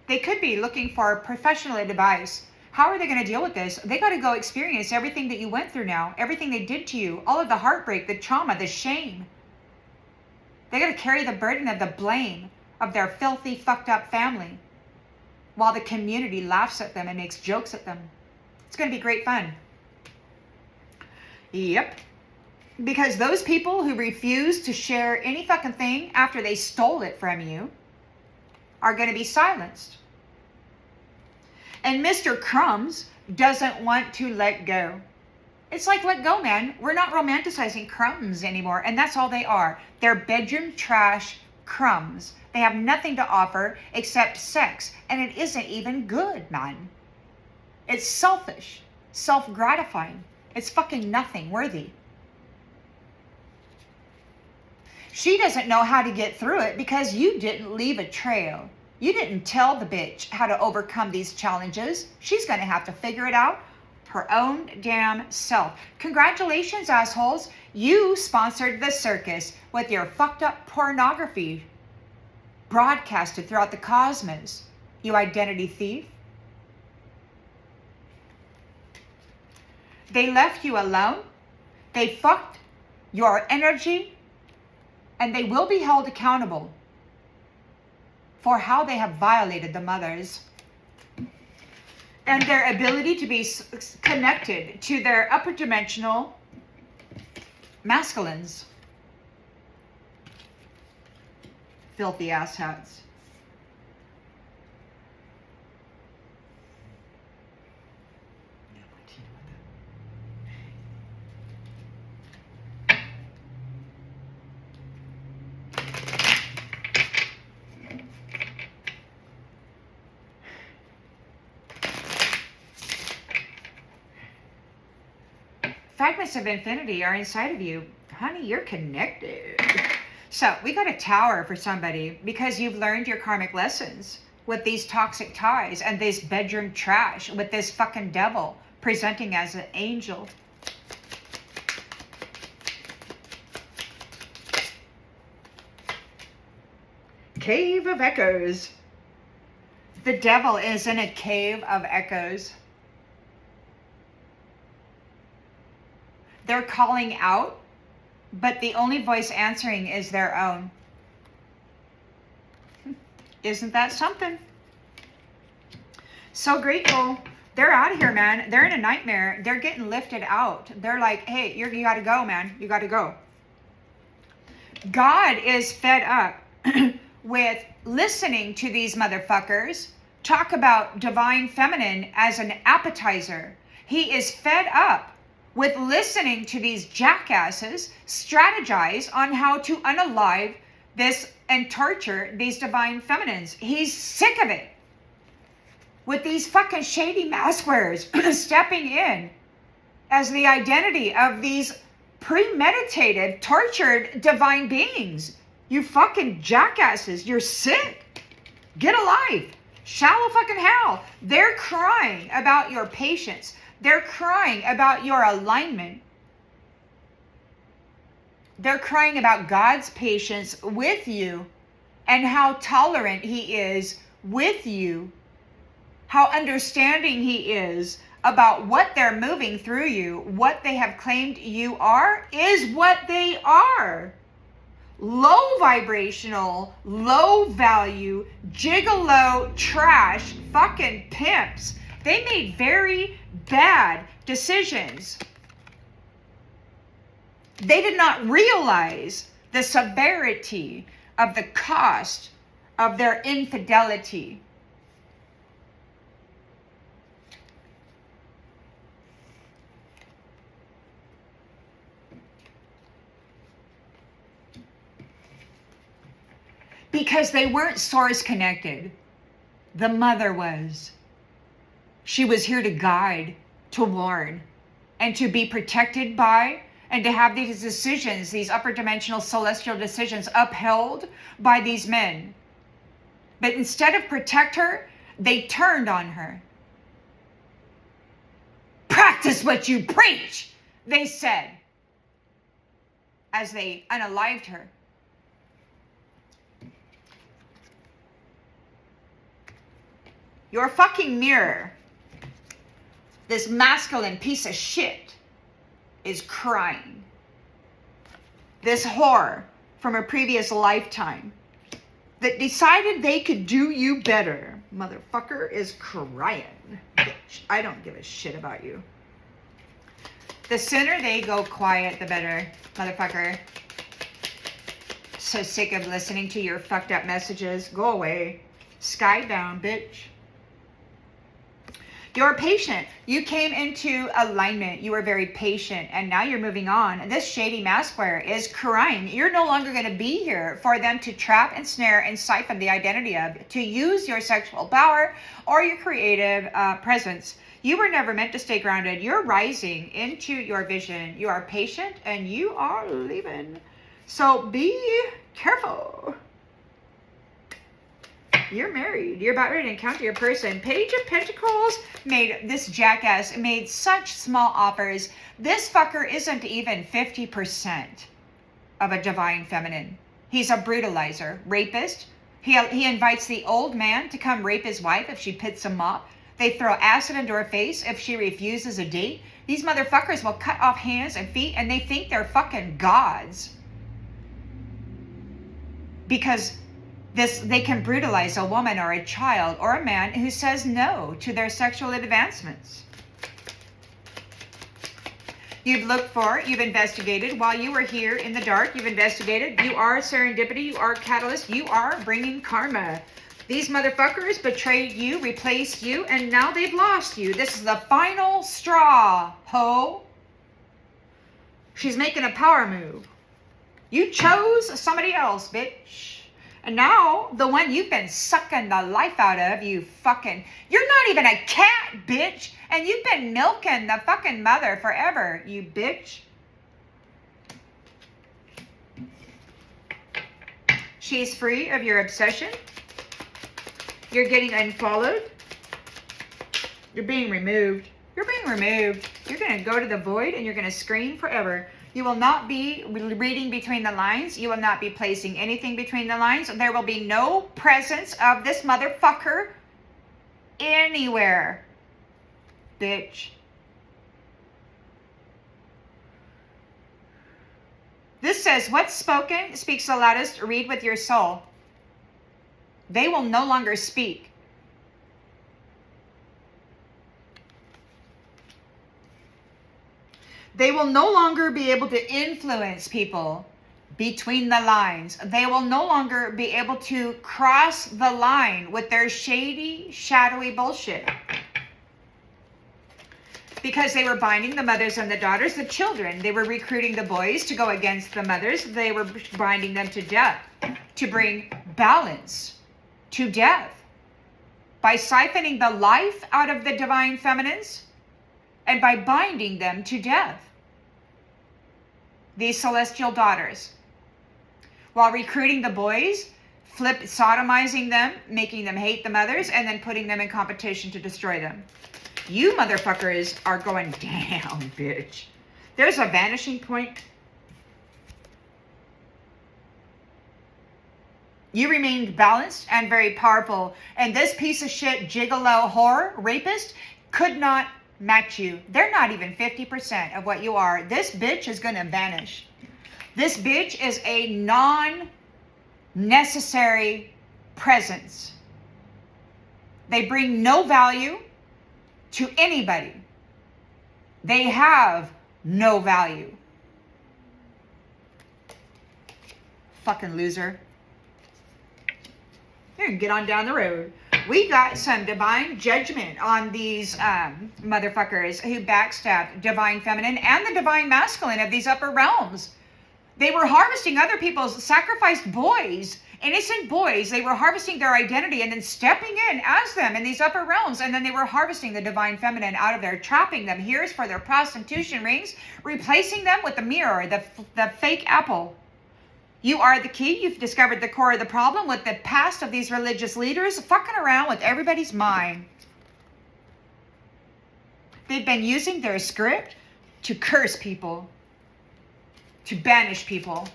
They could be looking for professional advice. How are they going to deal with this? They got to go experience everything that you went through now. Everything they did to you. All of the heartbreak, the trauma, the shame. They got to carry the burden of the blame of their filthy, fucked up family while the community laughs at them and makes jokes at them. It's going to be great fun. Yep. Because those people who refuse to share any fucking thing after they stole it from you are going to be silenced. And Mr. Crumbs doesn't want to let go. It's like, let go, man. We're not romanticizing crumbs anymore. And that's all they are. They're bedroom trash crumbs. They have nothing to offer except sex. And it isn't even good, man. It's selfish, self-gratifying. It's fucking nothing worthy. She doesn't know how to get through it because you didn't leave a trail. You didn't tell the bitch how to overcome these challenges. She's going to have to figure it out her own damn self. Congratulations, assholes. You sponsored the circus with your fucked up pornography broadcasted throughout the cosmos. You identity thief. They left you alone. They fucked your energy. And they will be held accountable for how they have violated the mothers and their ability to be connected to their upper dimensional masculines. Filthy asshats. Fragments of infinity are inside of you. Honey, you're connected. So we got a tower for somebody because you've learned your karmic lessons with these toxic ties and this bedroom trash with this fucking devil presenting as an angel. Cave of Echoes. The devil is in a cave of echoes. They're calling out, but the only voice answering is their own. Isn't that something? So grateful. They're out of here, man. They're in a nightmare. They're getting lifted out. They're like, hey, you gotta go, man. You gotta go. God is fed up with listening to these motherfuckers talk about divine feminine as an appetizer. He is fed up with listening to these jackasses strategize on how to unalive this and torture these divine feminines. He's sick of it. With these fucking shady mask wearers stepping in as the identity of these premeditated, tortured divine beings. You fucking jackasses, you're sick. Get a life. Shallow fucking hell. They're crying about your patience. They're crying about your alignment. They're crying about God's patience with you and how tolerant He is with you, how understanding He is about what they're moving through you. What they have claimed you are is what they are. Low vibrational, low value, gigolo, trash, fucking pimps. They made very bad decisions. They did not realize the severity of the cost of their infidelity. Because they weren't source connected. The mother was. She was here to guide, to warn, and to be protected by, and to have these decisions, these upper dimensional celestial decisions upheld by these men. But instead of protect her, they turned on her. Practice what you preach, they said, as they unalived her. Your fucking mirror, this masculine piece of shit, is crying. This whore from a previous lifetime that decided they could do you better, motherfucker, is crying. Bitch, I don't give a shit about you. The sooner they go quiet, the better, motherfucker. So sick of listening to your fucked up messages. Go away. Skybound, bitch. You're patient. You came into alignment. You were very patient, and now you're moving on. This shady mask wearer is crying. You're no longer going to be here for them to trap and snare and siphon the identity of, to use your sexual power or your creative presence. You were never meant to stay grounded. You're rising into your vision. You are patient, and you are leaving. So be careful. You're married. You're about ready to encounter your person. Page of Pentacles this jackass made such small offers. This fucker isn't even 50% of a divine feminine. He's a brutalizer, rapist. He invites the old man to come rape his wife if she pits him off. They throw acid into her face if she refuses a date. These motherfuckers will cut off hands and feet, and they think they're fucking gods. Because they can brutalize a woman or a child or a man who says no to their sexual advancements. You've looked for, you've investigated. While you were here in the dark, you've investigated. You are serendipity, you are catalyst, you are bringing karma. These motherfuckers betrayed you, replaced you, and now they've lost you. This is the final straw, ho. She's making a power move. You chose somebody else, bitch. And now, the one you've been sucking the life out of, you're not even a cat, bitch. And you've been milking the fucking mother forever, you bitch. She's free of your obsession. You're getting unfollowed. You're being removed. You're being removed. You're going to go to the void and you're going to scream forever. You will not be reading between the lines. You will not be placing anything between the lines. There will be no presence of this motherfucker anywhere. Bitch. This says, what's spoken speaks the loudest. Read with your soul. They will no longer speak. They will no longer be able to influence people between the lines. They will no longer be able to cross the line with their shady, shadowy bullshit. Because they were binding the mothers and the daughters, the children. They were recruiting the boys to go against the mothers. They were binding them to death, to bring balance to death. By siphoning the life out of the divine feminines, and by binding them to death. These celestial daughters. While recruiting the boys, sodomizing them, making them hate the mothers, and then putting them in competition to destroy them. You motherfuckers are going down, bitch. There's a vanishing point. You remained balanced and very powerful. And this piece of shit, gigolo, whore, rapist, could not match you. They're not even 50% of what you are. This bitch is going to vanish. This bitch is a non-necessary presence. They bring no value to anybody. They have no value. Fucking loser. Here, get on down the road. We got some divine judgment on these motherfuckers who backstab divine feminine and the divine masculine of these upper realms. They were harvesting other people's sacrificed boys, innocent boys. They were harvesting their identity and then stepping in as them in these upper realms. And then they were harvesting the divine feminine out of there, trapping them. Here's for their prostitution rings, replacing them with the mirror, the fake apple. You are the key. You've discovered the core of the problem with the past of these religious leaders fucking around with everybody's mind. They've been using their script to curse people, to banish people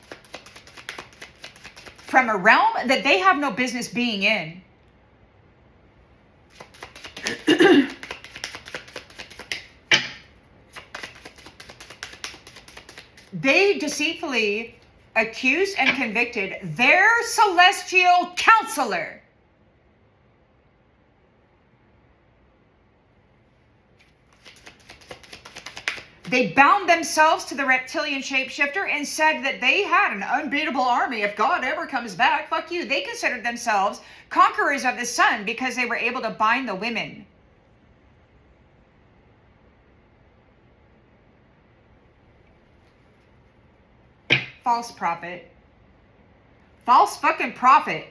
from a realm that they have no business being in. They deceitfully accused and convicted their celestial counselor. They bound themselves to the reptilian shapeshifter and said that they had an unbeatable army. If God ever comes back, fuck you. They considered themselves conquerors of the sun because they were able to bind the women. False prophet. False fucking prophet.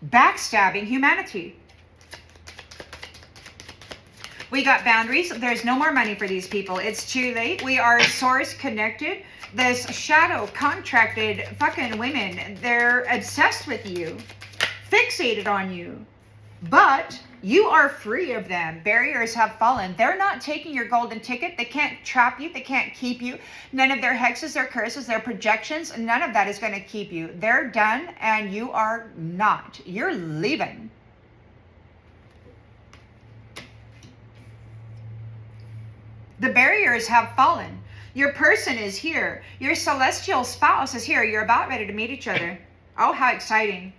Backstabbing humanity. We got boundaries. There's no more money for these people. It's too late. We are source connected. This shadow contracted fucking women, they're obsessed with you, fixated on you, but you are free of them. Barriers have fallen. They're not taking your golden ticket. They can't trap you. They can't keep you. None of their hexes, their curses, their projections, none of that is going to keep you. They're done and you are not. You're leaving. The barriers have fallen. Your person is here. Your celestial spouse is here. You're about ready to meet each other. Oh, how exciting.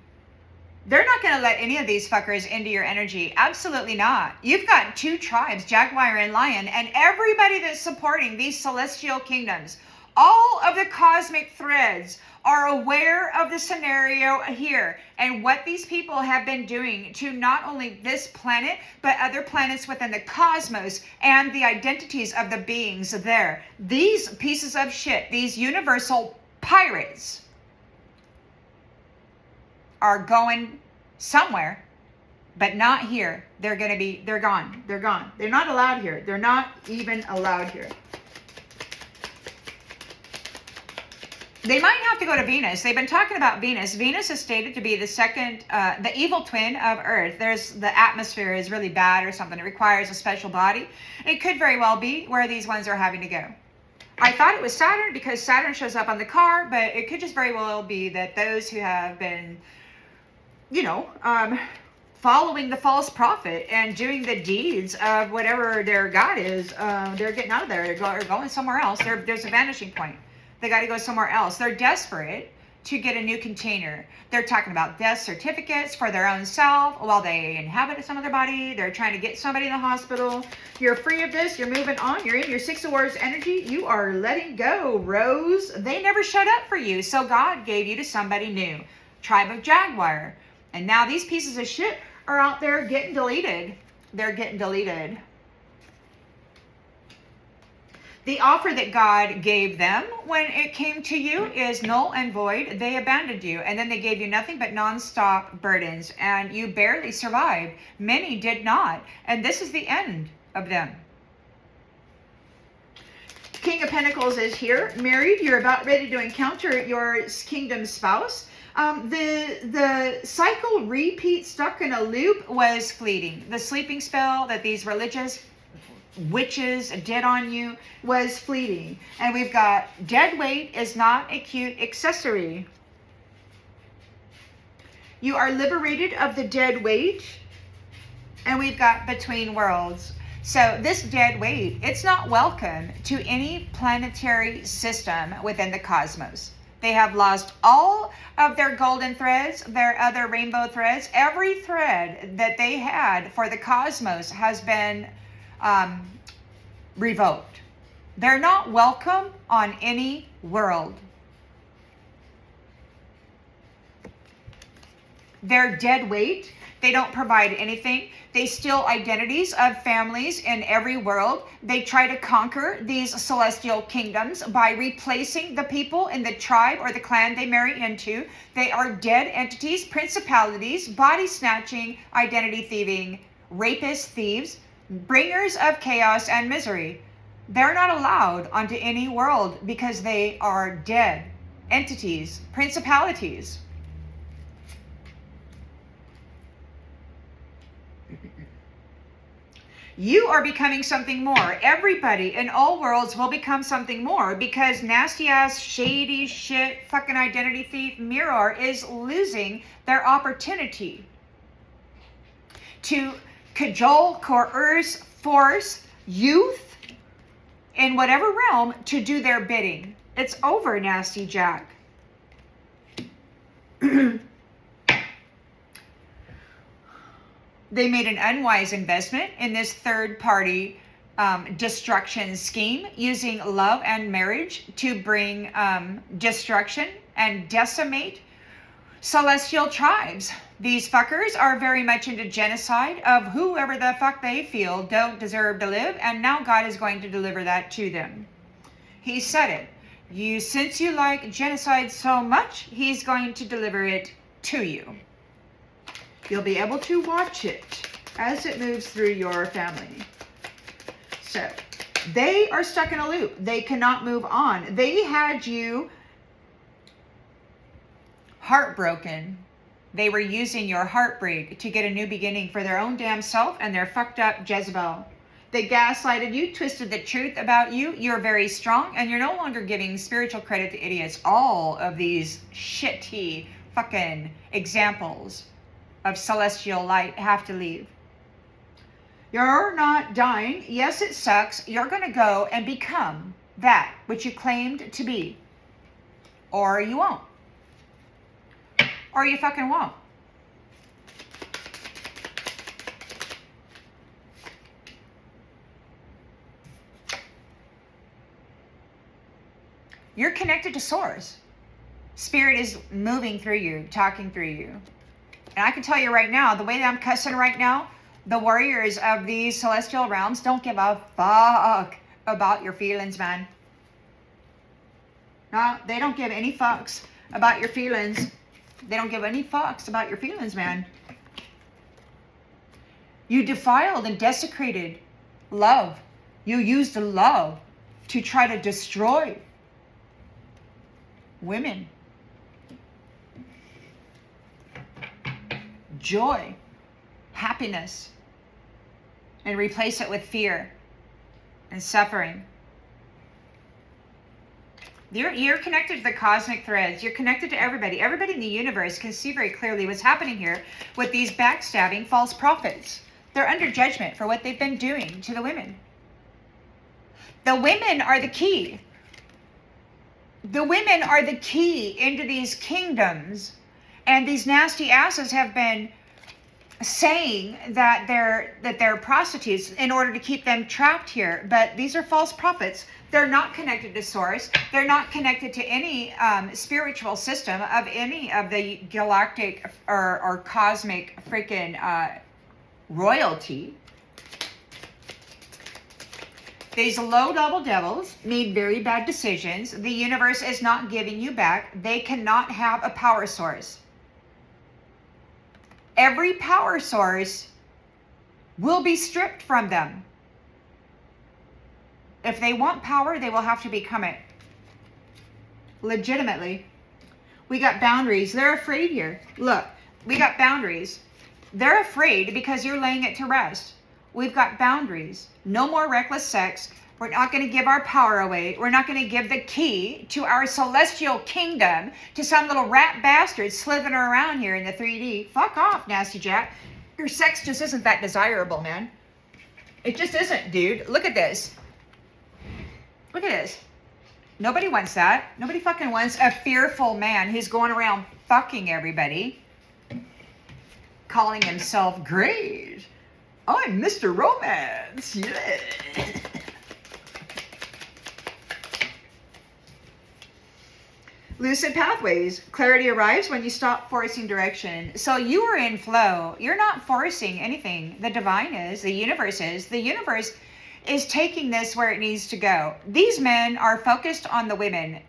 They're not going to let any of these fuckers into your energy. Absolutely not. You've got two tribes, Jaguar and Lion, and everybody that's supporting these celestial kingdoms, all of the cosmic threads are aware of the scenario here and what these people have been doing to not only this planet, but other planets within the cosmos and the identities of the beings there. These pieces of shit, these universal pirates, are going somewhere, but not here. They're gone. They're gone. They're not allowed here. They're not even allowed here. They might have to go to Venus. They've been talking about Venus. Venus is stated to be the second, the evil twin of Earth. The atmosphere is really bad or something. It requires a special body. It could very well be where these ones are having to go. I thought it was Saturn because Saturn shows up on the car, but it could just very well be that those who have been, following the false prophet and doing the deeds of whatever their God is, they're getting out of there. They're going somewhere else. There's a vanishing point. They got to go somewhere else. They're desperate to get a new container. They're talking about death certificates for their own self while they inhabit some other body. They're trying to get somebody in the hospital. You're free of this. You're moving on. You're in your Six of Swords energy. You are letting go, Rose. They never showed up for you, so God gave you to somebody new. Tribe of Jaguar. And now these pieces of shit are out there getting deleted. They're getting deleted. The offer that God gave them when it came to you is null and void. They abandoned you, and then they gave you nothing but nonstop burdens, and you barely survived. Many did not, and this is the end of them. King of Pentacles is here, married. You're about ready to encounter your kingdom spouse. The cycle repeat, stuck in a loop, was fleeting. The sleeping spell that these religious witches did on you was fleeting. And we've got dead weight is not a cute accessory. You are liberated of the dead weight. And we've got between worlds. So this dead weight, it's not welcome to any planetary system within the cosmos. They have lost all of their golden threads, their other rainbow threads. Every thread that they had for the cosmos has been revoked. They're not welcome on any world. They're dead weight. They don't provide anything. They steal identities of families in every world. They try to conquer these celestial kingdoms by replacing the people in the tribe or the clan they marry into. They are dead entities, principalities, body snatching, identity thieving, rapists, thieves, bringers of chaos and misery. They're not allowed onto any world because they are dead entities, principalities. You are becoming something more. Everybody in all worlds will become something more because nasty ass, shady shit, fucking identity thief Mirror is losing their opportunity to cajole, coerce, force youth in whatever realm to do their bidding. It's over, Nasty Jack. They made an unwise investment in this third-party destruction scheme using love and marriage to bring destruction and decimate celestial tribes. These fuckers are very much into genocide of whoever the fuck they feel don't deserve to live, and now God is going to deliver that to them. He said it. Since you like genocide so much, he's going to deliver it to you. You'll be able to watch it as it moves through your family. So, They are stuck in a loop. They cannot move on. They had you heartbroken. They were using your heartbreak to get a new beginning for their own damn self and their fucked up Jezebel. They gaslighted you, twisted the truth about you. You're very strong and you're no longer giving spiritual credit to idiots. All of these shitty fucking examples of celestial light have to leave. You're not dying. Yes, it sucks. You're going to go and become that which you claimed to be. Or you won't. Or you fucking won't. You're connected to Source. Spirit is moving through you, talking through you. And I can tell you right now, the way that I'm cussing right now, the warriors of these celestial realms don't give a fuck about your feelings, man. No, they don't give any fucks about your feelings. They don't give any fucks about your feelings, man. You defiled and desecrated love. You used the love to try to destroy women. Joy, happiness, and replace it with fear and suffering. You're connected to the cosmic threads. You're connected to everybody. Everybody in the universe can see very clearly what's happening here with these backstabbing false prophets. They're under judgment for what they've been doing to the women. The women are the key. The women are the key into these kingdoms. And these nasty asses have been saying that they're prostitutes in order to keep them trapped here. But these are false prophets. They're not connected to Source. They're not connected to any spiritual system of any of the galactic or cosmic freaking royalty. These low-level devils made very bad decisions. The universe is not giving you back. They cannot have a power source. Every power source will be stripped from them. If they want power, they will have to become it. Legitimately. We got boundaries. They're afraid here. Look, we got boundaries. They're afraid because you're laying it to rest. We've got boundaries. No more reckless sex. We're not going to give our power away. We're not going to give the key to our celestial kingdom to some little rat bastard slithering around here in the 3D. Fuck off, Nasty Jack. Your sex just isn't that desirable, man. It just isn't, dude. Look at this. Look at this. Nobody wants that. Nobody fucking wants a fearful man who's going around fucking everybody, calling himself great. I'm Mr. Romance. Yeah. Lucid pathways. Clarity arrives when you stop forcing direction. So you are in flow. You're not forcing anything. The divine is. The universe is. The universe is taking this where it needs to go. These men are focused on the women.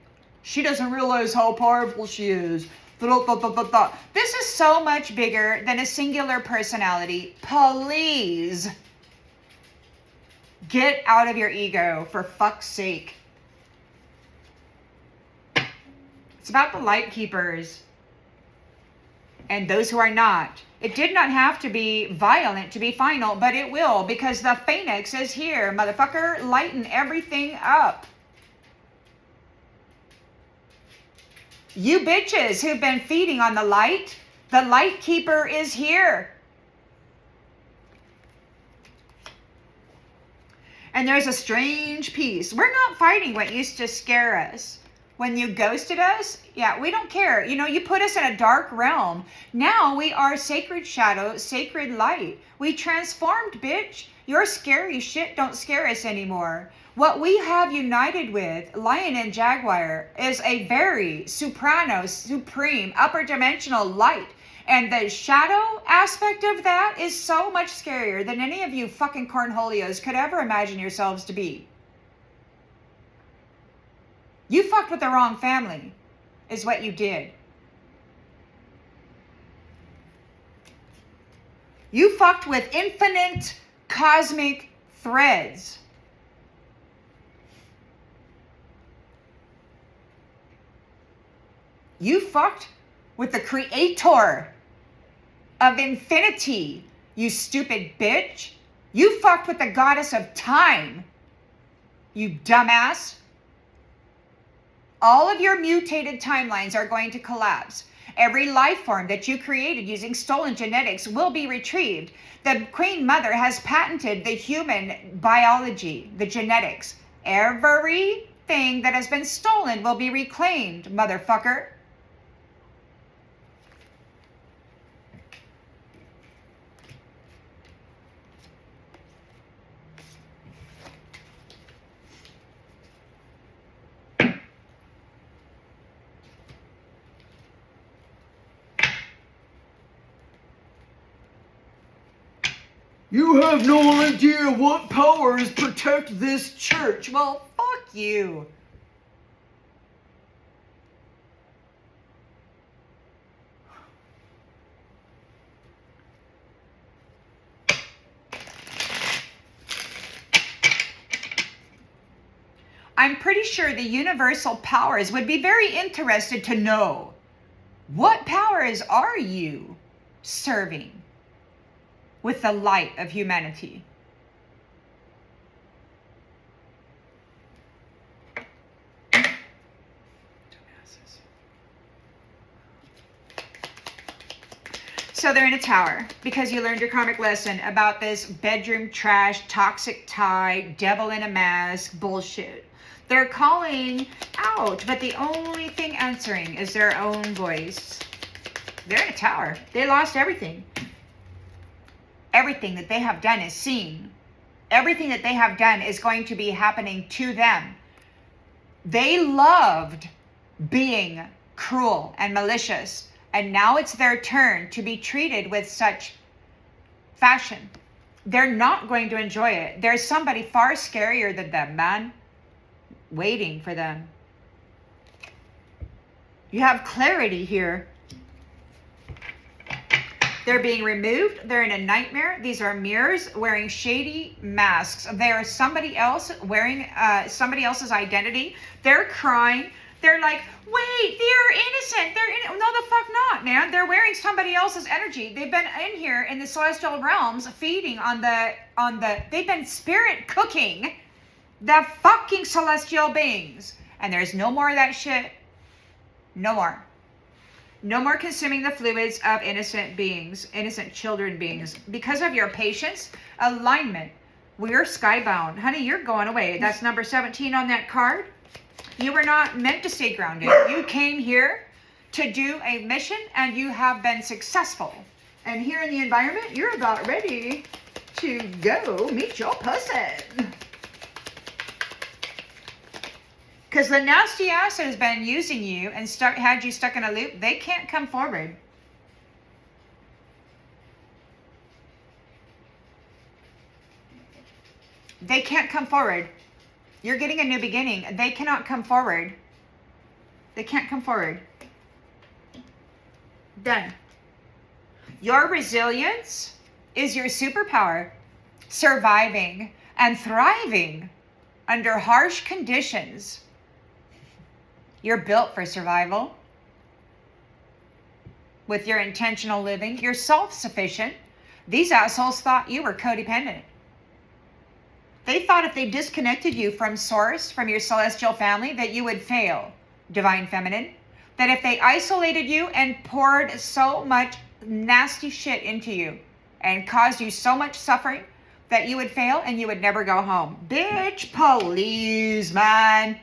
She doesn't realize how powerful she is. This is so much bigger than a singular personality. Please get out of your ego, for fuck's sake. It's about the light keepers and those who are not. It did not have to be violent to be final, but it will, because the Phoenix is here. Motherfucker, lighten everything up. You bitches who've been feeding on the light keeper is here. And there's a strange peace. We're not fighting what used to scare us. When you ghosted us, yeah, we don't care. You know, you put us in a dark realm. Now we are sacred shadow, sacred light. We transformed, bitch. Your scary shit don't scare us anymore. What we have united with, Lion and Jaguar, is a very soprano, supreme, upper dimensional light. And the shadow aspect of that is so much scarier than any of you fucking cornholios could ever imagine yourselves to be. You fucked with the wrong family, is what you did. You fucked with infinite cosmic threads. You fucked with the creator of infinity, you stupid bitch. You fucked with the goddess of time, you dumbass. All of your mutated timelines are going to collapse. Every life form that you created using stolen genetics will be retrieved. The Queen Mother has patented the human biology, the genetics. Everything that has been stolen will be reclaimed, motherfucker. You have no idea what powers protect this church. Well, fuck you. I'm pretty sure the universal powers would be very interested to know, what powers are you serving with the light of humanity? So they're in a tower because you learned your karmic lesson about this bedroom trash, toxic tie, devil in a mask bullshit. They're calling out, but the only thing answering is their own voice. They're in a tower. They lost everything. Everything that they have done is seen. Everything that they have done is going to be happening to them. They loved being cruel and malicious, and now it's their turn to be treated with such fashion. They're not going to enjoy it. There's somebody far scarier than them, man, waiting for them. You have clarity here. They're being removed. They're in a nightmare. These are mirrors wearing shady masks. They are somebody else wearing somebody else's identity. They're crying. They're like, wait, they're innocent. No, the fuck not, man. They're wearing somebody else's energy. They've been in here in the celestial realms feeding on the they've been spirit cooking the fucking celestial beings. And there's no more of that shit. No more. No more consuming the fluids of innocent beings, innocent children beings. Because of your patience, alignment, we're skybound. Honey, you're going away. That's number 17 on that card. You were not meant to stay grounded. You came here to do a mission and you have been successful. And here in the environment, you're about ready to go meet your person. Because the nasty ass that has been using you and had you stuck in a loop, they can't come forward. They can't come forward. You're getting a new beginning. They cannot come forward. They can't come forward. Done. Your resilience is your superpower. Surviving and thriving under harsh conditions. You're built for survival. With your intentional living, you're self-sufficient. These assholes thought you were codependent. They thought if they disconnected you from source, from your celestial family, that you would fail, divine feminine. That if they isolated you and poured so much nasty shit into you and caused you so much suffering, that you would fail and you would never go home. Bitch, please, man.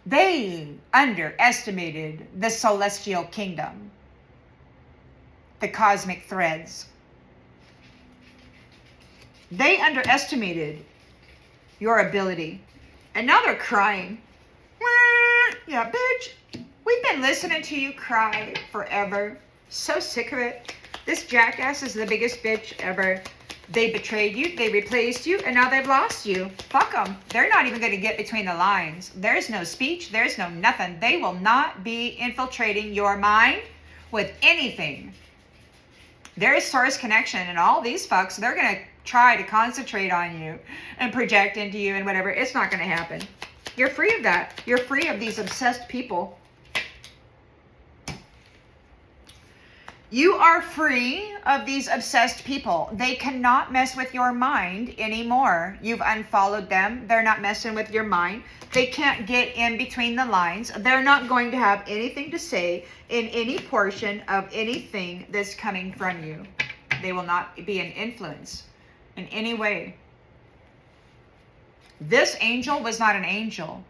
They underestimated the celestial kingdom, the cosmic threads. They underestimated your ability. And now they're crying. Yeah, bitch. We've been listening to you cry forever. So sick of it. This jackass is the biggest bitch ever. They betrayed you, they replaced you, and now they've lost you. Fuck them. They're not even going to get between the lines. There's no speech. There's no nothing. They will not be infiltrating your mind with anything. There is source connection, and all these fucks, they're going to try to concentrate on you and project into you and whatever. It's not going to happen. You're free of that. You're free of these obsessed people. You are free of these obsessed people. They cannot mess with your mind anymore. You've unfollowed them. They're not messing with your mind. They can't get in between the lines. They're not going to have anything to say in any portion of anything that's coming from you. They will not be an influence in any way. This angel was not an angel.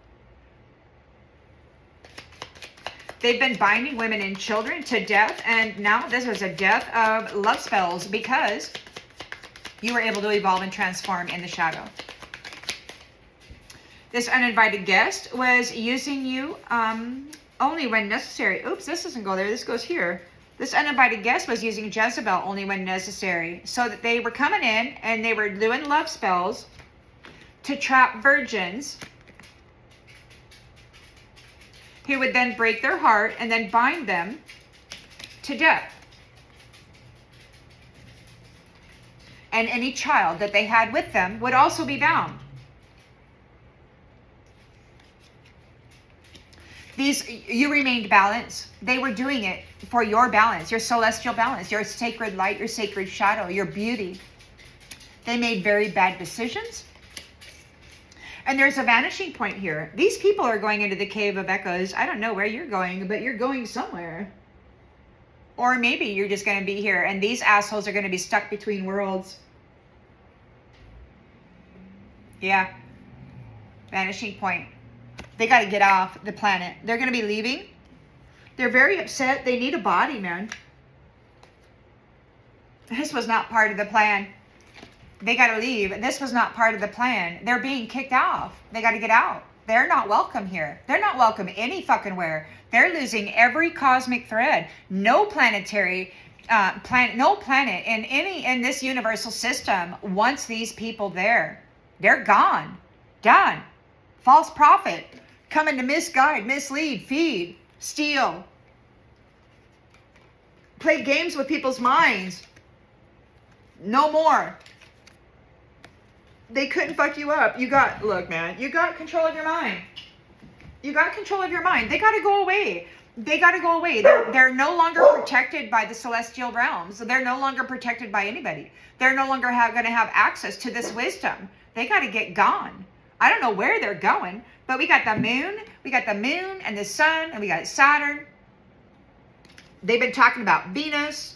They've been binding women and children to death, and now this was a death of love spells because you were able to evolve and transform in the shadow. This uninvited guest was using you only when necessary. Oops, this doesn't go there. This goes here. This uninvited guest was using Jezebel only when necessary, so that they were coming in and they were doing love spells to trap virgins, who would then break their heart and then bind them to death. And any child that they had with them would also be bound. You remained balanced. They were doing it for your balance, your celestial balance, your sacred light, your sacred shadow, your beauty. They made very bad decisions. And there's a vanishing point here. These people are going into the cave of echoes. I don't know where you're going, but you're going somewhere. Or maybe you're just going to be here and these assholes are going to be stuck between worlds. Yeah. Vanishing point. They got to get off the planet. They're going to be leaving. They're very upset. They need a body, man. This was not part of the plan. They got to leave. This was not part of the plan. They're being kicked off. They got to get out. They're not welcome here. They're not welcome any fucking where. They're losing every cosmic thread. No planetary no planet in this universal system wants these people there. They're gone. Done. False prophet coming to misguide, mislead, feed, steal, play games with people's minds. No more. They couldn't fuck you up. Look, man, you got control of your mind. You got control of your mind. They got to go away. They got to go away. They're no longer protected by the celestial realms. They're no longer protected by anybody. They're no longer going to have access to this wisdom. They got to get gone. I don't know where they're going, but we got the moon. We got the moon and the sun, and we got Saturn. They've been talking about Venus.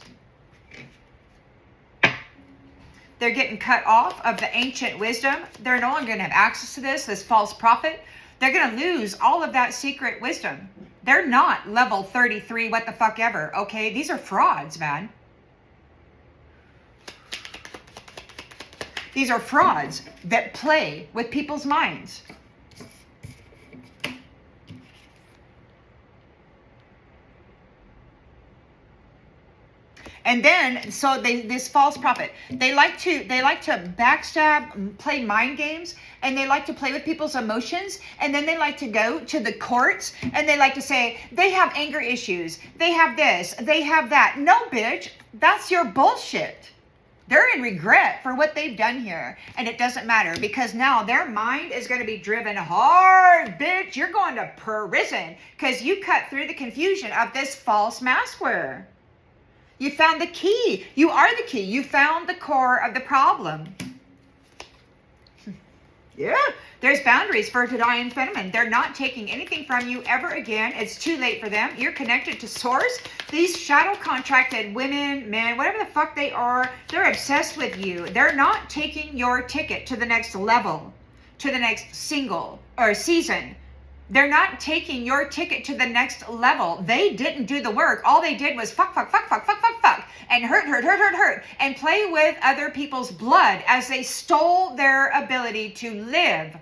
They're getting cut off of the ancient wisdom. They're no longer going to have access to this false prophet. They're going to lose all of that secret wisdom. They're not level 33, what the fuck ever, okay? These are frauds, man. These are frauds that play with people's minds. And then, so this false prophet, they like to backstab, play mind games, and they like to play with people's emotions, and then they like to go to the courts, and they like to say, they have anger issues, they have this, they have that. No, bitch, that's your bullshit. They're in regret for what they've done here, and it doesn't matter, because now their mind is going to be driven hard, bitch. You're going to prison, because you cut through the confusion of this false mask wearer. You found the key. You are the key. You found the core of the problem. Yeah. There's boundaries for Tadian Phenomenon. They're not taking anything from you ever again. It's too late for them. You're connected to source. These shadow contracted women, men, whatever the fuck they are, they're obsessed with you. They're not taking your ticket to the next level, to the next single or season. They're not taking your ticket to the next level. They didn't do the work. All they did was fuck, and hurt, and play with other people's blood as they stole their ability to live.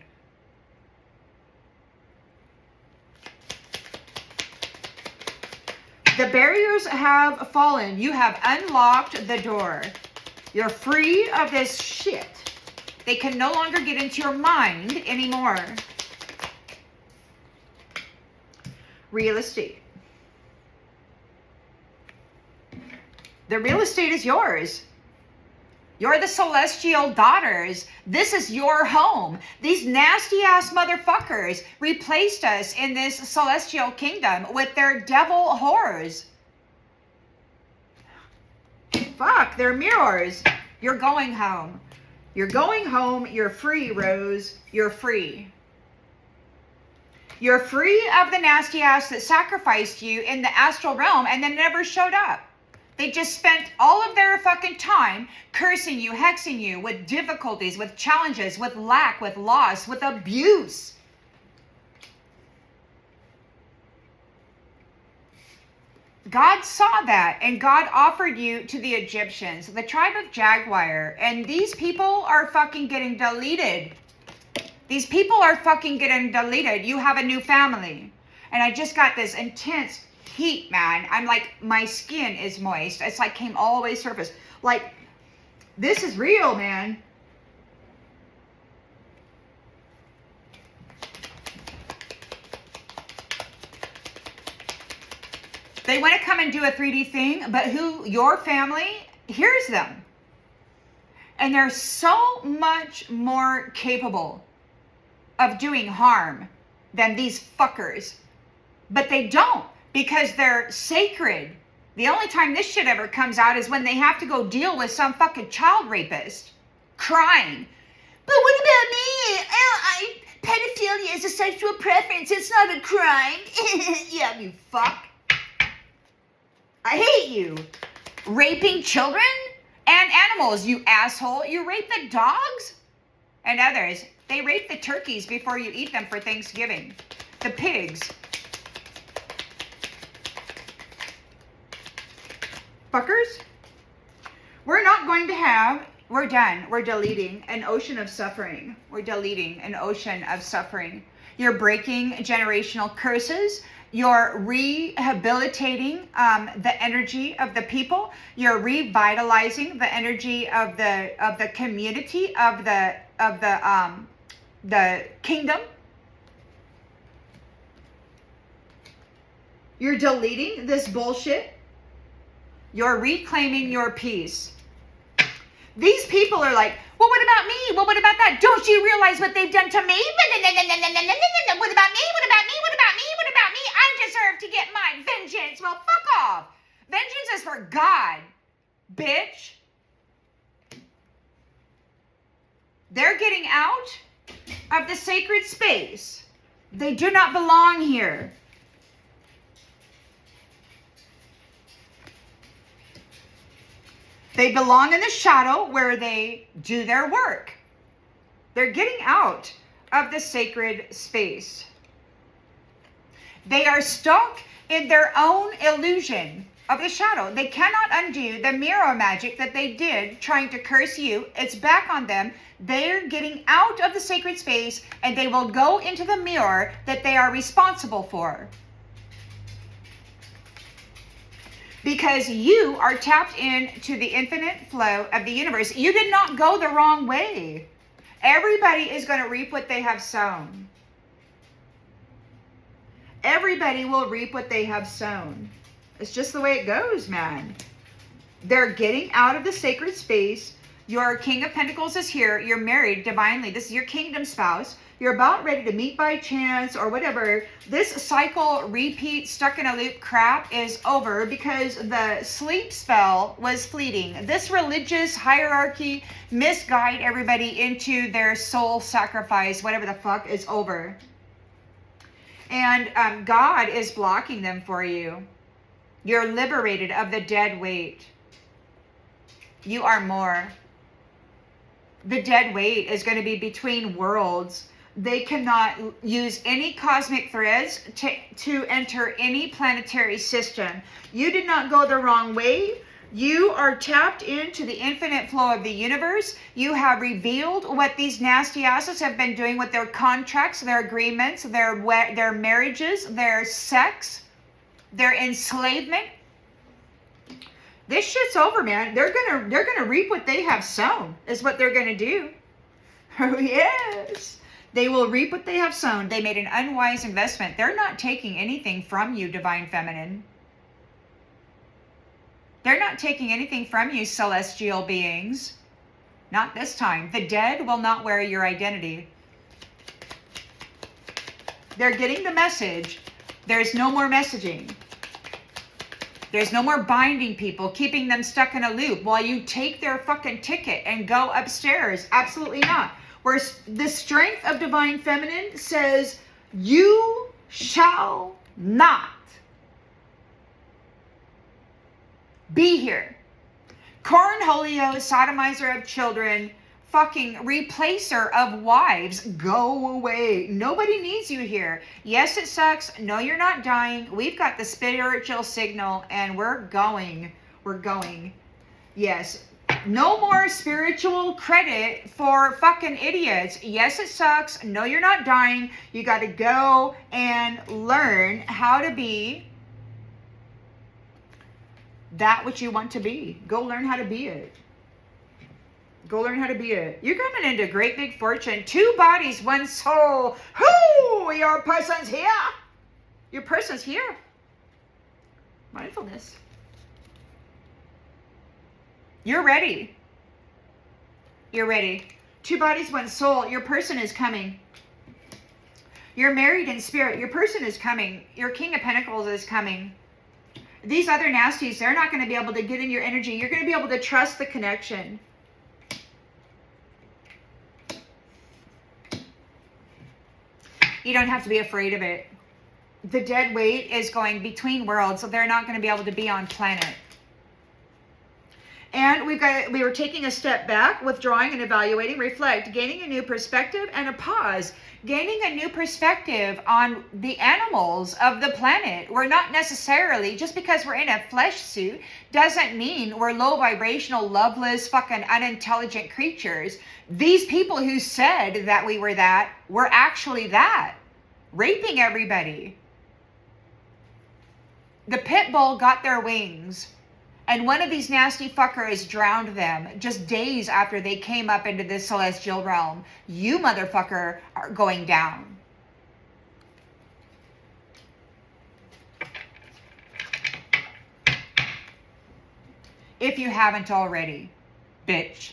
The barriers have fallen. You have unlocked the door. You're free of this shit. They can no longer get into your mind anymore. Real estate. The real estate is yours. You're the celestial daughters. This is your home. These nasty ass motherfuckers replaced us in this celestial kingdom with their devil whores. Fuck, they're mirrors. You're going home. You're going home. You're free, Rose. You're free. You're free of the nasty ass that sacrificed you in the astral realm and then never showed up. They just spent all of their fucking time cursing you, hexing you with difficulties, with challenges, with lack, with loss, with abuse. God saw that, and God offered you to the Egyptians, the tribe of Jaguar, and these people are fucking getting deleted. These people are fucking getting deleted. You have a new family. And I just got this intense heat, man. I'm like, my skin is moist. It's like came all the way surface. Like, this is real, man. They want to come and do a 3D thing, but your family hears them. And they're so much more capable of doing harm than these fuckers. But they don't, because they're sacred. The only time this shit ever comes out is when they have to go deal with some fucking child rapist crying. But what about me? Pedophilia is a sexual preference. It's not a crime. Yeah, you fuck. I hate you. Raping children and animals, you asshole. You rape the dogs and others. They rape the turkeys before you eat them for Thanksgiving. The pigs. Fuckers. We're not going to have, we're done. We're deleting an ocean of suffering. We're deleting an ocean of suffering. You're breaking generational curses. You're rehabilitating the energy of the people. You're revitalizing the energy of the community of the kingdom. You're deleting this bullshit. You're reclaiming your peace. These people are like, well, what about me? Well, what about that? Don't you realize what they've done to me? What about me? What about me? What about me? What about me? I deserve to get my vengeance. Well, fuck off. Vengeance is for God, bitch. They're getting out of the sacred space. They do not belong here. They belong in the shadow where they do their work. They're getting out of the sacred space. They are stuck in their own illusion of the shadow. They cannot undo the mirror magic that they did trying to curse you. It's back on them. They're getting out of the sacred space, and they will go into the mirror that they are responsible for. Because you are tapped into the infinite flow of the universe. You did not go the wrong way. Everybody is going to reap what they have sown. Everybody will reap what they have sown. It's just the way it goes, man. They're getting out of the sacred space. Your King of Pentacles is here. You're married divinely. This is your kingdom spouse. You're about ready to meet by chance or whatever. This cycle, repeat, stuck in a loop crap is over because the sleep spell was fleeting. This religious hierarchy misguide everybody into their soul sacrifice, whatever the fuck, is over. And God is blocking them for you. You're liberated of the dead weight. You are more. The dead weight is going to be between worlds. They cannot use any cosmic threads to enter any planetary system. You did not go the wrong way. You are tapped into the infinite flow of the universe. You have revealed what these nasty asses have been doing with their contracts, their agreements, their marriages, their sex, their enslavement. This shit's over, man. They're gonna reap what they have sown, is what they're gonna do. Oh yes. They will reap what they have sown. They made an unwise investment. They're not taking anything from you, Divine Feminine. They're not taking anything from you, celestial beings. Not this time. The dead will not wear your identity. They're getting the message. There's no more messaging. There's no more binding people, keeping them stuck in a loop while you take their fucking ticket and go upstairs. Absolutely not. Where the strength of divine feminine says, you shall not be here. Cornholio, sodomizer of children, fucking replacer of wives, go away. Nobody needs you here. Yes, it sucks. No, you're not dying. We've got the spiritual signal and we're going. We're going. Yes. No more spiritual credit for fucking idiots. Yes, it sucks. No, you're not dying. You got to go and learn how to be that which you want to be. Go learn how to be it. Go learn how to be it. You're coming into great big fortune. 2 bodies, 1 soul. Whoo! Your person's here. Your person's here. Mindfulness. You're ready. You're ready. 2 bodies, 1 soul. Your person is coming. You're married in spirit. Your person is coming. Your King of Pentacles is coming. These other nasties, they're not going to be able to get in your energy. You're going to be able to trust the connection. You don't have to be afraid of it. The dead weight is going between worlds, so they're not going to be able to be on planet. And we were taking a step back, withdrawing and evaluating, reflect, gaining a new perspective and a pause. Gaining a new perspective on the animals of the planet. We're not necessarily, just because we're in a flesh suit, doesn't mean we're low vibrational, loveless, fucking unintelligent creatures. These people who said that we were that, were actually that. Raping everybody. The pit bull got their wings. And one of these nasty fuckers drowned them just days after they came up into this celestial realm. You motherfucker are going down. If you haven't already, bitch.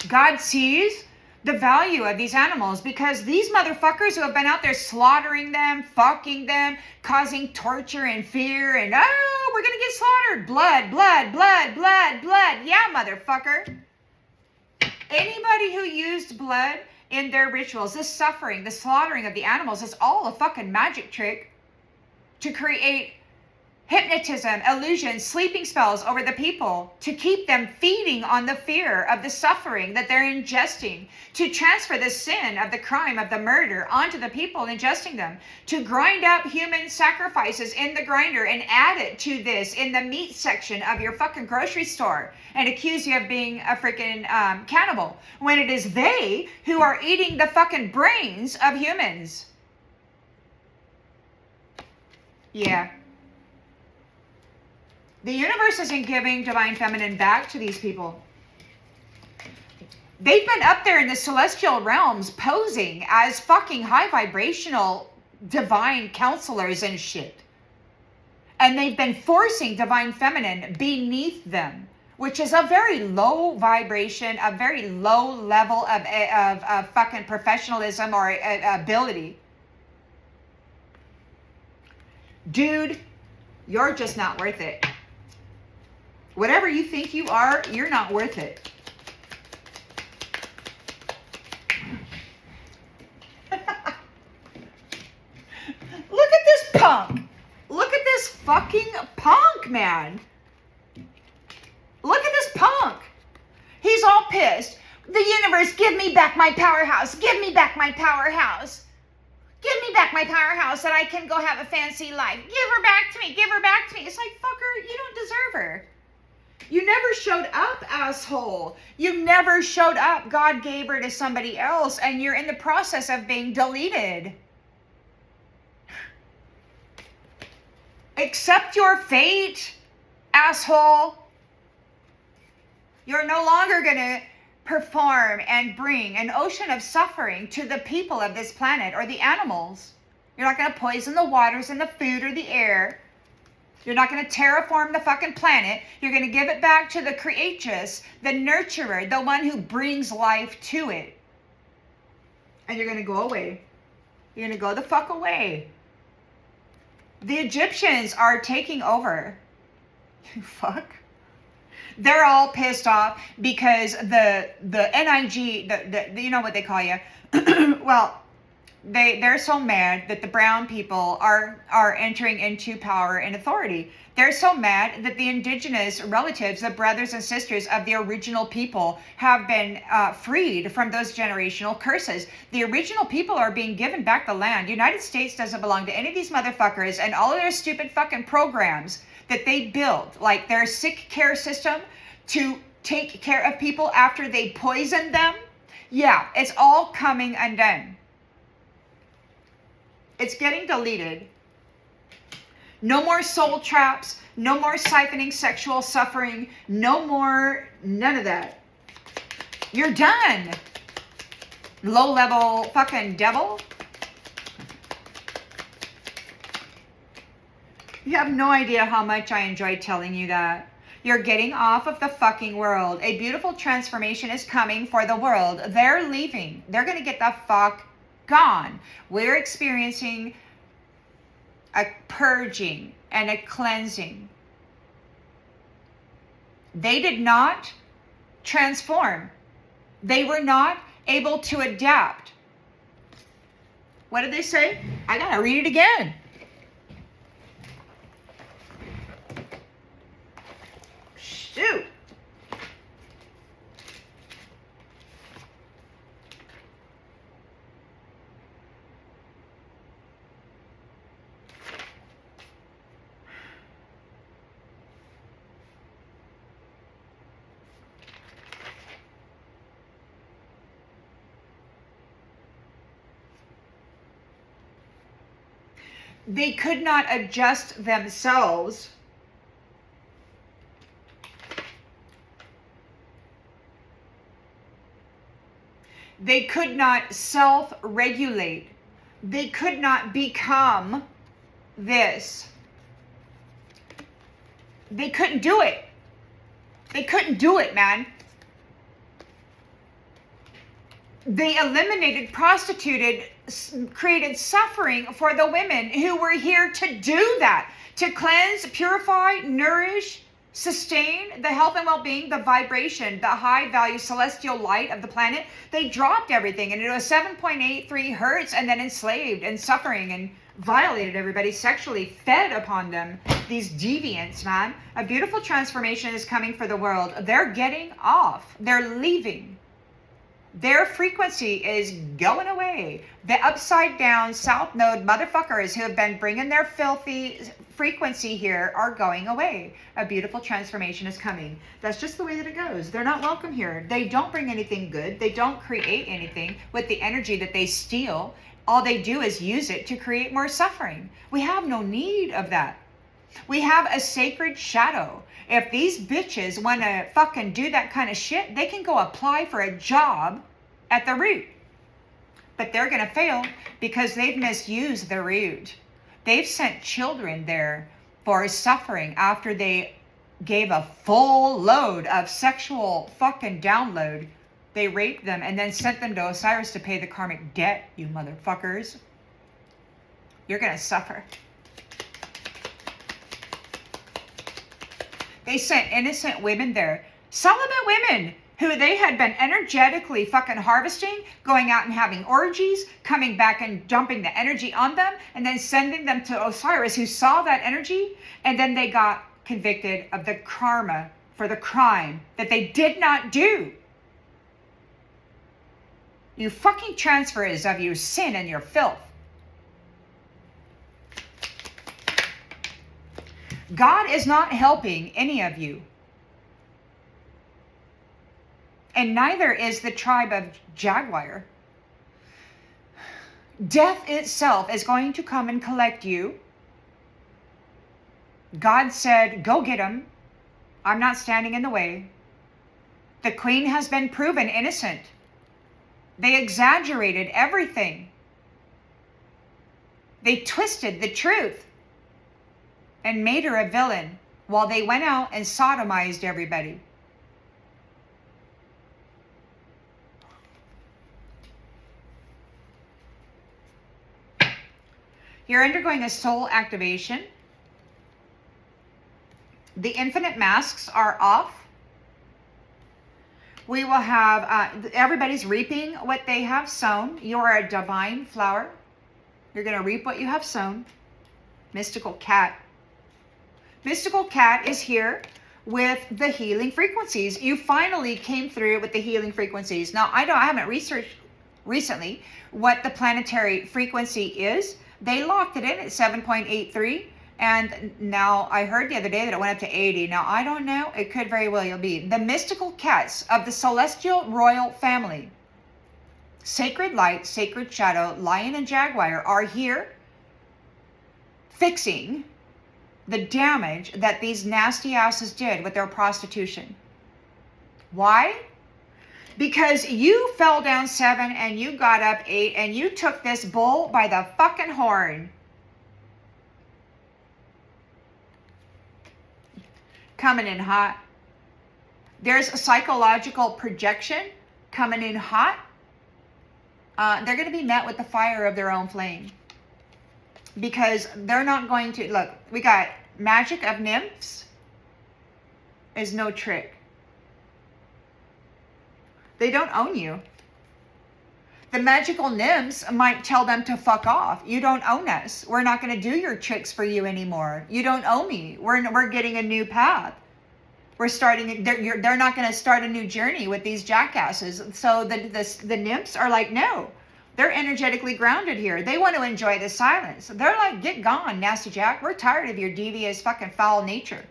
God sees the value of these animals, because these motherfuckers who have been out there slaughtering them, fucking them, causing torture and fear, and oh, we're gonna get slaughtered. Blood, blood, blood, blood, blood. Yeah, motherfucker. Anybody who used blood in their rituals, this suffering, the slaughtering of the animals is all a fucking magic trick to create hypnotism, illusions, sleeping spells over the people, to keep them feeding on the fear of the suffering that they're ingesting, to transfer the sin of the crime of the murder onto the people ingesting them, to grind up human sacrifices in the grinder and add it to this in the meat section of your fucking grocery store and accuse you of being a freaking cannibal, when it is they who are eating the fucking brains of humans. Yeah. The universe isn't giving divine feminine back to these people. They've been up there in the celestial realms posing as fucking high vibrational divine counselors and shit. And they've been forcing divine feminine beneath them, which is a very low vibration, a very low level of fucking professionalism or ability. Dude, you're just not worth it. Whatever you think you are, you're not worth it. Look at this punk. Look at this fucking punk, man. Look at this punk. He's all pissed. The universe, give me back my powerhouse. Give me back my powerhouse. Give me back my powerhouse that I can go have a fancy life. Give her back to me. Give her back to me. It's like, fucker, you don't deserve her. You never showed up, asshole. You never showed up. God gave her to somebody else, and you're in the process of being deleted. Accept your fate, asshole. You're no longer going to perform and bring an ocean of suffering to the people of this planet or the animals. You're not going to poison the waters and the food or the air. You're not going to terraform the fucking planet. You're going to give it back to the creatress, the nurturer, the one who brings life to it. And you're going to go away. You're going to go the fuck away. The Egyptians are taking over. You fuck. They're all pissed off because the NIG, the you know what they call you? Well, they're so mad that the brown people are entering into power and authority. They're so mad that the indigenous relatives, the brothers and sisters of the original people, have been freed from those generational curses. The original people are being given back the land. United States doesn't belong to any of these motherfuckers and all of their stupid fucking programs that they built, like their sick care system to take care of people after they poison them. Yeah, it's all coming undone. It's getting deleted. No more soul traps. No more siphoning sexual suffering. No more, none of that. You're done. Low-level fucking devil. You have no idea how much I enjoy telling you that. You're getting off of the fucking world. A beautiful transformation is coming for the world. They're leaving. They're going to get the fuck gone. We're experiencing a purging and a cleansing. They did not transform. They were not able to adapt. What did they say? I gotta read it again. Shoot. They could not adjust themselves. They could not self-regulate. They could not become this. They couldn't do it. They couldn't do it, man. They eliminated, prostituted, created suffering for the women who were here to do that, to cleanse, purify, nourish, sustain the health and well-being, the vibration, the high value celestial light of the planet. They dropped everything and it was 7.83 hertz and then enslaved and suffering and violated everybody, sexually fed upon them. These deviants, man. A beautiful transformation is coming for the world. They're getting off. They're leaving. Their frequency is going away. The upside down South Node motherfuckers who have been bringing their filthy frequency here are going away. A beautiful transformation is coming. That's just the way that it goes. They're not welcome here. They don't bring anything good. They don't create anything with the energy that they steal. All they do is use it to create more suffering. We have no need of that. We have a sacred shadow. If these bitches want to fucking do that kind of shit, they can go apply for a job at the root. But they're going to fail because they've misused the root. They've sent children there for suffering after they gave a full load of sexual fucking download. They raped them and then sent them to Osiris to pay the karmic debt, you motherfuckers. You're going to suffer. They sent innocent women there, celibate women who they had been energetically fucking harvesting, going out and having orgies, coming back and dumping the energy on them, and then sending them to Osiris, who saw that energy, and then they got convicted of the karma for the crime that they did not do. You fucking transfers of your sin and your filth. God is not helping any of you. And neither is the tribe of Jaguar. Death itself is going to come and collect you. God said, go get him. I'm not standing in the way. The queen has been proven innocent. They exaggerated everything. They twisted the truth and made her a villain while they went out and sodomized everybody. You're undergoing a soul activation. The infinite masks are off. We will have, everybody's reaping what they have sown. You are a divine flower. You're going to reap what you have sown. Mystical cat. Mystical cat is here with the healing frequencies. You finally came through with the healing frequencies. Now, I haven't researched recently what the planetary frequency is. They locked it in at 7.83. And now I heard the other day that it went up to 80. Now, I don't know. It could very well be. The mystical cats of the celestial royal family, sacred light, sacred shadow, lion and jaguar, are here fixing the damage that these nasty asses did with their prostitution. Why? Because you fell down 7 and you got up 8 and you took this bull by the fucking horn. Coming in hot. There's a psychological projection coming in hot. They're going to be met with the fire of their own flame. Because they're not going to, look, we got magic of nymphs is no trick. They don't own you. The magical nymphs might tell them to fuck off. You don't own us. We're not going to do your tricks for you anymore. You don't own me. We're getting a new path. We're starting. They're not going to start a new journey with these jackasses. So the nymphs are like, no. They're energetically grounded here. They want to enjoy the silence. They're like, get gone, nasty jack. We're tired of your devious fucking foul nature.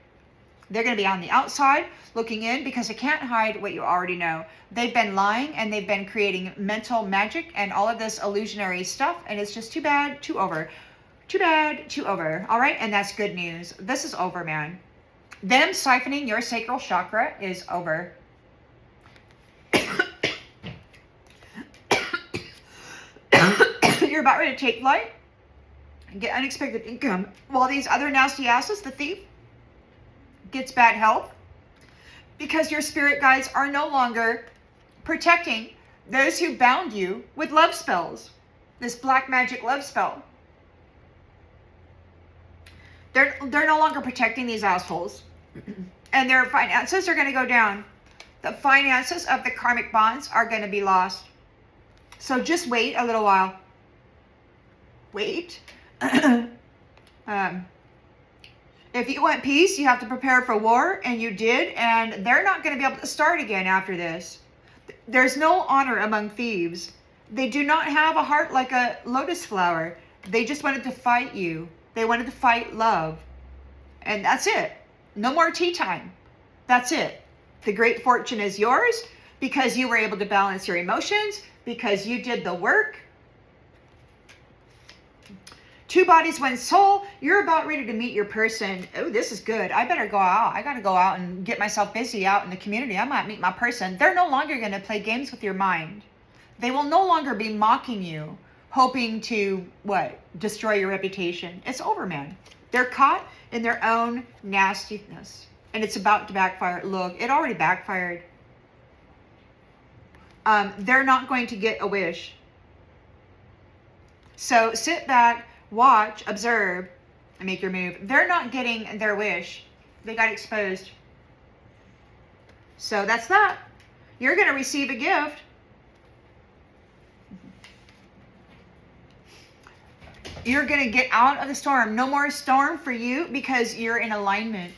They're going to be on the outside looking in because they can't hide what you already know. They've been lying and they've been creating mental magic and all of this illusionary stuff. And it's just too bad, too over. Too bad, too over. All right. And that's good news. This is over, man. Them siphoning your sacral chakra is over. You're about ready to take flight and get unexpected income while these other nasty asses, the thief, gets bad health because your spirit guides are no longer protecting those who bound you with love spells. This black magic love spell. They're no longer protecting these assholes. And their finances are going to go down. The finances of the karmic bonds are going to be lost. So just wait a little while. Wait. If you want peace, you have to prepare for war, and you did, and they're not going to be able to start again after this. There's no honor among thieves. They do not have a heart like a lotus flower. They just wanted to fight you. They wanted to fight love. And that's it. No more tea time. That's it. The great fortune is yours because you were able to balance your emotions, because you did the work. 2 bodies, 1 soul. You're about ready to meet your person. Oh, this is good. I better go out. I got to go out and get myself busy out in the community. I might meet my person. They're no longer going to play games with your mind. They will no longer be mocking you, hoping to, what? Destroy your reputation. It's over, man. They're caught in their own nastiness. And it's about to backfire. Look, it already backfired. They're not going to get a wish. So sit back, watch, observe, and make your move. They're not getting their wish. They got exposed. So that's that. You're going to receive a gift. You're going to get out of the storm. No more storm for you because you're in alignment.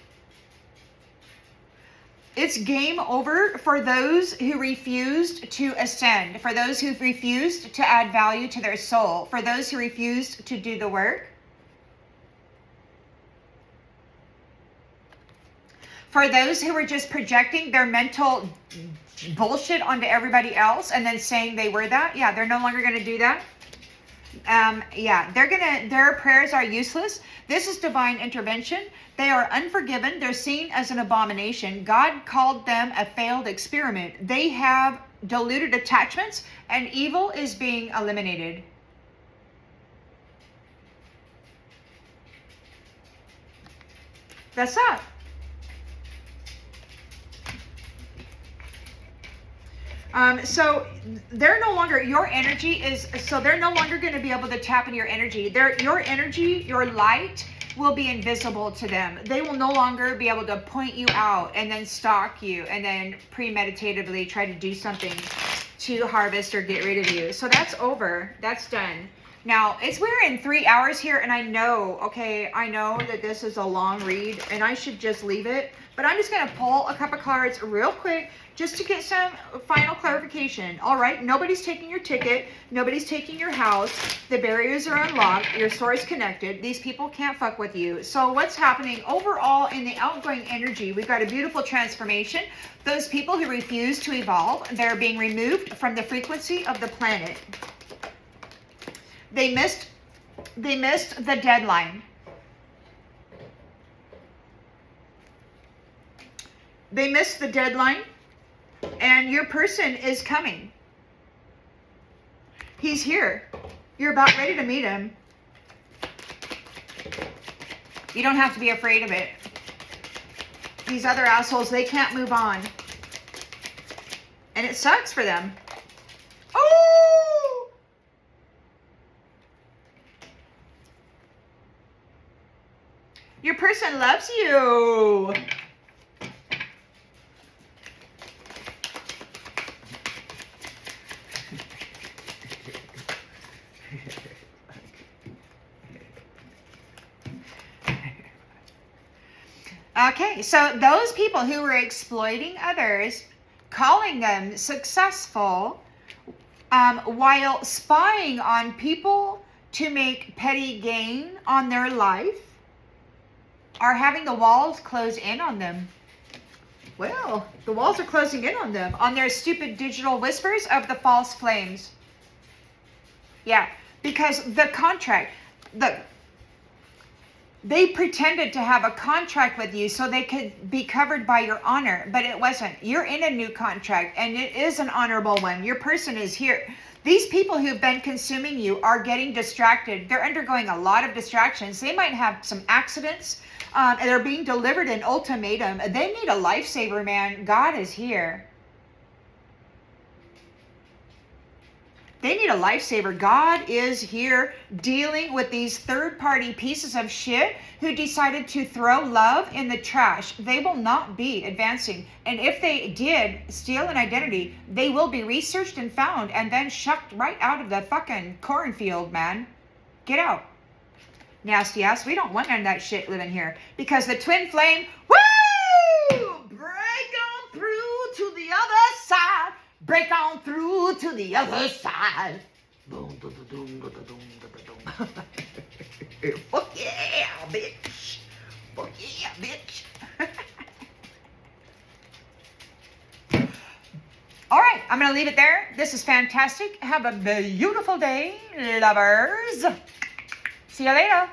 It's game over for those who refused to ascend, for those who refused to add value to their soul, for those who refused to do the work. For those who were just projecting their mental bullshit onto everybody else and then saying they were that. Yeah, they're no longer going to do that. Yeah, their prayers are useless. This is divine intervention. They are unforgiven. They're seen as an abomination. God called them a failed experiment. They have diluted attachments and evil is being eliminated. That's that. So they're no longer, your energy is, so they're no longer going to be able to tap into your energy. Your energy, your light will be invisible to them. They will no longer be able to point you out and then stalk you and then premeditatively try to do something to harvest or get rid of you. So that's over. That's done. Now, we're in 3 hours here, and I know, okay, I know that this is a long read, and I should just leave it. But I'm just going to pull a couple cards real quick just to get some final clarification. All right, nobody's taking your ticket. Nobody's taking your house. The barriers are unlocked. Your source connected. These people can't fuck with you. So what's happening overall in the outgoing energy? We've got a beautiful transformation. Those people who refuse to evolve, they're being removed from the frequency of the planet. They missed the deadline. They missed the deadline, and your person is coming. He's here. You're about ready to meet him. You don't have to be afraid of it. These other assholes, they can't move on. And it sucks for them. Oh! Your person loves you. Okay, so those people who were exploiting others, calling them successful, while spying on people to make petty gain on their life, are having the walls close in on them. Well, the walls are closing in on them, on their stupid digital whispers of the false flames. Yeah, because the contract, they pretended to have a contract with you so they could be covered by your honor, but it wasn't. You're in a new contract, and it is an honorable one. Your person is here. These people who've been consuming you are getting distracted. They're undergoing a lot of distractions. They might have some accidents, and they're being delivered an ultimatum. They need a lifesaver, man. God is here. They need a lifesaver. God is here dealing with these third-party pieces of shit who decided to throw love in the trash. They will not be advancing. And if they did steal an identity, they will be researched and found and then shucked right out of the fucking cornfield, man. Get out. Nasty ass. We don't want none of that shit living here. Because the twin flame, woo! Break on through to the other side. Break on through to the other side. Boom, boom, boom, boom, boom, boom, boom. Fuck yeah, bitch. Fuck yeah, bitch. All right, I'm going to leave it there. This is fantastic. Have a beautiful day, lovers. See you later.